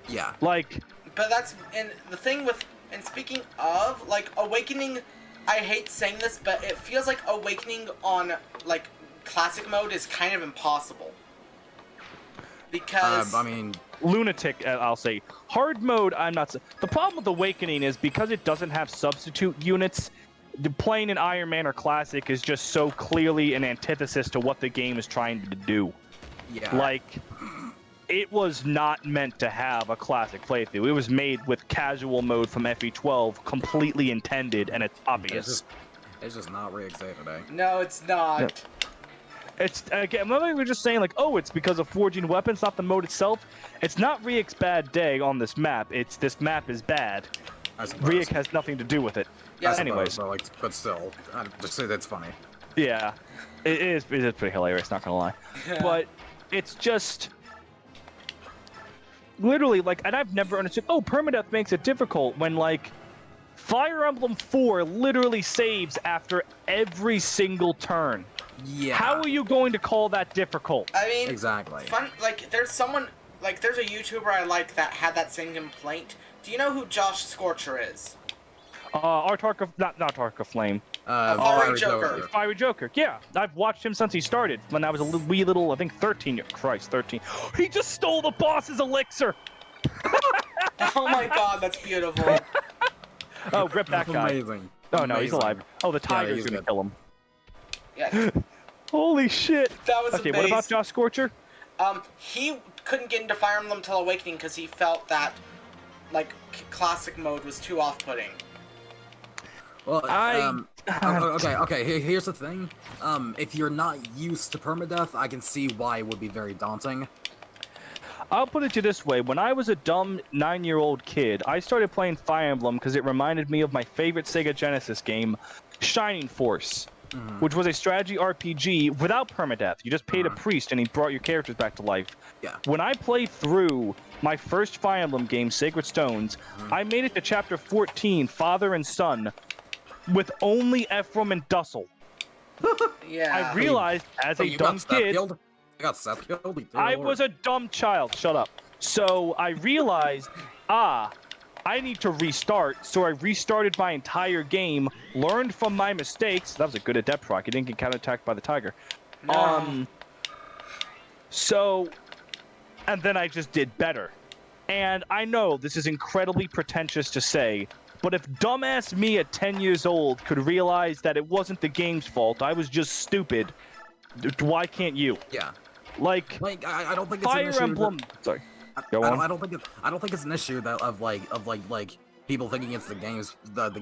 Yeah. Like... But that's, and the thing with, and speaking of, like, Awakening, I hate saying this, but it feels like Awakening on, like, classic mode is kind of impossible. Because... I mean... Lunatic, I'll say. Hard mode, I'm not... The problem with Awakening is because it doesn't have substitute units, playing an Ironman or Classic is just so clearly an antithesis to what the game is trying to do. Yeah. Like, it was not meant to have a Classic playthrough. It was made with casual mode from FE12, completely intended, and it's obvious. It's just not rigged today. No, it's not. Yep. It's, again, maybe we're just saying, like, oh, it's because of forging weapons, not the mode itself. It's not Riek's bad day on this map. It's this map is bad. Riek has nothing to do with it. Yeah, Anyways. But still, just say that's funny. Yeah. It is pretty hilarious, not gonna lie. But it's just... Literally, like, and I've never understood, oh, permadeath makes it difficult when, like, Fire Emblem 4 literally saves after every single turn. Yeah. How are you going to call that difficult? I mean, Exactly. there's a YouTuber I like that had that same complaint. Do you know who Josh Scorcher is? Not Arc of Flame. Fiery Joker. Fiery Joker. Yeah, I've watched him since he started. When I was a wee little, I think 13. Christ, 13. He just stole the boss's elixir. Oh my god, that's beautiful. Oh, rip that guy. Amazing. Oh no, he's Amazing. alive. Oh, the tiger's he's gonna good. kill him. Yeah, Holy shit. that was Okay, amazing. what about Josh Scorcher? He couldn't get into Fire Emblem till Awakening because he felt that, like, classic mode was too off-putting. Well, okay. Here's the thing. If you're not used to permadeath, I can see why it would be very daunting. I'll put it to you this way. When I was a dumb 9-year-old kid, I started playing Fire Emblem because it reminded me of my favorite Sega Genesis game, Shining Force, which was a strategy RPG without permadeath. You just paid a priest and he brought your characters back to life. Yeah. When I played through my first Fire Emblem game, Sacred Stones, I made it to Chapter 14, Father and Son, with only Ephraim and Dussel. Yeah. I realized as a you dumb got Seth kid... killed? I got Seth killed. I was a dumb child. Shut up. So I realized, I need to restart. So I restarted my entire game, learned from my mistakes. That was a good adept rock. He didn't get counterattacked by the tiger. No. And then I just did better. And I know this is incredibly pretentious to say, but if dumbass me at 10 years old could realize that it wasn't the game's fault, I was just stupid, why can't you? Yeah. Like I don't think it's an Fire issue Emblem. Sorry. Go I on. don't think it's an issue that of people thinking it's the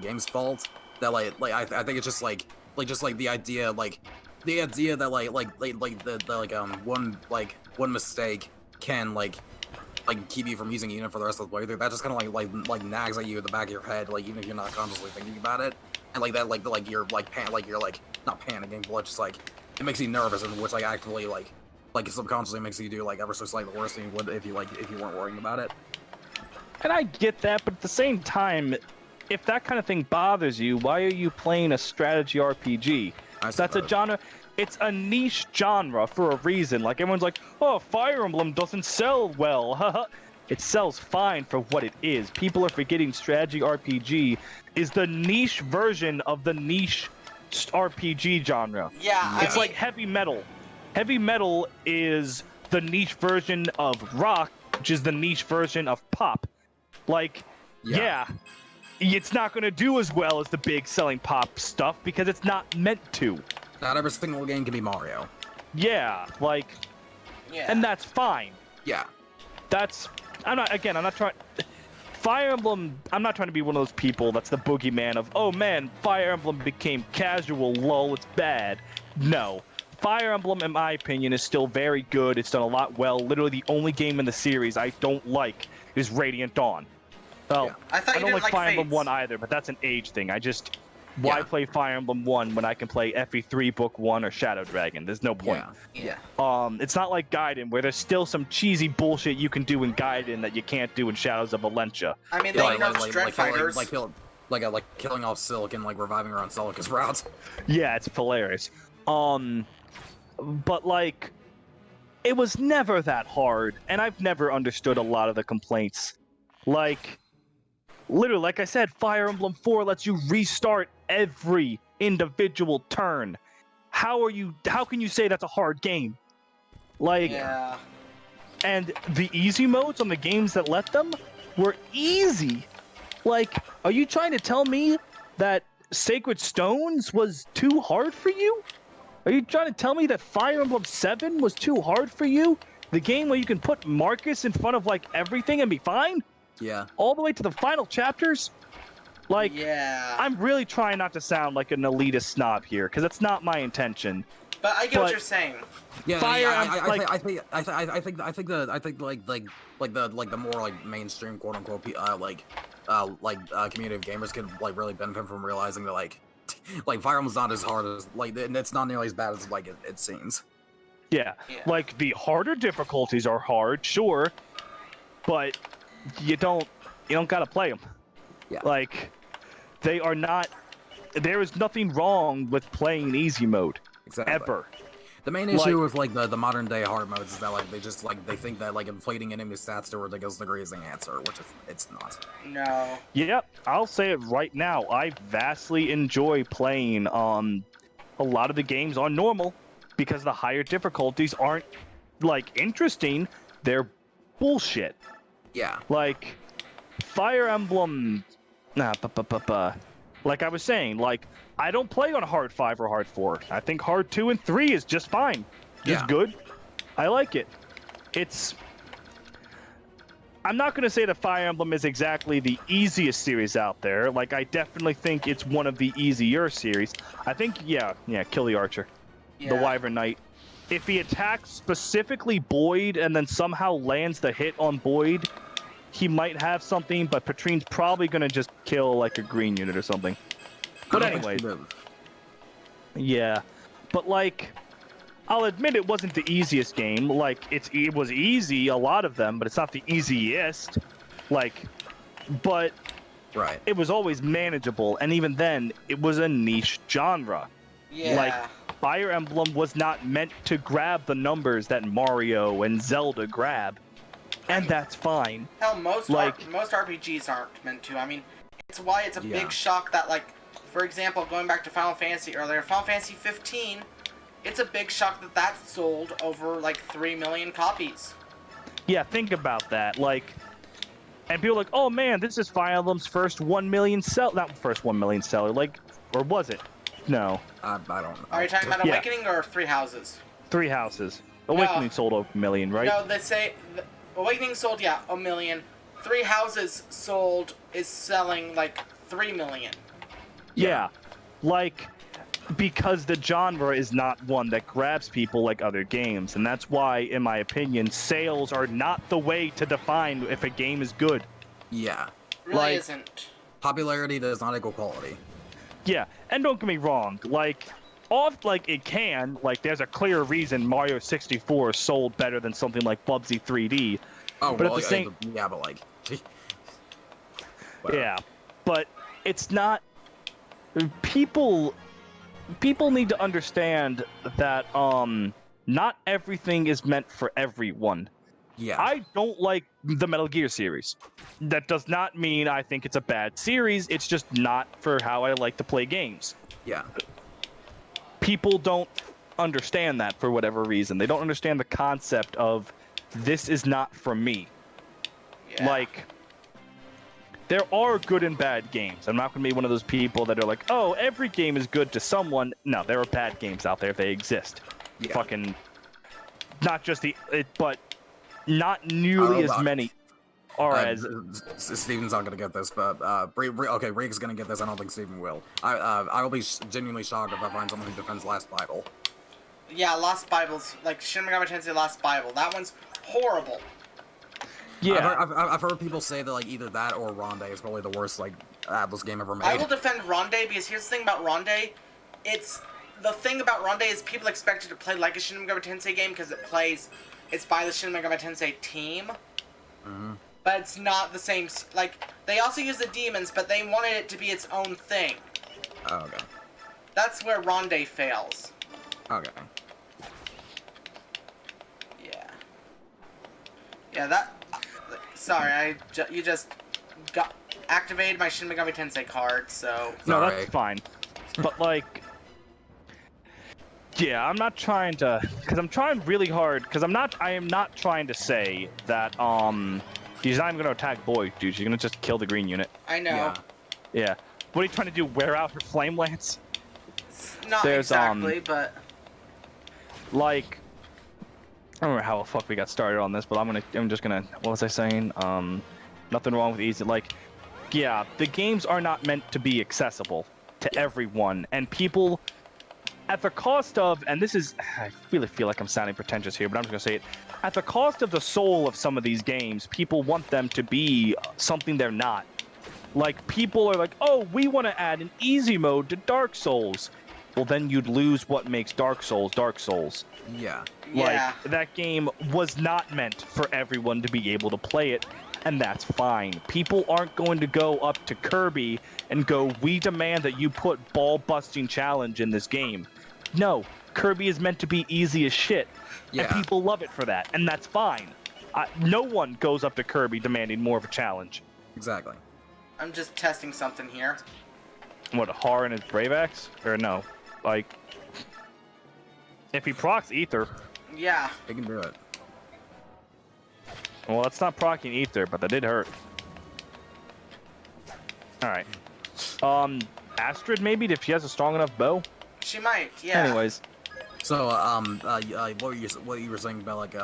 game's fault. That I think it's just like the idea that one mistake can keep you from using a unit for the rest of the playthrough. That just kind of like nags at you at the back of your head, like even if you're not consciously thinking about it, and you're not panicking, but just it makes you nervous, and which actively subconsciously makes you do ever so slightly worse than you would if you weren't worrying about it. And I get that, but at the same time, if that kind of thing bothers you, why are you playing a strategy RPG? That's a genre. It's a niche genre for a reason. Like everyone's like, oh, Fire Emblem doesn't sell well. It sells fine for what it is. People are forgetting strategy RPG is the niche version of the niche RPG genre. Yeah, It's like heavy metal. Heavy metal is the niche version of rock, which is the niche version of pop. Yeah, it's not going to do as well as the big selling pop stuff because it's not meant to. Not every single game can be Mario. Yeah, yeah. and that's fine. Yeah. I'm not trying... Fire Emblem, I'm not trying to be one of those people that's the boogeyman of, oh man, Fire Emblem became casual, lol, it's bad. No. Fire Emblem, in my opinion, is still very good. It's done a lot well. Literally, the only game in the series I don't like is Radiant Dawn. Well, Yeah. I don't like Fire Emblem Fates. 1 either, but that's an age thing. Why play Fire Emblem 1 when I can play FE3 Book 1 or Shadow Dragon? There's no point. Yeah. It's not like Gaiden, where there's still some cheesy bullshit you can do in Gaiden that you can't do in Shadows of Valentia. I mean, they nerfed Dread Fighters. Killing off Silk and reviving her on Celica's route. Yeah, it's hilarious. But it was never that hard, and I've never understood a lot of the complaints. Literally, like I said, Fire Emblem 4 lets you restart every individual turn. How can you say that's a hard game? Yeah. And the easy modes on the games that let them were easy. Are you trying to tell me that Sacred Stones was too hard for you? Are you trying to tell me that Fire Emblem 7 was too hard for you? The game where you can put Marcus in front of everything and be fine? Yeah. All the way to the final chapters? Yeah. I'm really trying not to sound like an elitist snob here, because that's not my intention. But I get what you're saying. Yeah, Fire, I think the more mainstream quote unquote community of gamers could really benefit from realizing that Fire Emblem's not as hard as and it's not nearly as bad as it seems. Yeah, the harder difficulties are hard, sure, but you don't gotta play them. Yeah. They are not. There is nothing wrong with playing easy mode. Exactly. Ever. The main issue with like the modern day hard modes is that like they think that like inflating enemy stats to a ridiculous degree is the answer, which it's not. No. Yep, I'll say it right now. I vastly enjoy playing a lot of the games on normal because the higher difficulties aren't like interesting. They're bullshit. Yeah. Like Fire Emblem. Like I was saying, like I don't play on hard 5 or hard 4. I think hard 2 and 3 is just fine. Just good. I like it. I'm not going to say that Fire Emblem is exactly the easiest series out there. Like, I definitely think it's one of the easier series. I think, yeah, kill the archer. Yeah. The Wyvern Knight. If he attacks specifically Boyd and then somehow lands the hit on Boyd, he might have something, but Patrine's probably going to just kill, like, a green unit or something. But anyway. Yeah. But, like, I'll admit it wasn't the easiest game. Like, it was easy, a lot of them, but it's not the easiest. Like, but right. It was always manageable, and even then, it was a niche genre. Yeah. Like, Fire Emblem was not meant to grab the numbers that Mario and Zelda grab, and that's fine. Hell, most like, most RPGs aren't meant to. I mean, it's why it's a Yeah. big shock that, like, for example, going back to Final Fantasy earlier, Final Fantasy 15, it's a big shock that that sold over, like, 3 million copies. Yeah, think about that. Like, and people are like, oh man, this is Fire Emblem's first 1 million sell. Not first 1 million seller, like, or was it? No. I don't know. Are you talking about Yeah. Awakening or Three Houses? Three Houses. Awakening sold over 1 million, right? No, they say Awakening sold, 1 million. Three Houses is selling like 3 million. Yeah. Like, because the genre is not one that grabs people like other games, and that's why, in my opinion, sales are not the way to define if a game is good. Yeah. Really Like- isn't. Popularity does not equal quality. Yeah, and don't get me wrong, like, it can, like, there's a clear reason Mario 64 sold better than something like Bubsy 3D. Oh, But at well, the same- yeah, but like, Yeah, but it's not. People need to understand that not everything is meant for everyone. yeah, I don't like the Metal Gear series. That does not mean I think it's a bad series. It's just not for how I like to play games. yeah, People don't understand that for whatever reason. They don't understand the concept of this is not for me. Yeah. Like, there are good and bad games. I'm not going to be one of those people that are like, oh, every game is good to someone. No, there are bad games out there if they exist. yeah. Fucking, not just but not nearly as many are as. Steven's not gonna get this, but okay, Rig's gonna get this. I don't think Steven will. I will be genuinely shocked if I find someone who defends Last Bible. Yeah, Lost Bibles, like Shin Megami Tensei Lost Bible. That one's horrible. Yeah, I've heard people say that like either that or Ronde is probably the worst like Atlas game ever made. I will defend Ronde because here's the thing about Ronde. The thing about Ronde is people expect it to play like a Shin Megami Tensei game because it's by the Shin Megami Tensei team. Mhm. But it's not the same. Like, they also use the demons, but they wanted it to be its own thing. Oh, okay. That's where Ronde fails. Okay. Yeah. Yeah, that... Sorry, you just activated my Shin Megami Tensei card, so... no, Sorry. that's fine. But like, yeah, I'm not trying to, because I'm trying really hard. Because I am not trying to say that she's not even gonna attack Boyd, dude. She's gonna just kill the green unit. I know. Yeah. Yeah. What are you trying to do? Wear out her flame lance? Not There's, exactly, but... Like, I don't remember how the fuck we got started on this, but I'm just gonna, what was I saying? Nothing wrong with easy. Like, yeah, the games are not meant to be accessible to everyone, and people, at the cost of, and this is, I really feel like I'm sounding pretentious here, but I'm just gonna say it, at the cost of the soul of some of these games, people want them to be something they're not. Like, people are like, oh, we want to add an easy mode to Dark Souls. Well, then you'd lose what makes Dark Souls Dark Souls. Yeah. Yeah. Like, that game was not meant for everyone to be able to play it, and that's fine. People aren't going to go up to Kirby and go, we demand that you put ball-busting challenge in this game. No, Kirby is meant to be easy as shit, and Yeah. people love it for that, and that's fine. No one goes up to Kirby demanding more of a challenge. Exactly. I'm just testing something here. What, Har and his Brave Axe? Or no, like, if he procs Ether, Yeah. They can do it. well, that's not proccing Ether, but that did hurt. All right. Astrid maybe if she has a strong enough bow. She might, yeah. Anyways, So, what you were saying about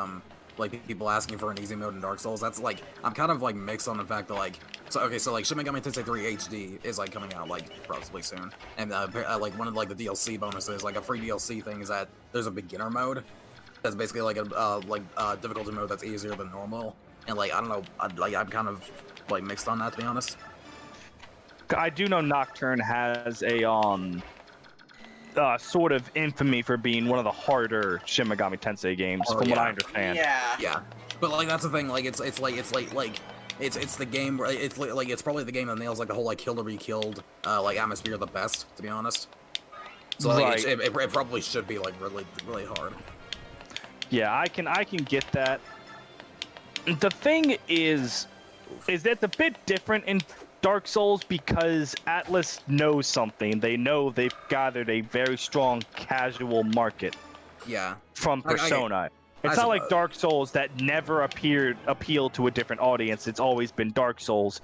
like people asking for an easy mode in Dark Souls? That's like I'm kind of like mixed on the fact that like so like Shin Megami Tensei 3 HD is like coming out like relatively soon, and like one of like the DLC bonuses, like a free DLC thing, is that there's a beginner mode that's basically like a difficulty mode that's easier than normal, and like I don't know, I'm kind of like mixed on that, to be honest. I do know Nocturne has a sort of infamy for being one of the harder Shin Megami Tensei games, Oh, from what I yeah. understand. Yeah. Yeah, but like that's the thing. Like it's the game where it's probably the game that nails like the whole like kill to be killed like atmosphere the best, to be honest. So like Right. it probably should be like really hard. Yeah, I can get that. The thing is that it's a bit different in Dark Souls because Atlas knows something. They know they've gathered a very strong casual market Yeah. from Persona. It's not like Dark Souls that never appealed to a different audience. It's always been Dark Souls.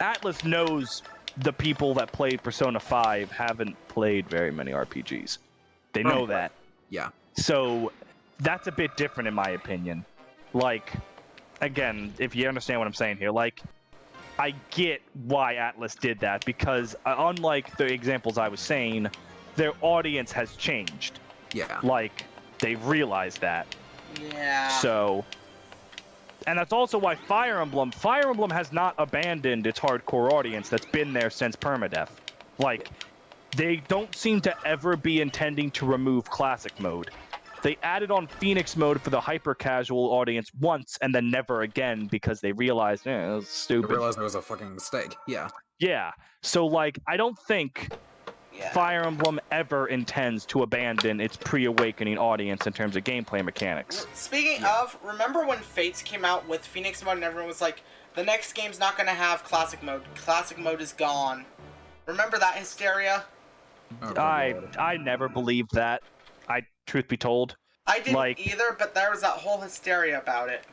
Atlas knows the people that played Persona 5 haven't played very many RPGs. They know that. Yeah. So that's a bit different in my opinion. Like, again, if you understand what I'm saying here, like, I get why Atlas did that because unlike the examples I was saying, their audience has changed. Yeah. Like, they've realized that. Yeah. So, and that's also why Fire Emblem has not abandoned its hardcore audience that's been there since permadeath. Like, they don't seem to ever be intending to remove classic mode. They added on Phoenix mode for the hyper-casual audience once and then never again because they realized, it was I stupid. realized it was a fucking mistake. Yeah. Yeah, so like, I don't think Fire Emblem ever intends to abandon its pre-awakening audience in terms of gameplay mechanics. Speaking of, remember when Fates came out with Phoenix mode and everyone was like, the next game's not going to have classic mode. Classic mode is gone. Remember that hysteria? Oh, I never believed that. Truth be told. I didn't Like- either, but there was that whole hysteria about it.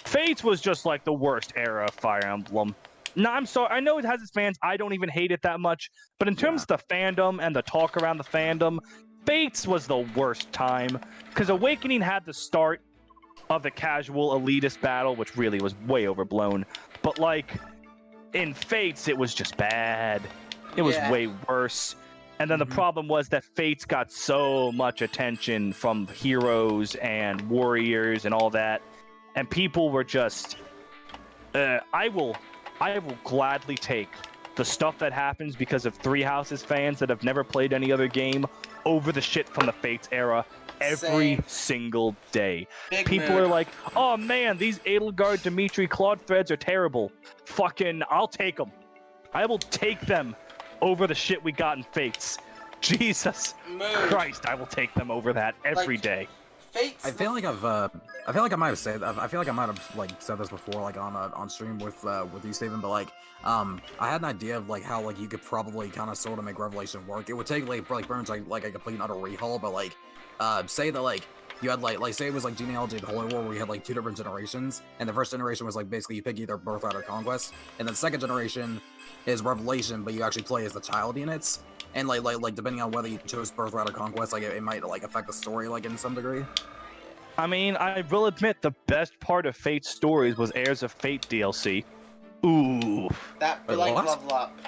Fates was just like the worst era of Fire Emblem. No, I'm sorry. I know it has its fans. I don't even hate it that much. But in terms of the fandom and the talk around the fandom, Fates was the worst time. Because Awakening had the start of the casual elitist battle, which really was way overblown. But like, in Fates, it was just bad. It was way worse. And then the problem was that Fates got so much attention from heroes and warriors and all that. And people were just... I will gladly take the stuff that happens because of Three Houses fans that have never played any other game over the shit from the Fates era every single day. People are like, oh man, these Edelgard, Dimitri, Claude threads are terrible. Fucking, I'll take them. I will take them over the shit we got in Fates. Jesus Christ, I will take them over that every day. Fates. I feel like I might have said like said this before, like on stream with you, Steven, but like I had an idea of like how like you could probably kind of sort of make Revelation work. It would take like pretty much like a complete and utter rehaul, but like say that like you had like say it was like Genealogy of the Holy War where you had like two different generations, and the first generation was like basically you pick either Birthright or Conquest, and then the second generation is Revelation, but you actually play as the child units. And like depending on whether you chose Birthright or Conquest, like it might like affect the story like in some degree. I mean, I will admit the best part of Fate's stories was Heirs of Fate DLC. Ooh. That blank level up.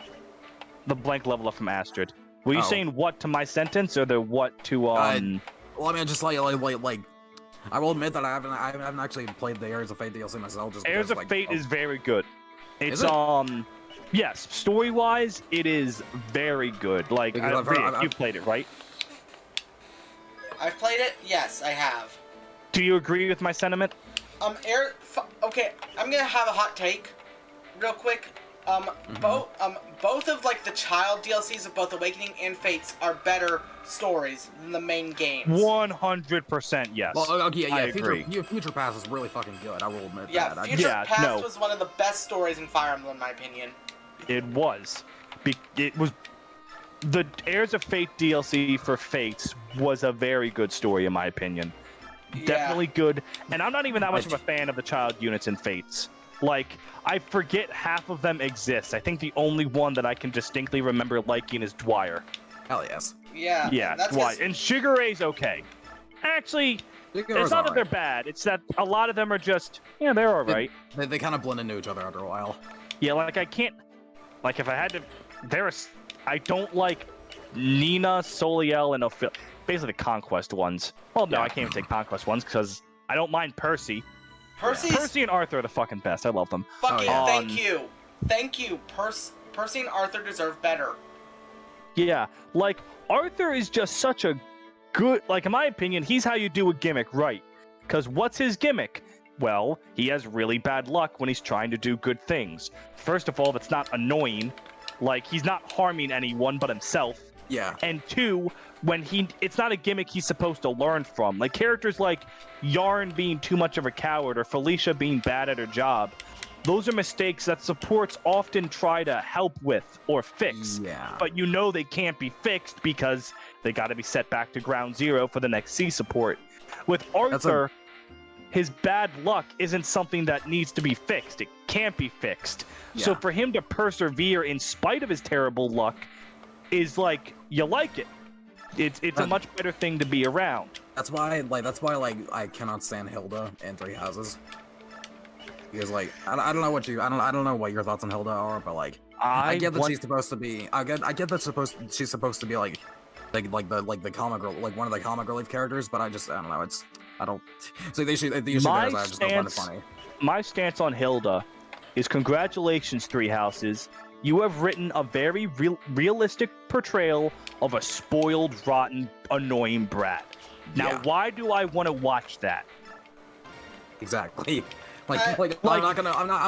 The blank level up from Astrid. Were you saying what to my sentence or the what to Well, I mean, just like I will admit that I haven't actually played the Heirs of Fate DLC myself. Just Heirs because, of Fate is very good. It's Is it? Yes, story-wise, it is very good. Like, Because you've played it, right? I've played it. Yes, I have. Do you agree with my sentiment? Okay, I'm gonna have a hot take, real quick. Both of like the child DLCs of both Awakening and Fates are better stories than the main games. 100% yes. Well, okay, I yeah, agree. Future Pass is really fucking good. I will admit Yeah, that. Future Past was one of the best stories in Fire Emblem, in my opinion. It was. It was. The Heirs of Fate DLC for Fates was a very good story, in my opinion. Yeah. Definitely good. And I'm not even that much of a fan of the child units in Fates. Like, I forget half of them exist. I think the only one that I can distinctly remember liking is Dwyer. Hell yes. Yeah. Yeah, that's Dwyer. And Shigeru's okay. Actually, it's not that they're bad. It's that a lot of them are just, yeah, they're alright. They kind of blend into each other after a while. Yeah, like, I can't... Like, if I had to... I don't like Nina, Soliel, and basically the Conquest ones. Well, no, I can't even take Conquest ones, because I don't mind Percy. Percy and Arthur are the fucking best. I love them. Fucking thank you. Thank you. Percy and Arthur deserve better. Yeah, like, Arthur is just such a good... Like, in my opinion, he's how you do a gimmick right. Because what's his gimmick? Well, he has really bad luck when he's trying to do good things. First of all, that's not annoying. Like, he's not harming anyone but himself. Yeah. And two, it's not a gimmick he's supposed to learn from. Like, characters like Yarn being too much of a coward or Felicia being bad at her job, those are mistakes that supports often try to help with or fix. Yeah. But you know they can't be fixed because they got to be set back to ground zero for the next C support. With Arthur, his bad luck isn't something that needs to be fixed. It can't be fixed. Yeah. So for him to persevere in spite of his terrible luck is like, you like it. It's a much better thing to be around. That's why I cannot stand Hilda in Three Houses. Because like I don't know what your thoughts on Hilda are, but like I get that she's supposed to be she's supposed to be like the comic relief, like one of the comic relief characters, but I don't know, so they should I just don't find it funny. My stance on Hilda is congratulations, Three Houses. You have written a very realistic portrayal of a spoiled, rotten, annoying brat. Now, why do I want to watch that? Exactly. I'm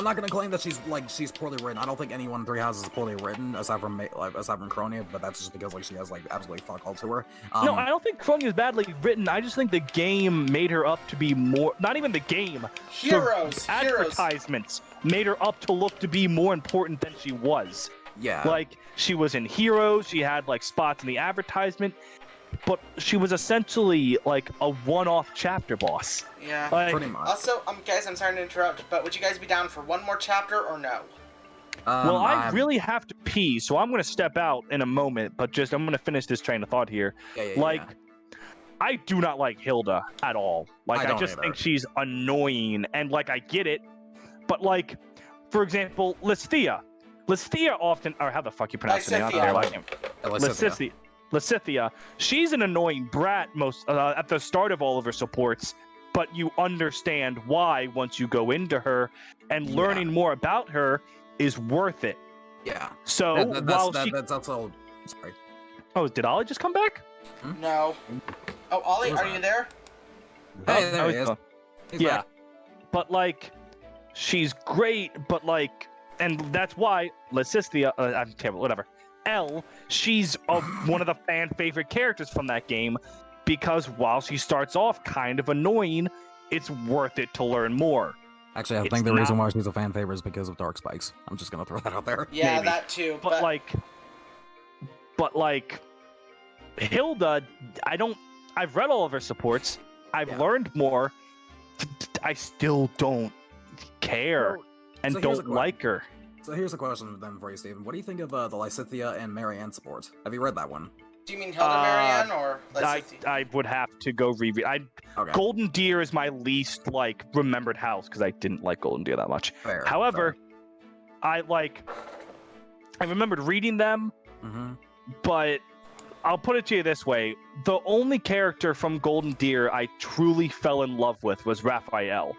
not gonna claim that she's poorly written. I don't think anyone in Three Houses is poorly written aside from Cronia, but that's just because she has absolutely fuck all to her. No, I don't think Cronia is badly written. I just think the game made her up to be more. Not even the game. Advertisements made her up to look to be more important than she was. Yeah. Like, she was in Heroes. She had spots in the advertisement. But she was essentially like a one-off chapter boss. Yeah, pretty much. Also, guys, I'm sorry to interrupt, but would you guys be down for one more chapter or no? Well, I really have to pee, so I'm going to step out in a moment, but I'm going to finish this train of thought here. I do not like Hilda at all. I just think she's annoying, and I get it, but for example, Lysithea often, or how the fuck you pronounce the name? Lysithea, she's an annoying brat at the start of all of her supports, but you understand why once you go into her, and learning more about her is worth it. Yeah. So that's also. Sorry. Oh, did Ollie just come back? No. Oh, Ollie, are you there? Hey, there he is. He's yeah, back. but she's great, but and that's why Lysithea. I'm terrible. Whatever. She's one of the fan favorite characters from that game, because while she starts off kind of annoying, it's worth it to learn more. Actually, I think the reason why she's a fan favorite is because of Dark Spikes. I'm just gonna throw that out there. Yeah, maybe. That too. But Hilda, I've read all of her supports. I've learned more. I still don't care and don't like her. So here's a question then for you, Steven. What do you think of the Lysithea and Marianne support? Have you read that one? Do you mean Hilda Marianne or Lysithea? I would have to go reread. Golden Deer is my least remembered house because I didn't like Golden Deer that much. Fair, However, I remembered reading them, but I'll put it to you this way: the only character from Golden Deer I truly fell in love with was Raphael.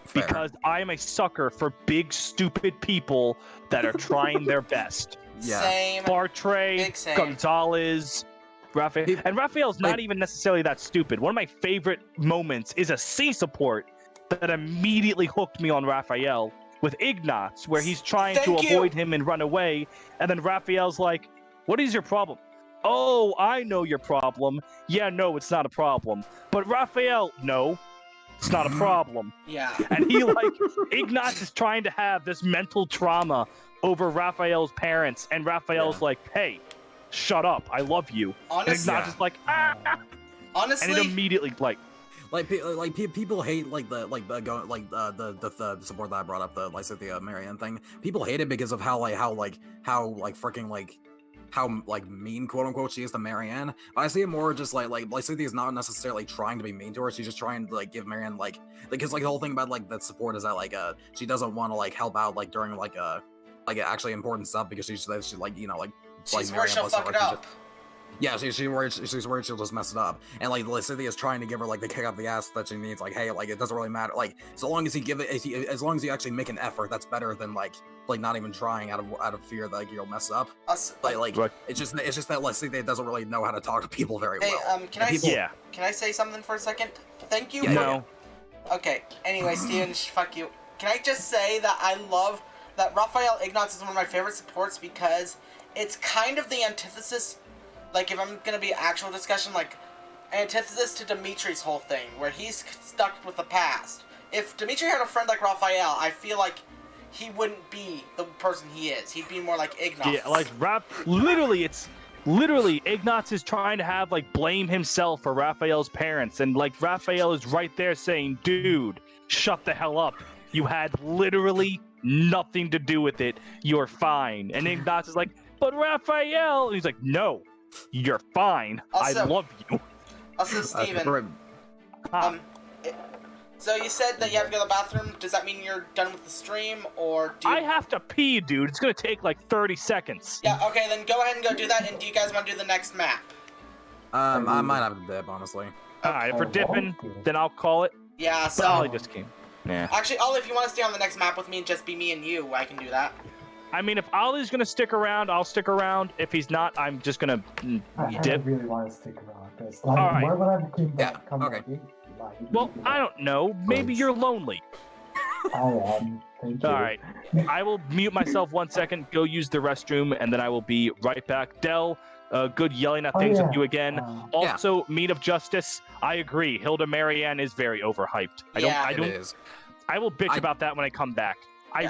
Fair. Because I am a sucker for big, stupid people that are trying their best. Yeah. Same. Bartray, Gonzalez, Raphael. And Raphael's not even necessarily that stupid. One of my favorite moments is a C support that immediately hooked me on Raphael. with Ignatz, where he's trying to Thank you. avoid him and run away, and then Raphael's like, "What is your problem?" "Oh, I know your problem." "Yeah, no, it's not a problem." "But Raphael, no, it's not a problem." Yeah. And he like Ignatz is trying to have this mental trauma over Raphael's parents, and Raphael's like, "Hey, shut up, I love you." Honestly, And Ignatz is like, "Ah!" honestly, And it immediately people hate the support that I brought up, the Lysithea Marianne thing. People hate it because of how mean, quote unquote, she is to Marianne. I see it more just like Lysithea is not necessarily trying to be mean to her. She's just trying to like give Marianne because the whole thing about that support is that she doesn't want to help out during actually important stuff because she's she's worried she'll fuck it up. Yeah, she's worried she'll just mess it up. And Lysithea is trying to give her the kick up the ass that she needs. Hey, it doesn't really matter. So long as as long as you actually make an effort, that's better than not even trying out of fear that you'll mess up. Right. It's just that Lysithea doesn't really know how to talk to people very well. Can I say something for a second? Thank you. Yeah, no. Okay. Anyway, Steven, fuck you. Can I just say that I love that Raphael Ignatz is one of my favorite supports because it's kind of the antithesis. If I'm gonna be actual discussion, antithesis to Dimitri's whole thing, where he's stuck with the past. If Dimitri had a friend like Raphael, I feel like he wouldn't be the person he is. He'd be more like Ignatz. Yeah, literally Ignatz is trying to blame himself for Raphael's parents, and Raphael is right there saying, "Dude, shut the hell up. You had literally nothing to do with it. You're fine." And Ignatz is like, "But Raphael," and he's like, "No. You're fine. Also, I love you." Also, Steven, so you said that you have to go to the bathroom. Does that mean you're done with the stream, or do you... I have to pee, dude. It's gonna take 30 seconds. Yeah, okay, then go ahead and go do that, and do you guys want to do the next map? I might have to dip, honestly. Alright, if we're dipping, then I'll call it. Yeah, But so... Ollie just came. Yeah. Actually, Ollie, if you want to stay on the next map with me and just be me and you, I can do that. I mean, if Ollie's gonna stick around, I'll stick around. If he's not, I'm just gonna dip. I really want to stick around. Alright. Why would I come okay. back in? Well, I don't know. Maybe you're lonely. I am. Thank you. Alright. I will mute myself 1 second, go use the restroom, and then I will be right back. Dell, good yelling at things with you again. Also, Meat of Justice, I agree. Hilda Marianne is very overhyped. I will bitch about that when I come back. I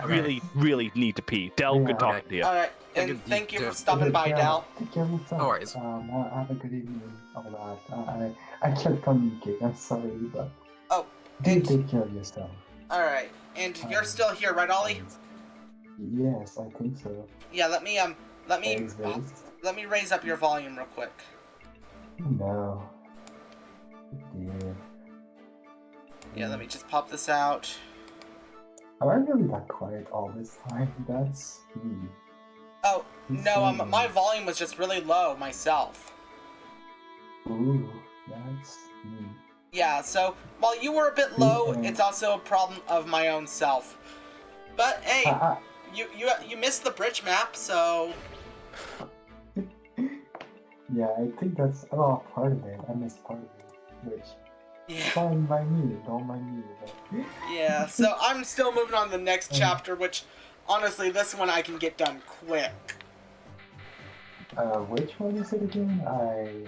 really need to pee. Dell, good talking to you. Alright, and thank you for stopping by, Dell. No worries. Have a good evening. All that. I can't communicate. I'm sorry, but do take care of yourself. Alright, and you're still here, right, Ollie? Yes, I think so. Yeah, let me raise up your volume real quick. No. Dear. Yeah, let me just pop this out. Am I really that quiet all this time? That's me. Oh, no, my volume was just really low myself. Ooh, that's me. Yeah, so, while you were a bit low, it's also a problem of my own self. But, hey, you missed the bridge map, so... Yeah, I think that's part of it. I missed part of it, which... Yeah. Don't mind me. But... Yeah, so I'm still moving on to the next chapter, which, honestly, this one I can get done quick. Which one is it again?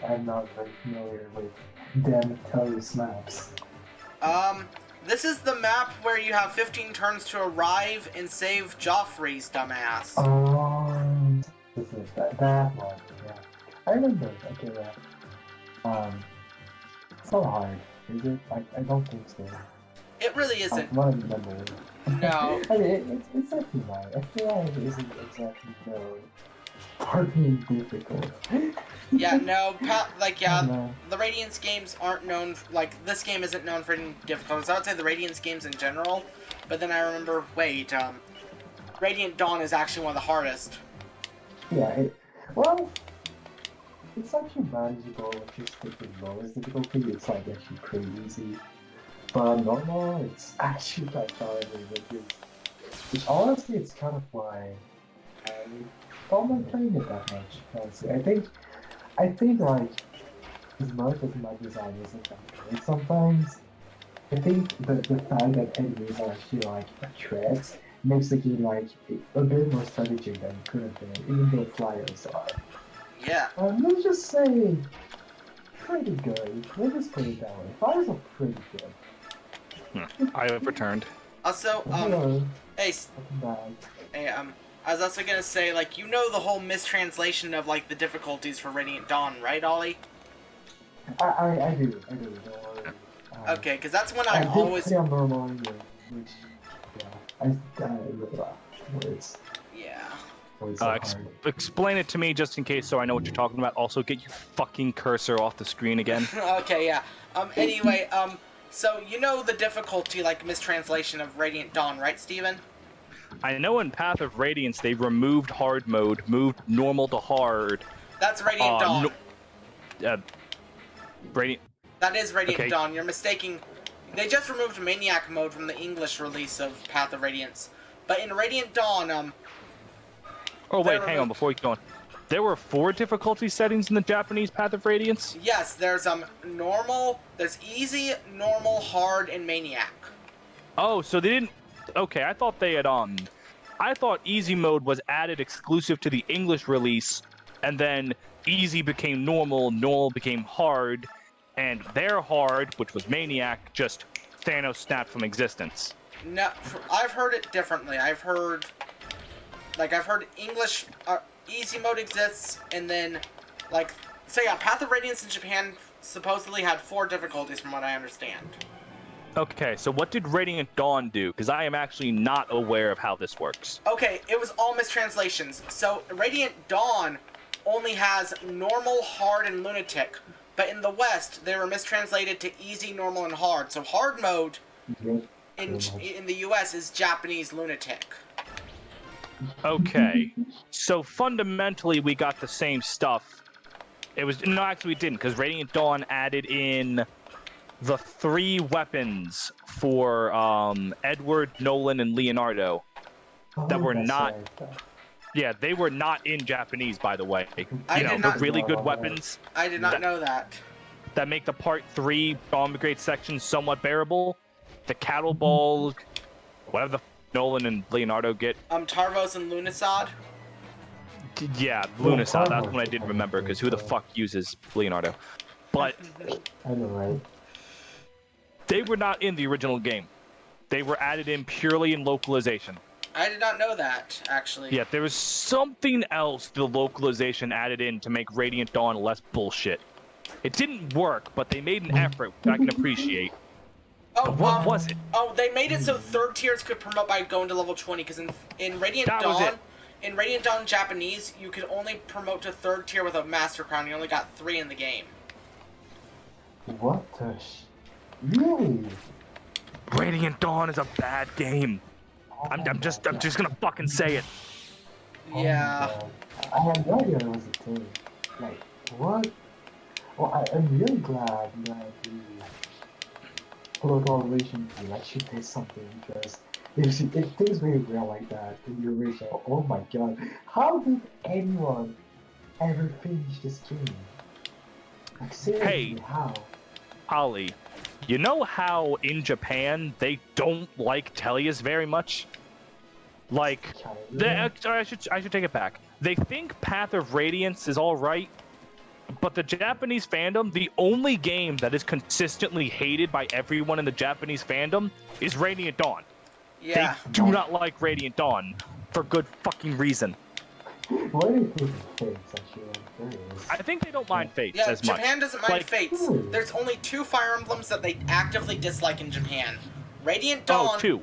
I'm not very familiar with them Tellius maps. This is the map where you have 15 turns to arrive and save Joffrey's dumbass. This is that one, yeah. I remember, okay, yeah. So hard, is it? I don't think so. It really isn't. I want to remember. No. I mean, it's actually not. I feel like it isn't exactly known for being difficult. Yeah, no, the Radiance games aren't known, this game isn't known for any difficulties. I would say the Radiance games in general, but then I remember, Radiant Dawn is actually one of the hardest. Yeah, it's actually manageable if you stick with lowest difficulty, it's actually pretty easy. But normal, it's actually quite challenging, which honestly, it's kind of why I don't mind playing it that much, honestly. I think as much as my design isn't that great sometimes, I think the fact that enemies are actually threats makes the game like a bit more strategic than it could have been, even though flyers are. Yeah. Let's just say pretty good. Let's just put it that way. Flyers are pretty good. I have returned. Also, Hello, hey, welcome back. hey, I was also gonna say, like, you know the whole mistranslation of, like, the difficulties for Radiant Dawn, right, Ollie? I do. Don't worry. Okay, because that's when I I did always... play on normal, which, yeah, words. Yeah. Words are hard. Explain it to me just in case so I know what you're talking about. Also, get your fucking cursor off the screen again. Okay, yeah. Anyway, so you know the difficulty, like, mistranslation of Radiant Dawn, right, Steven? I know in Path of Radiance they removed hard mode, moved normal to hard. That's Radiant Dawn. Radiant. That is Radiant Okay. Dawn. You're mistaking. They just removed Maniac mode from the English release of Path of Radiance. But in Radiant Dawn, Oh wait, They hang on before you go on. There were 4 difficulty settings in the Japanese Path of Radiance? yes, there's normal, there's easy, normal, hard, and Maniac. Oh, so they didn't... Okay, I thought they had, I thought easy mode was added exclusive to the English release, and then easy became normal, normal became hard, and their hard, which was Maniac, just Thanos snapped from existence. No, I've heard it differently. I've heard English, easy mode exists, and then, like, so yeah, Path of Radiance in Japan supposedly had 4 difficulties from what I understand. Okay, so what did Radiant Dawn do? Because I am actually not aware of how this works. Okay, it was all mistranslations. So Radiant Dawn only has normal, hard, and lunatic. But in the West, they were mistranslated to easy, normal, and hard. So hard mode in the US is Japanese lunatic. Okay, so fundamentally we got the same stuff. It was... No, actually we didn't, because Radiant Dawn added in the 3 weapons for Edward, Nolan, and Leonardo that were not... Yeah, they were not in Japanese, by the way. The really good weapons I did not know that. that make the Part 3 Bomb Brigade section somewhat bearable. The Cattle Ball, whatever the Nolan and Leonardo get. Tarvos and Lunasad. Yeah, Lunasad, that's one I didn't remember, because who the fuck uses Leonardo? But I know, right? they were not in the original game. They were added in purely in localization. I did not know that, actually. Yeah, there was something else the localization added in to make Radiant Dawn less bullshit. It didn't work, but they made an effort, which I can appreciate. Oh, What was it? Oh, they made it so 3rd tiers could promote by going to level 20, because in Radiant That was Dawn, it. in Radiant Dawn Japanese, you could only promote to 3rd tier with a Master Crown. You only got 3 in the game. What the Really? Radiant Dawn is a bad game. I'm just gonna fucking say it. Yeah. Oh I had no idea it was a thing. Like, what? Well, I'm really glad that the political relations actually did something, because if things were real like that in the original, oh my god, how did anyone ever finish this game? Like, seriously, Hey. how? Ollie, you know how in Japan they don't like Tellius very much? Like, I should take it back. They think Path of Radiance is all right, but the Japanese fandom, the only game that is consistently hated by everyone in the Japanese fandom is Radiant Dawn. Yeah. They do not like Radiant Dawn for good fucking reason. Why do you think Fates actually? I'm curious. I think they don't mind Fates Yeah, as much. Japan doesn't mind Like- Fates. There's only 2 Fire Emblems that they actively dislike in Japan. Radiant Dawn. Oh, 2.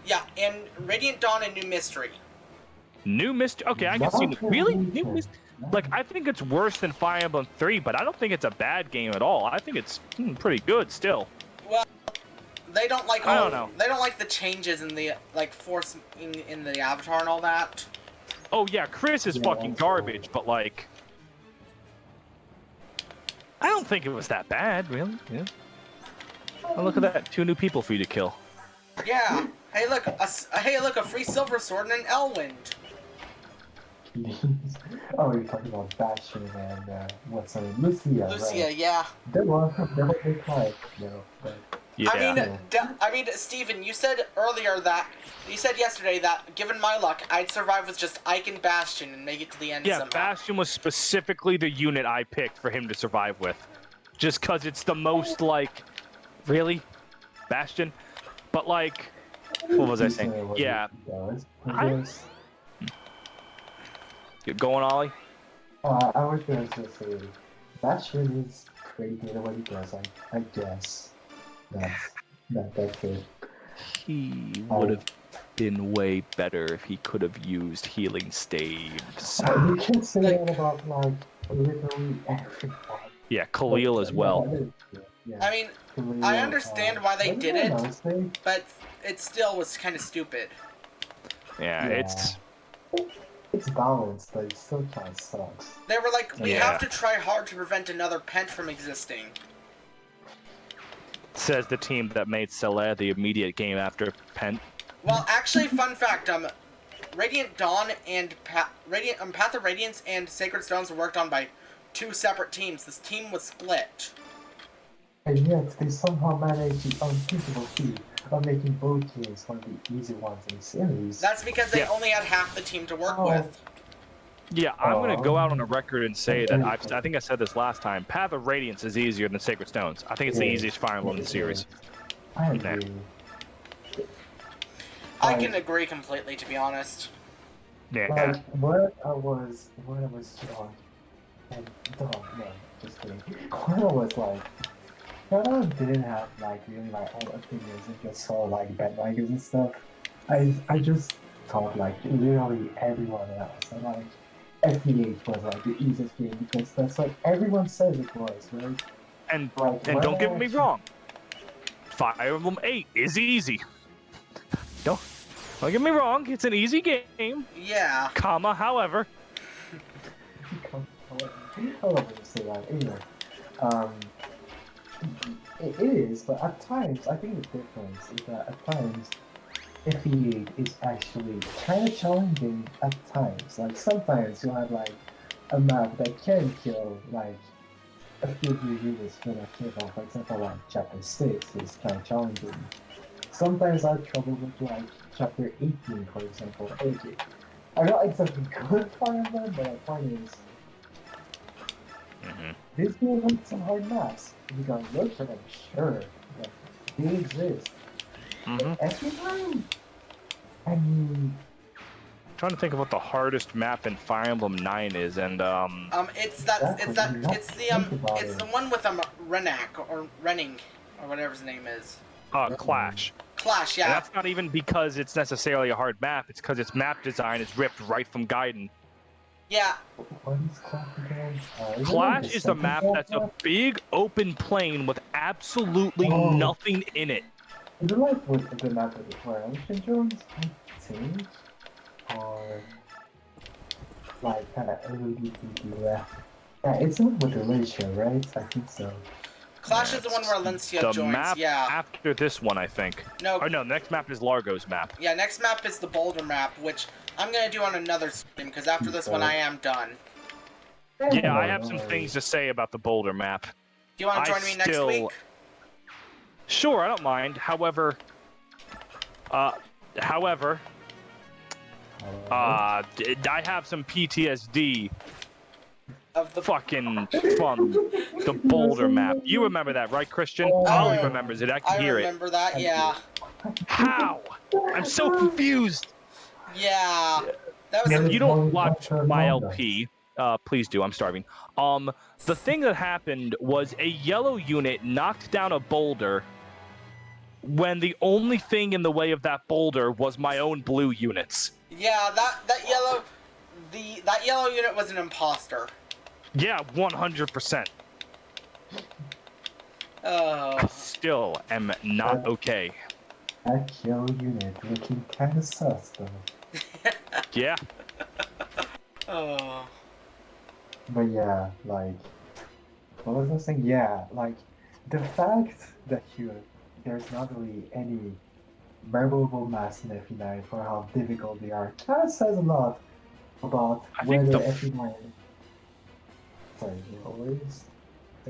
Yeah, and Radiant Dawn and New Mystery. New Mystery. Okay, I can see. Really? New Mystery? Like, I think it's worse than Fire Emblem 3, but I don't think it's a bad game at all. I think it's pretty good still. They don't like I don't know. They don't like the changes in the force in the avatar and all that. Oh yeah, Chris is Yeah, fucking that's garbage, but like, I don't think it was that bad, really. Yeah. Oh, look at that, 2 new people for you to kill. Yeah. Hey, look, a free silver sword and an Elwind. Oh, you're talking about Bastion and what's her name? Lucia. Lucia, Right. yeah. They were big like, but Yeah. I mean, Steven, you said yesterday that given my luck, I'd survive with just Ike and Bastion and make it to the end somehow. Bastion was specifically the unit I picked for him to survive with. Just because it's the most, like, really? Bastion? But, like, what was I saying? Yeah. Get going, Ollie? I was going to say, Bastion is pretty good at what he does, I guess. That's it. He would have been way better if he could have used healing staves. You can say that about, like, literally everything. Yeah, Khalil as well. Yeah. I mean, Khalil, I understand why they did it, honestly, but it still was kind of stupid. Yeah, it's... It's balanced, but it still kind of sucks. They were like, we Yeah. have to try hard to prevent another Pent from existing. Says the team that made Celeste the immediate game after Pent. Well, actually, fun fact, Radiant Dawn and Path of Radiance and Sacred Stones were worked on by 2 separate teams. This team was split. And yet, they somehow managed the unthinkable feat of making both games one of the easy ones in the series. That's because they only had half the team to work with. Yeah, I'm gonna go out on a record and say that I think I said this last time. Path of Radiance is easier than Sacred Stones. I think it's the easiest Fire Emblem in the series. I agree. I can agree completely, to be honest. Yeah. Like, what I was on, and no, just kidding. When I was like, when I didn't have like really my own opinions and just saw like bandwagons and stuff, I just thought like literally everyone else. And like FE8 was like the easiest game because that's what everyone says it was, right? And Like, don't get me wrong, Fire Emblem 8 is easy. Don't get me wrong, it's an easy game. Yeah. However. I love when you say that. Anyway, it is, but at times, I think the difference is that at times, FE8 is actually kind of challenging at times. Like, sometimes you'll have, like, a map that can kill, like, a few of your units when I kill them. For example, like, Chapter 6 is kind of challenging. Sometimes I have trouble with, like, Chapter 18, for example. Okay. I'm not exactly good for them, but the point is, this game has some hard maps. You can look for them, sure. Like, they exist. But every time, I mean... Trying to think of what the hardest map in Fire Emblem 9 is, and It's the one with Renak or Renning or whatever his name is. Clash. Clash, yeah. And that's not even because it's necessarily a hard map, it's because its map design is ripped right from Gaiden. Yeah. What is Clash again? Clash is the map that's a big open plain with absolutely nothing in it. Is it like with the map of the Ocean Jones, I think? Or like kind of LDPD left? Yeah, it's not with Alicia, right? I think so. Clash is the one where Alencia the joins, map yeah. after this one, I think. No. Oh no, next map is Largo's map. Yeah, next map is the Boulder map, which I'm gonna do on another stream, because after this one I am done. Yeah, I have some things to say about the Boulder map. Do you want to join me next week? Sure, I don't mind. However, I have some PTSD of the from the Boulder map. You remember that, right, Christian? Ollie remembers it. I can hear it. I remember that, yeah. How? I'm so confused. Yeah. That was If you don't watch my LP, please do. I'm starving. The thing that happened was a yellow unit knocked down a boulder when the only thing in the way of that boulder was my own blue units. Yeah, that yellow unit was an imposter. Yeah, 100%. I still am not okay. That yellow unit looking kind of sus, though. Yeah. Oh. But yeah, like, what was I saying? Yeah, like, the fact that there's not really any memorable maps in FE9 for how difficult they are kind of says a lot about whether FE9... Sorry, always...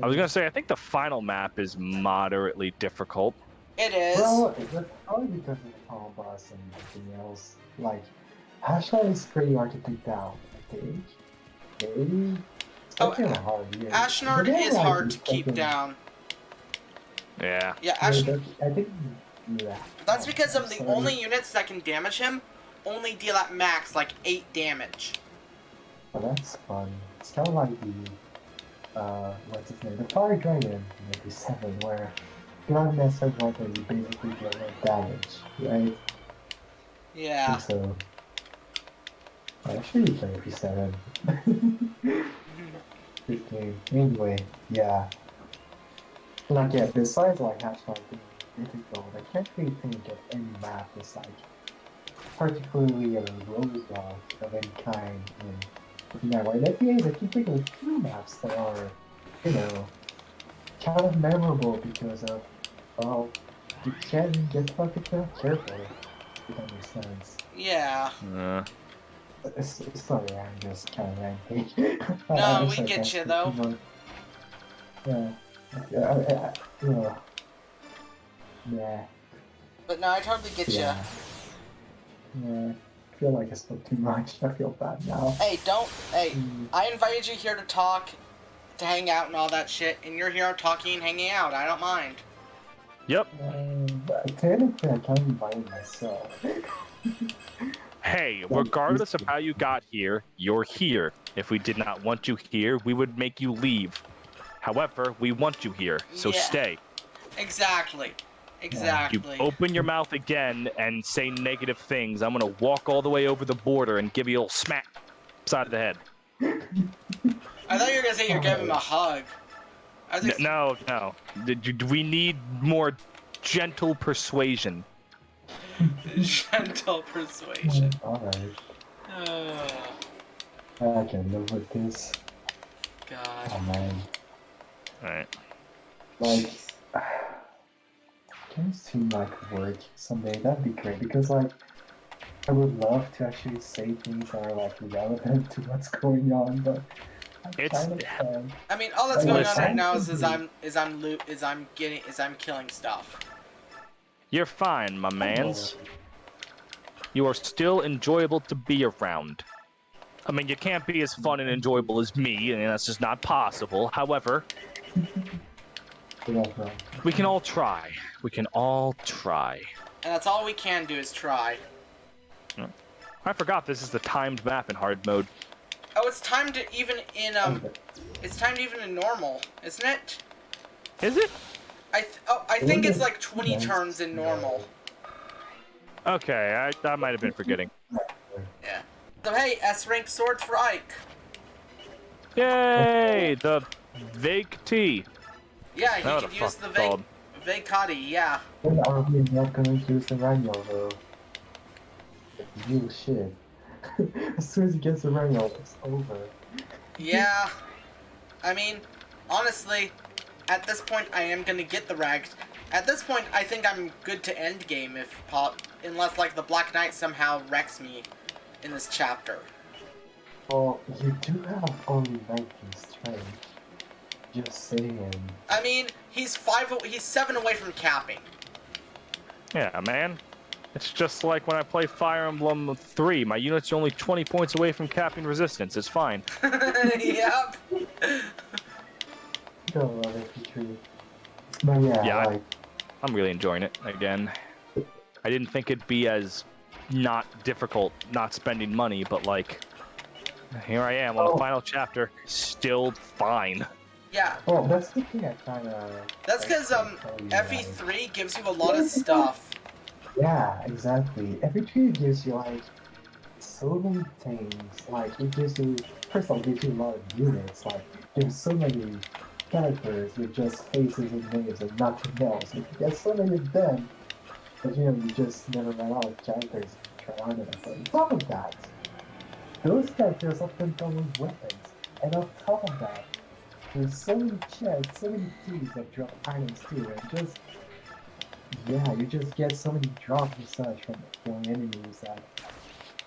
I was gonna say, I think the final map is moderately difficult. It is. Well, that's probably because of the final boss and everything else. Like, Ashland is pretty hard to take down, I think. Maybe? It's Oh, kind of hard, yeah. Ashnard But then, is like, hard to it's keep like a- down. Yeah. Yeah, Yeah, Ashnard. I think, yeah. That's Oh, because I'm the sorry. only units that can damage him only deal at max like 8 damage. Oh, that's fun. It's kind of like the, what's his name? The Fire Dragon, maybe 7, where you don't mess up weapons, you basically deal no damage, right? I Yeah. think so. I'm sure you play P7. Good game. Anyway, yeah. Like, yeah, besides like hashtag being difficult, I can't really think of any map that's like particularly a roadblock of any kind in that way. In FEAs, I keep thinking of a few maps that are, you know, kind of memorable because of, well, you can't get fucking careful, if that makes sense. Yeah. Sorry, I'm just kind of ranting. No, we get you though. Yeah. Yeah. But no, I totally get you. Yeah. Yeah. I feel like I spoke too much. I feel bad now. Hey, don't. Hey, Mm. I invited you here to talk, to hang out and all that shit, and you're here talking and hanging out. I don't mind. Yep. But technically, I can't invite myself. Hey, regardless of how you got here, you're here. If we did not want you here, we would make you leave. However, we want you here, so Yeah. stay. Exactly. You Exactly. open your mouth again and say negative things, I'm gonna walk all the way over the border and give you a little smack upside of the head. I thought you were gonna say you're giving him a hug. I was No. We need more gentle persuasion. gentle persuasion. Alright. Oh, I can live with this. God. Oh man. Alright. Like, can you see like work someday? That'd be great because like I would love to actually say things that are like relevant to what's going on, but I It's- kind of can. I mean, all that's going on Listen. right now is I'm killing stuff. You're fine, my mans. You are still enjoyable to be around. I mean, you can't be as fun and enjoyable as me, and that's just not possible. However, we can all try. We can all try. And that's all we can do is try. I forgot this is the timed map in hard mode. Oh, it's timed even in it's timed even in normal, isn't it? Is it? I think it's like 20 turns in normal. Okay, I might have been forgetting. Yeah. So hey, S-rank swords for Ike. Yay! The vague T. Yeah, he What could the use fuck the called? Vacati, yeah. When are we not going to use the Rhino though? You shit. As soon as he gets the Rhino, it's over. Yeah. I mean, honestly, at this point I am gonna get the rags. At this point, I think I'm good to end game unless like the Black Knight somehow wrecks me in this chapter. Well, you do have only 19 strength. Just saying. I mean, he's 7 away from capping. Yeah, man. It's just like when I play Fire Emblem 3. My units are only 20 points away from capping resistance. It's fine. Yep. Don't love it, Petrie. But yeah, Yeah, like, I'm really enjoying it again. I didn't think it'd be as not difficult not spending money, but like, here I am on the final chapter, still fine. Yeah. well, that's the thing I kinda... That's because FE3 gives you a lot of stuff. Yeah, exactly. Every tree gives you like so many things. Like it gives you, first of all, it gives you a lot of units. Like there's so many characters with just faces and names and nothing else. You get so many of them, but you just never run out of characters to try on it. But on top of that, those characters often come with weapons, and on top of that, there's so many chests, so many keys that drop items too, and just. Yeah, you just get so many drops and such from killing enemies that...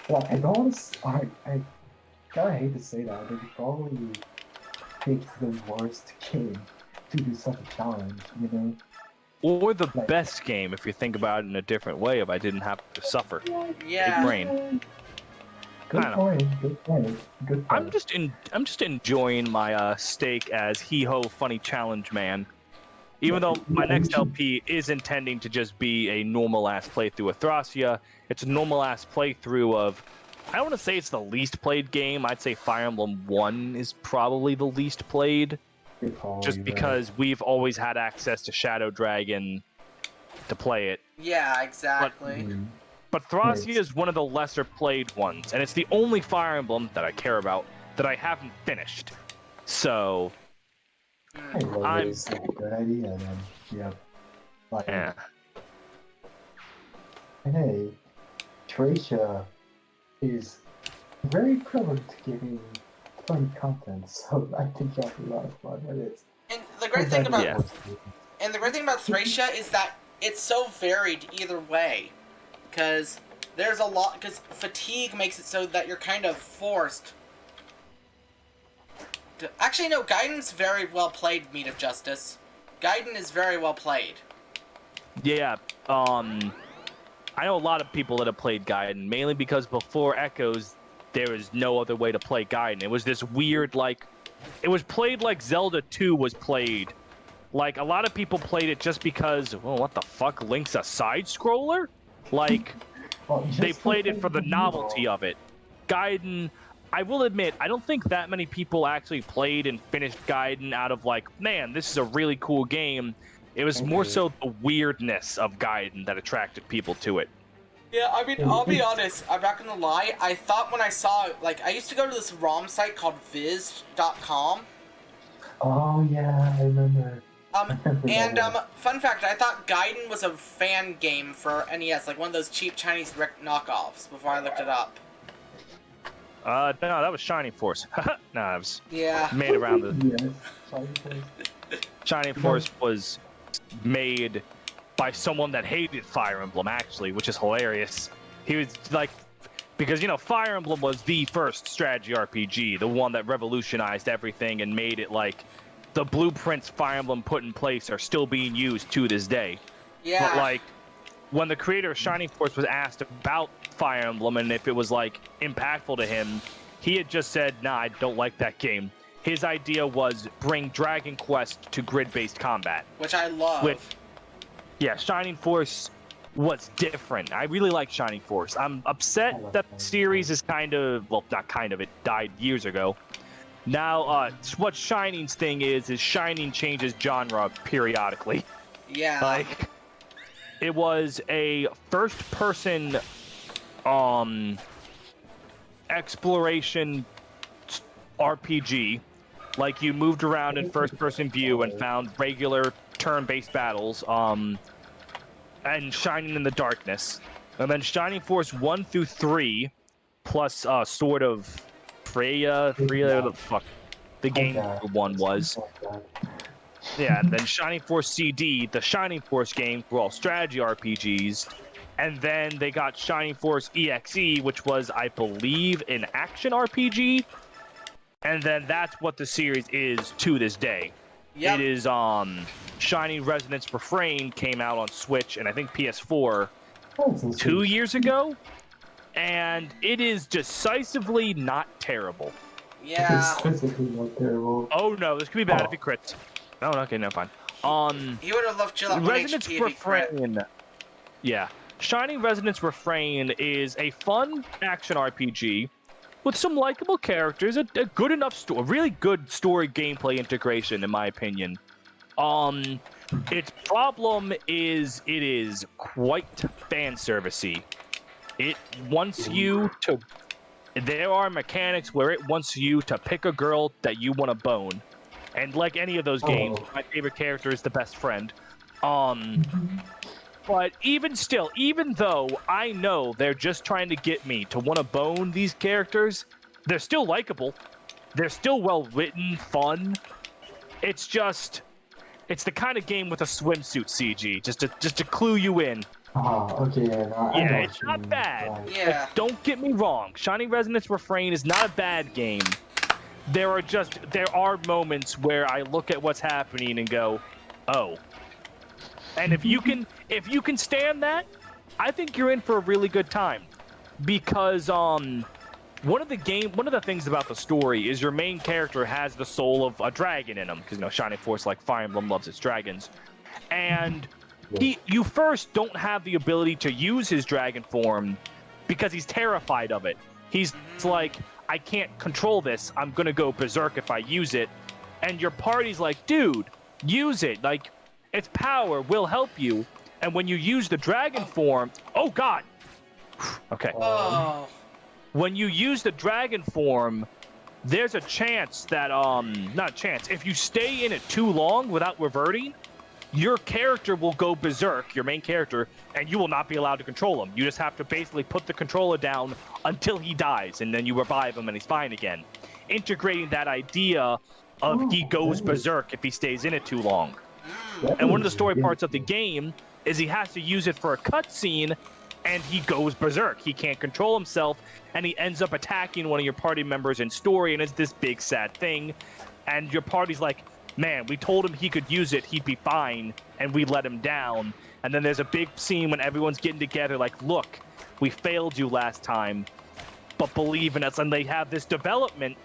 Well, I don't I kinda hate to say that, but you probably picked the worst game to do such a challenge, you know? or the best game if you think about it in a different way. If I didn't have to suffer, Yeah. big brain. Good I don't point. Good point. Good point. I'm just enjoying my stake as Hee-Ho Funny Challenge Man. Even though my next LP is intending to just be a normal-ass playthrough of Thracia, it's a normal-ass playthrough of... I don't want to say it's the least played game. I'd say Fire Emblem 1 is probably the least played. Good call, Just you're because we've always had access to Shadow Dragon to play it. Yeah, exactly. right. But Thracia is one of the lesser played ones, and it's the only Fire Emblem that I care about that I haven't finished. So... I love it's a good idea, and then, yeah. Like, Yeah. and hey, Tracia is very prone to giving funny content, so I think you'll have a lot of fun with it. And the great thing about Yeah. Thracia is that it's so varied either way, because there's a lot. Because fatigue makes it so that you're kind of forced. Actually, no. Gaiden's very well played. Meat of Justice. Gaiden is very well played. Yeah, I know a lot of people that have played Gaiden, mainly because before Echoes, there was no other way to play Gaiden. It was this weird, like... It was played like Zelda 2 was played. Like, a lot of people played it just because, well, what the fuck, Link's a side-scroller? Like, Well, they just played it for the because novelty of it. Gaiden, I will admit, I don't think that many people actually played and finished Gaiden out of like, man, this is a really cool game. It was more so the weirdness of Gaiden that attracted people to it. Yeah, I mean, I'll be honest, I'm not gonna lie, I thought when I saw it, like, I used to go to this ROM site called viz.com. Oh yeah, I remember. And, fun fact, I thought Gaiden was a fan game for NES, like one of those cheap Chinese knockoffs, before I looked it up. No, that was Shining Force. No, that was Yeah. made around the... Yes. Sorry, sorry. Shining Force was made by someone that hated Fire Emblem, actually, which is hilarious. He was like... Because, you know, Fire Emblem was the first strategy RPG, the one that revolutionized everything and made it like... The blueprints Fire Emblem put in place are still being used to this day. Yeah. But, like, when the creator of Shining Force was asked about Fire Emblem and if it was, like, impactful to him, he had just said, nah, I don't like that game. His idea was bring Dragon Quest to grid-based combat. Which I love. Yeah, Shining Force was different. I really like Shining Force. I'm upset that the series is kind of, well, not kind of, it died years ago. Now, what Shining's thing is Shining changes genre periodically. Yeah. Like, it was a first-person, exploration RPG. Like, you moved around in first-person view and found regular turn-based battles, and Shining in the Darkness. And then Shining Force 1 through 3, plus, sort of... Freya, the fuck, the game one was. Yeah, and then Shining Force CD, the Shining Force games were all strategy RPGs, and then they got Shining Force EXE, which was, I believe, an action RPG, and then that's what the series is to this day. Yep. It is, Shining Resonance Refrain came out on Switch and I think PS4 2 years ago. And it is decisively not terrible. Yeah. It's physically not terrible. Oh no, this could be bad if he crits. Oh, okay, no, fine. He would have left Jill at 1 Resonance HP if he crit. Refrain. Yeah. Shining Resonance Refrain is a fun action RPG with some likable characters, a good enough story, really good story gameplay integration, in my opinion. Its problem is it is quite fan servicey. It wants you to... There are mechanics where it wants you to pick a girl that you want to bone. And like any of those games, my favorite character is the best friend. But even still, even though I know they're just trying to get me to want to bone these characters, they're still likable. They're still well-written, fun. It's just... It's the kind of game with a swimsuit CG, just to clue you in. Okay, yeah, yeah, it's not bad. Yeah. Like, don't get me wrong. Shining Resonance Refrain is not a bad game. There are moments where I look at what's happening and go, oh. And if you can stand that, I think you're in for a really good time. Because one of the things about the story is your main character has the soul of a dragon in him, because Shining Force, like Fire Emblem, loves its dragons. And you first don't have the ability to use his dragon form because he's terrified of it. He's like, I can't control this. I'm gonna go berserk if I use it. And your party's like, dude, use it. Like, its power will help you. And when you use the dragon form, oh god. Okay. Oh. When you use the dragon form, there's a chance that not a chance. If you stay in it too long without reverting, your character will go berserk, your main character, and you will not be allowed to control him. You just have to basically put the controller down until he dies, and then you revive him and he's fine again. Integrating that idea of he goes berserk if he stays in it too long. And one of the story parts of the game is he has to use it for a cutscene, and he goes berserk. He can't control himself, and he ends up attacking one of your party members in story, and it's this big sad thing. And your party's like, man, we told him he could use it, he'd be fine, and we let him down. And then there's a big scene when everyone's getting together like, look, we failed you last time, but believe in us. And they have this development,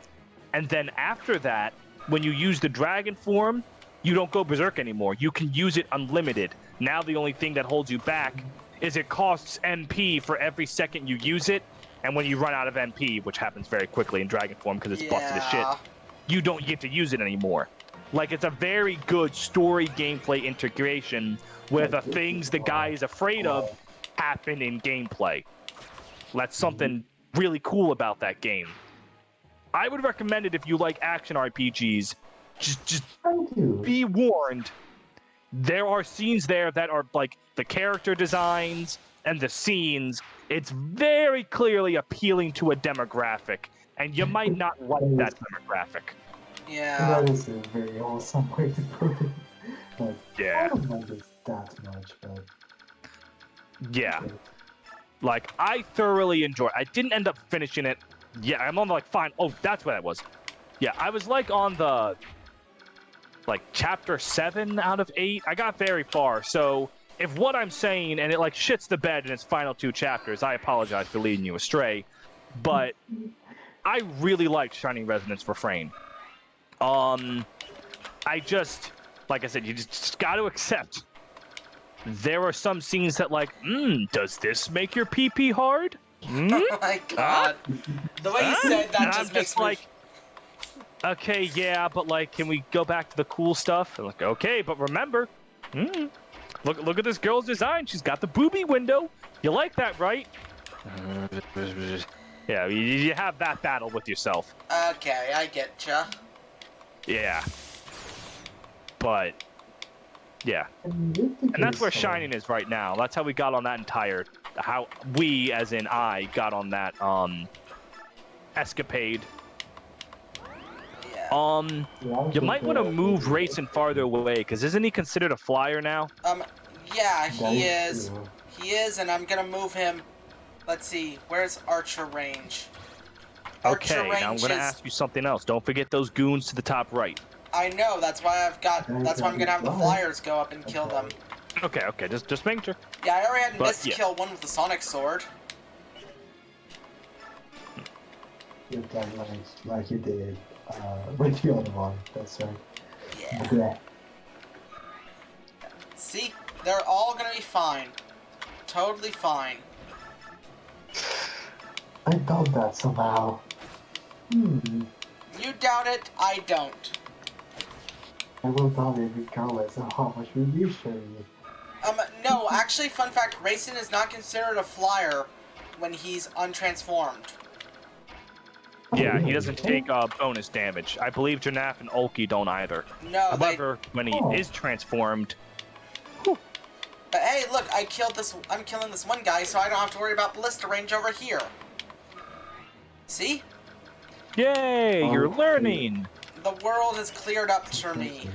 and then after that, when you use the dragon form, you don't go berserk anymore. You can use it unlimited. Now the only thing that holds you back is it costs MP for every second you use it, and when you run out of MP, which happens very quickly in dragon form because it's busted as shit, you don't get to use it anymore. Like, it's a very good story gameplay integration where the things the guy is afraid of happen in gameplay. That's something really cool about that game. I would recommend it if you like action RPGs. Just be warned. There are scenes there that are like the character designs and the scenes. It's very clearly appealing to a demographic, and you might not like that demographic. Yeah. That is a very awesome way to put it. Like, Yeah. I don't like this that much, but... Yeah. Like, I thoroughly enjoy it. I didn't end up finishing it. Yeah, I'm on like fine. Oh, that's what that was. Yeah, I was like on the like chapter 7 out of 8. I got very far. So if what I'm saying and it like shits the bed in its final 2 chapters, I apologize for leading you astray. But I really liked Shining Resonance Refrain. I just, like I said, you just got to accept. There are some scenes that like, does this make your pee-pee hard? Oh my god. The way you said that just makes me... like, okay, yeah, but like, can we go back to the cool stuff? And like, okay, but remember, look at this girl's design. She's got the booby window. You like that, right? Yeah, you have that battle with yourself. Okay, I get ya. Yeah. But, yeah. And that's where Shining is right now. That's how we got on that entire... How we, as in I, got on that, escapade. Yeah. You might want to move Rayson farther away, because isn't he considered a flyer now? Yeah, he is. He is, and I'm gonna move him. Let's see, where's Archer Range? Archer Okay, now I'm gonna ask you something else. Don't forget those goons to the top right. I know, that's why that's why I'm gonna have the flyers go up and kill them. Okay, just making sure. Yeah, I already had missed yeah. kill one with the Sonic Sword. You've done like you did with the other one, that's right. Yeah. See? They're all gonna be fine. Totally fine. I doubt that somehow. You doubt it, I don't. I will doubt it regardless of how much review show you. No, actually, fun fact, Rayson is not considered a flyer when he's untransformed. Yeah, he doesn't take bonus damage. I believe Janaf and Ulki don't either. No, However, when he is transformed... But hey, look, I'm killing this one guy, so I don't have to worry about Ballista range over here. See? Yay, you're learning! The world has cleared up for me.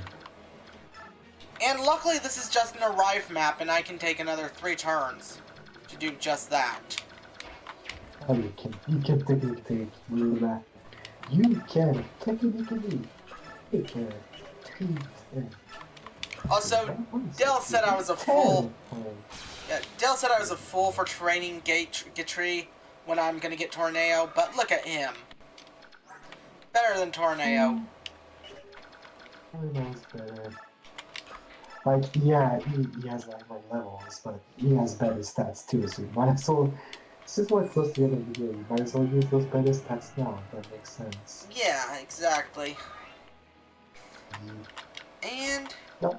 And luckily this is just an arrive map, and I can take another 3 turns to do just that. Oh, you can technically rule that. You can technically take Also, Dell said I was a fool. Yeah, Dell said I was a fool for training Gatry when I'm gonna get Tornado, but look at him. Better than Tornado. Tornado's better. Like, yeah, he has like more levels, but he has better stats too, so you might as well, since we're close to the end of the game, you might as well use those better stats now, if that makes sense. Yeah, exactly. Mm. And... No.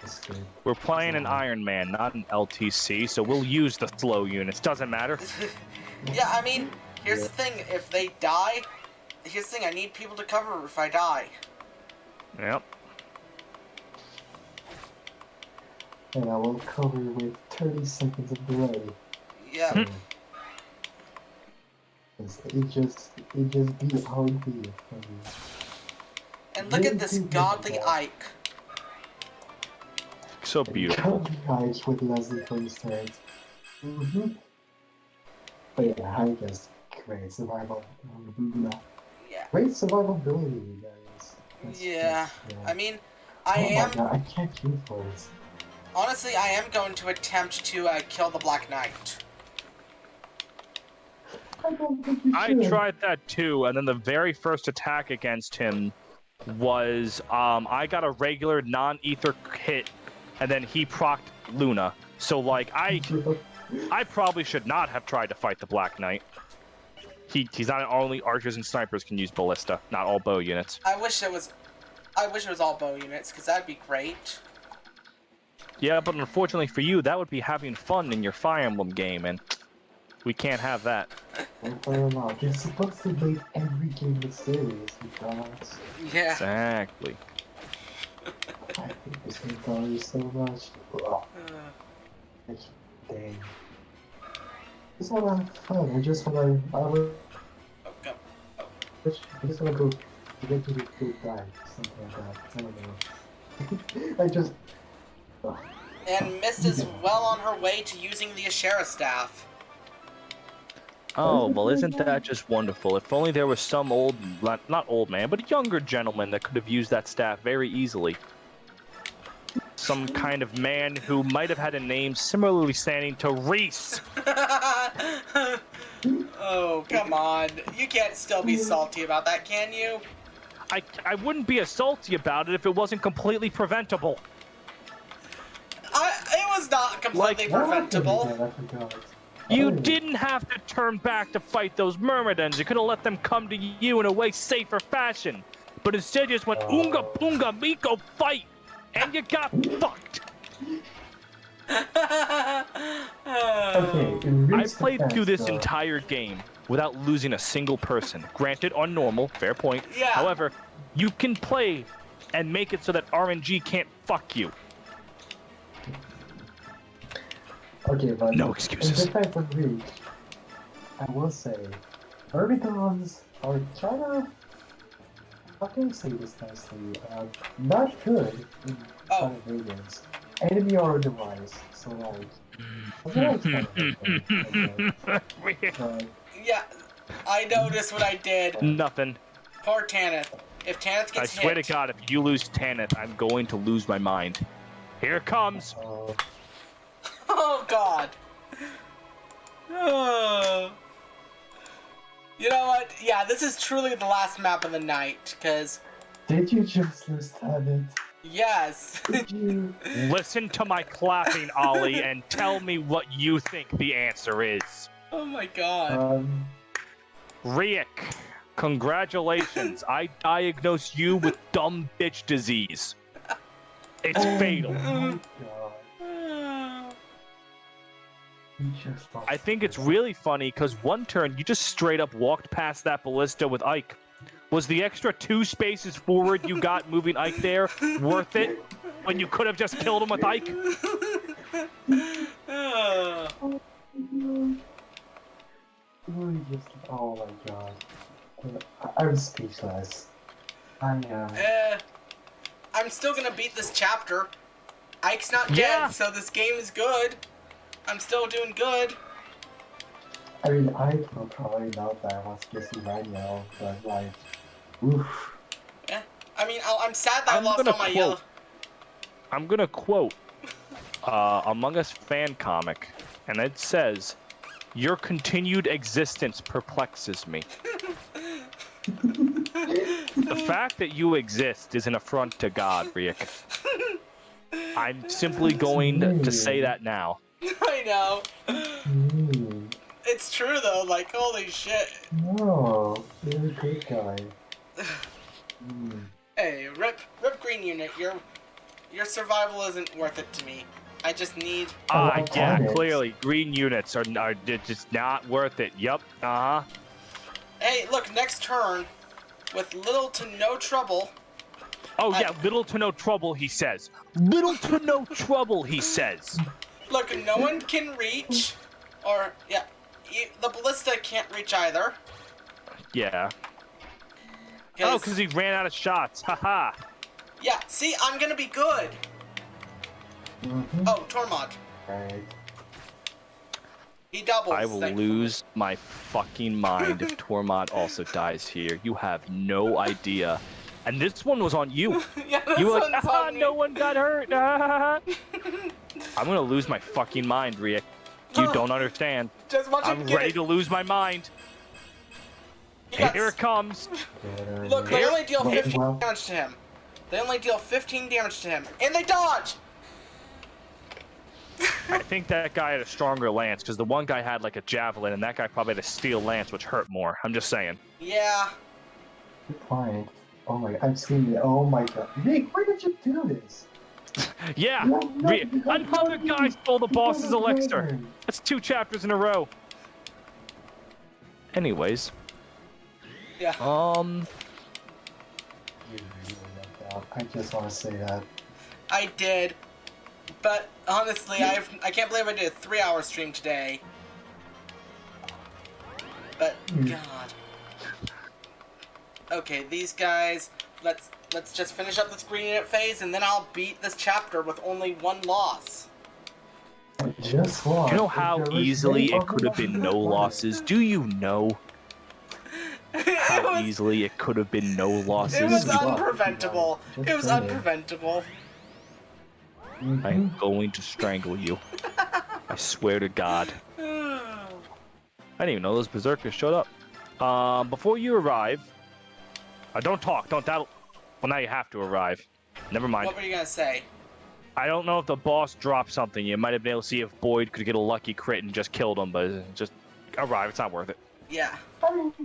That's good. We're playing an Ironman, not an LTC, so we'll use the slow units. Doesn't matter. yeah, I mean, here's the thing. If they die, here's the thing. I need people to cover if I die. Yep. And I will cover with 30 seconds of delay. Yeah. It just beat how it be for me. And look at this godly Ike. So beautiful. Godly Ike with less than 20 turns. But yeah, Ike is great survival. Yeah. Great survivability, you guys. Yeah. I mean, I oh am... my god, I can't keep for it. Honestly, I am going to attempt to kill the Black Knight. I don't think you I should. tried that too, and then the very first attack against him was I got a regular non-ether hit, and then he procced Luna. So like I probably should not have tried to fight the Black Knight. He's not only archers and snipers can use ballista, not all bow units. I wish it was all bow units, because that'd be great. Yeah, but unfortunately for you, that would be having fun in your Fire Emblem game, and we can't have that. You're supposed to make every game mysterious, you dumbass. Yeah. Exactly. I hate this game value so much. Ugh. Dang. It's not that fun. I just wanna go to get to the good guy, something like that. I don't know. I just. Ugh. And Mist is well on her way to using the Ashera staff. Oh, well, isn't that just wonderful? If only there was some old, not old man, but a younger gentleman that could have used that staff very easily. Some kind of man who might have had a name similarly standing to Reese. Oh, come on. You can't still be salty about that, can you? I wouldn't be as salty about it if it wasn't completely preventable. It was not completely preventable. You didn't have to turn back to fight those Myrmidons. You could have let them come to you in a way safer fashion. But instead you just went, Oonga Boonga Miko, fight! And you got fucked! I played through this entire game without losing a single person. Granted, on normal, fair point. Yeah. However, you can play and make it so that RNG can't fuck you. Okay, but no excuses. In defense of Reach, I will say, Myrmidons are kind of, how can I say this nicely, not good in Final Radiance. Enemy or otherwise, so like, yeah, I noticed what I did. Nothing. Poor Tanith. If Tanith gets I swear to God, if you lose Tanith, I'm going to lose my mind. Here it comes. Oh God. You know what? Yeah, this is truly the last map of the night, because... Did you just lose Tanith? Yes. Did you? Listen to my clapping, Ollie, and tell me what you think the answer is. Oh my God. Riek, congratulations. I diagnosed you with dumb bitch disease. It's fatal. Oh my God. I think it's really funny because one turn you just straight up walked past that ballista with Ike. Was the extra 2 spaces forward you got moving Ike there worth it when you could have just killed him with Ike? Oh my God. I'm speechless. I'm still gonna beat this chapter. Ike's not dead, so this game is good. I'm still doing good. I mean, I will probably not die once you see right now, but like, oof. Yeah. I mean, I'm sad that I lost all my yellow. I'm gonna quote Among Us fan comic, and it says, "Your continued existence perplexes me." The fact that you exist is an affront to God, Rick. I'm simply going to say that now. I know. Mm. It's true though, like holy shit. No, you're a good guy. Mm. Hey, rip green unit, your survival isn't worth it to me. I just need love Yeah, targets. clearly, green units are just not worth it. Yup, Hey, look, next turn, with little to no trouble. Oh yeah, little to no trouble, he says. Little to no trouble, he says. Look, no one can reach, or yeah, the ballista can't reach either. Yeah. Oh, because he ran out of shots. Haha. Yeah, see, I'm gonna be good. Mm-hmm. Oh, Tormod. Right. He doubles. I will lose my fucking mind if Tormod also dies here. You have no idea. And this one was on you. Yeah, this You were one's like, on me. no one got hurt. I'm gonna lose my fucking mind, Riek. You don't understand. Just watch him I'm get ready it. to lose my mind. Here it comes. Look, they only deal 15 Well, damage to him. They only deal 15 damage to him, and they dodge. I think that guy had a stronger lance, because the one guy had like a javelin, and that guy probably had a steel lance, which hurt more. I'm just saying. Yeah. good point. Oh my, I've seen it. Oh my god. Nick, why did you do this? Yeah, No, another guy stole the boss's no, elixir. no. That's 2 chapters in a row. Anyways. Yeah. You really lucked out. I just want to say that. I did. But honestly, I can't believe I did a 3-hour stream today. But God. Okay, these guys. Let's just finish up this green unit phase, and then I'll beat this chapter with only 1 loss. I just lost. You know how easily it could have been no losses? Do you know how easily it could have been no losses? It was Just unpreventable. just It was saying. unpreventable. I'm going to strangle you. I swear to God. I didn't even know those berserkers showed up. Before you arrive, don't talk. Well, now you have to arrive. Never mind. What were you gonna say? I don't know if the boss dropped something. You might have been able to see if Boyd could get a lucky crit and just killed him, but just arrive. It's not worth it. Yeah.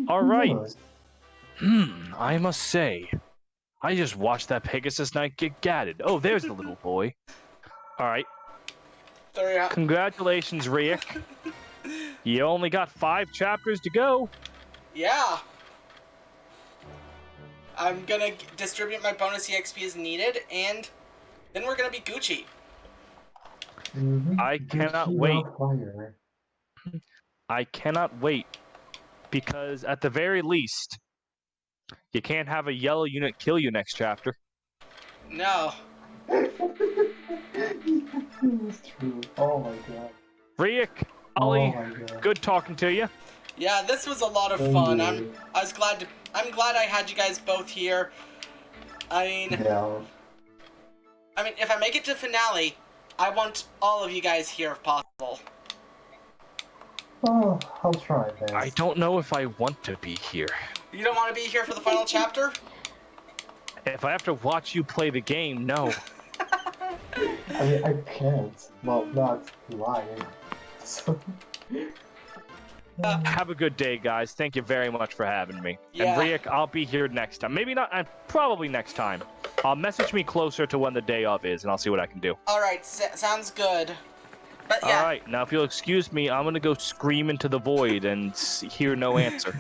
All right. I must say, I just watched that Pegasus Knight get gatted. Oh, there's the little boy. All right. There Congratulations, Riek. You only got 5 chapters to go. Yeah. I'm gonna distribute my bonus EXP as needed, and then we're gonna be Gucci. I cannot wait. I cannot wait. Because at the very least, you can't have a yellow unit kill you next chapter. No. It's true. Oh my god. Riek, Ollie, Oh my god. good talking to you. Yeah, this was a lot of Thank fun. you. I'm glad I had you guys both here. I mean, Yeah. if I make it to finale, I want all of you guys here if possible. Oh, I'll try this. I don't know if I want to be here. You don't want to be here for the final chapter? If I have to watch you play the game, no. I mean, I can't. Well, not lying. So. Have a good day, guys. Thank you very much for having me. Yeah. And Riek, I'll be here next time. Maybe not, probably next time. Message me closer to when the day of is, and I'll see what I can do. Alright, sounds good. But yeah. Alright, now if you'll excuse me, I'm gonna go scream into the void and hear no answer.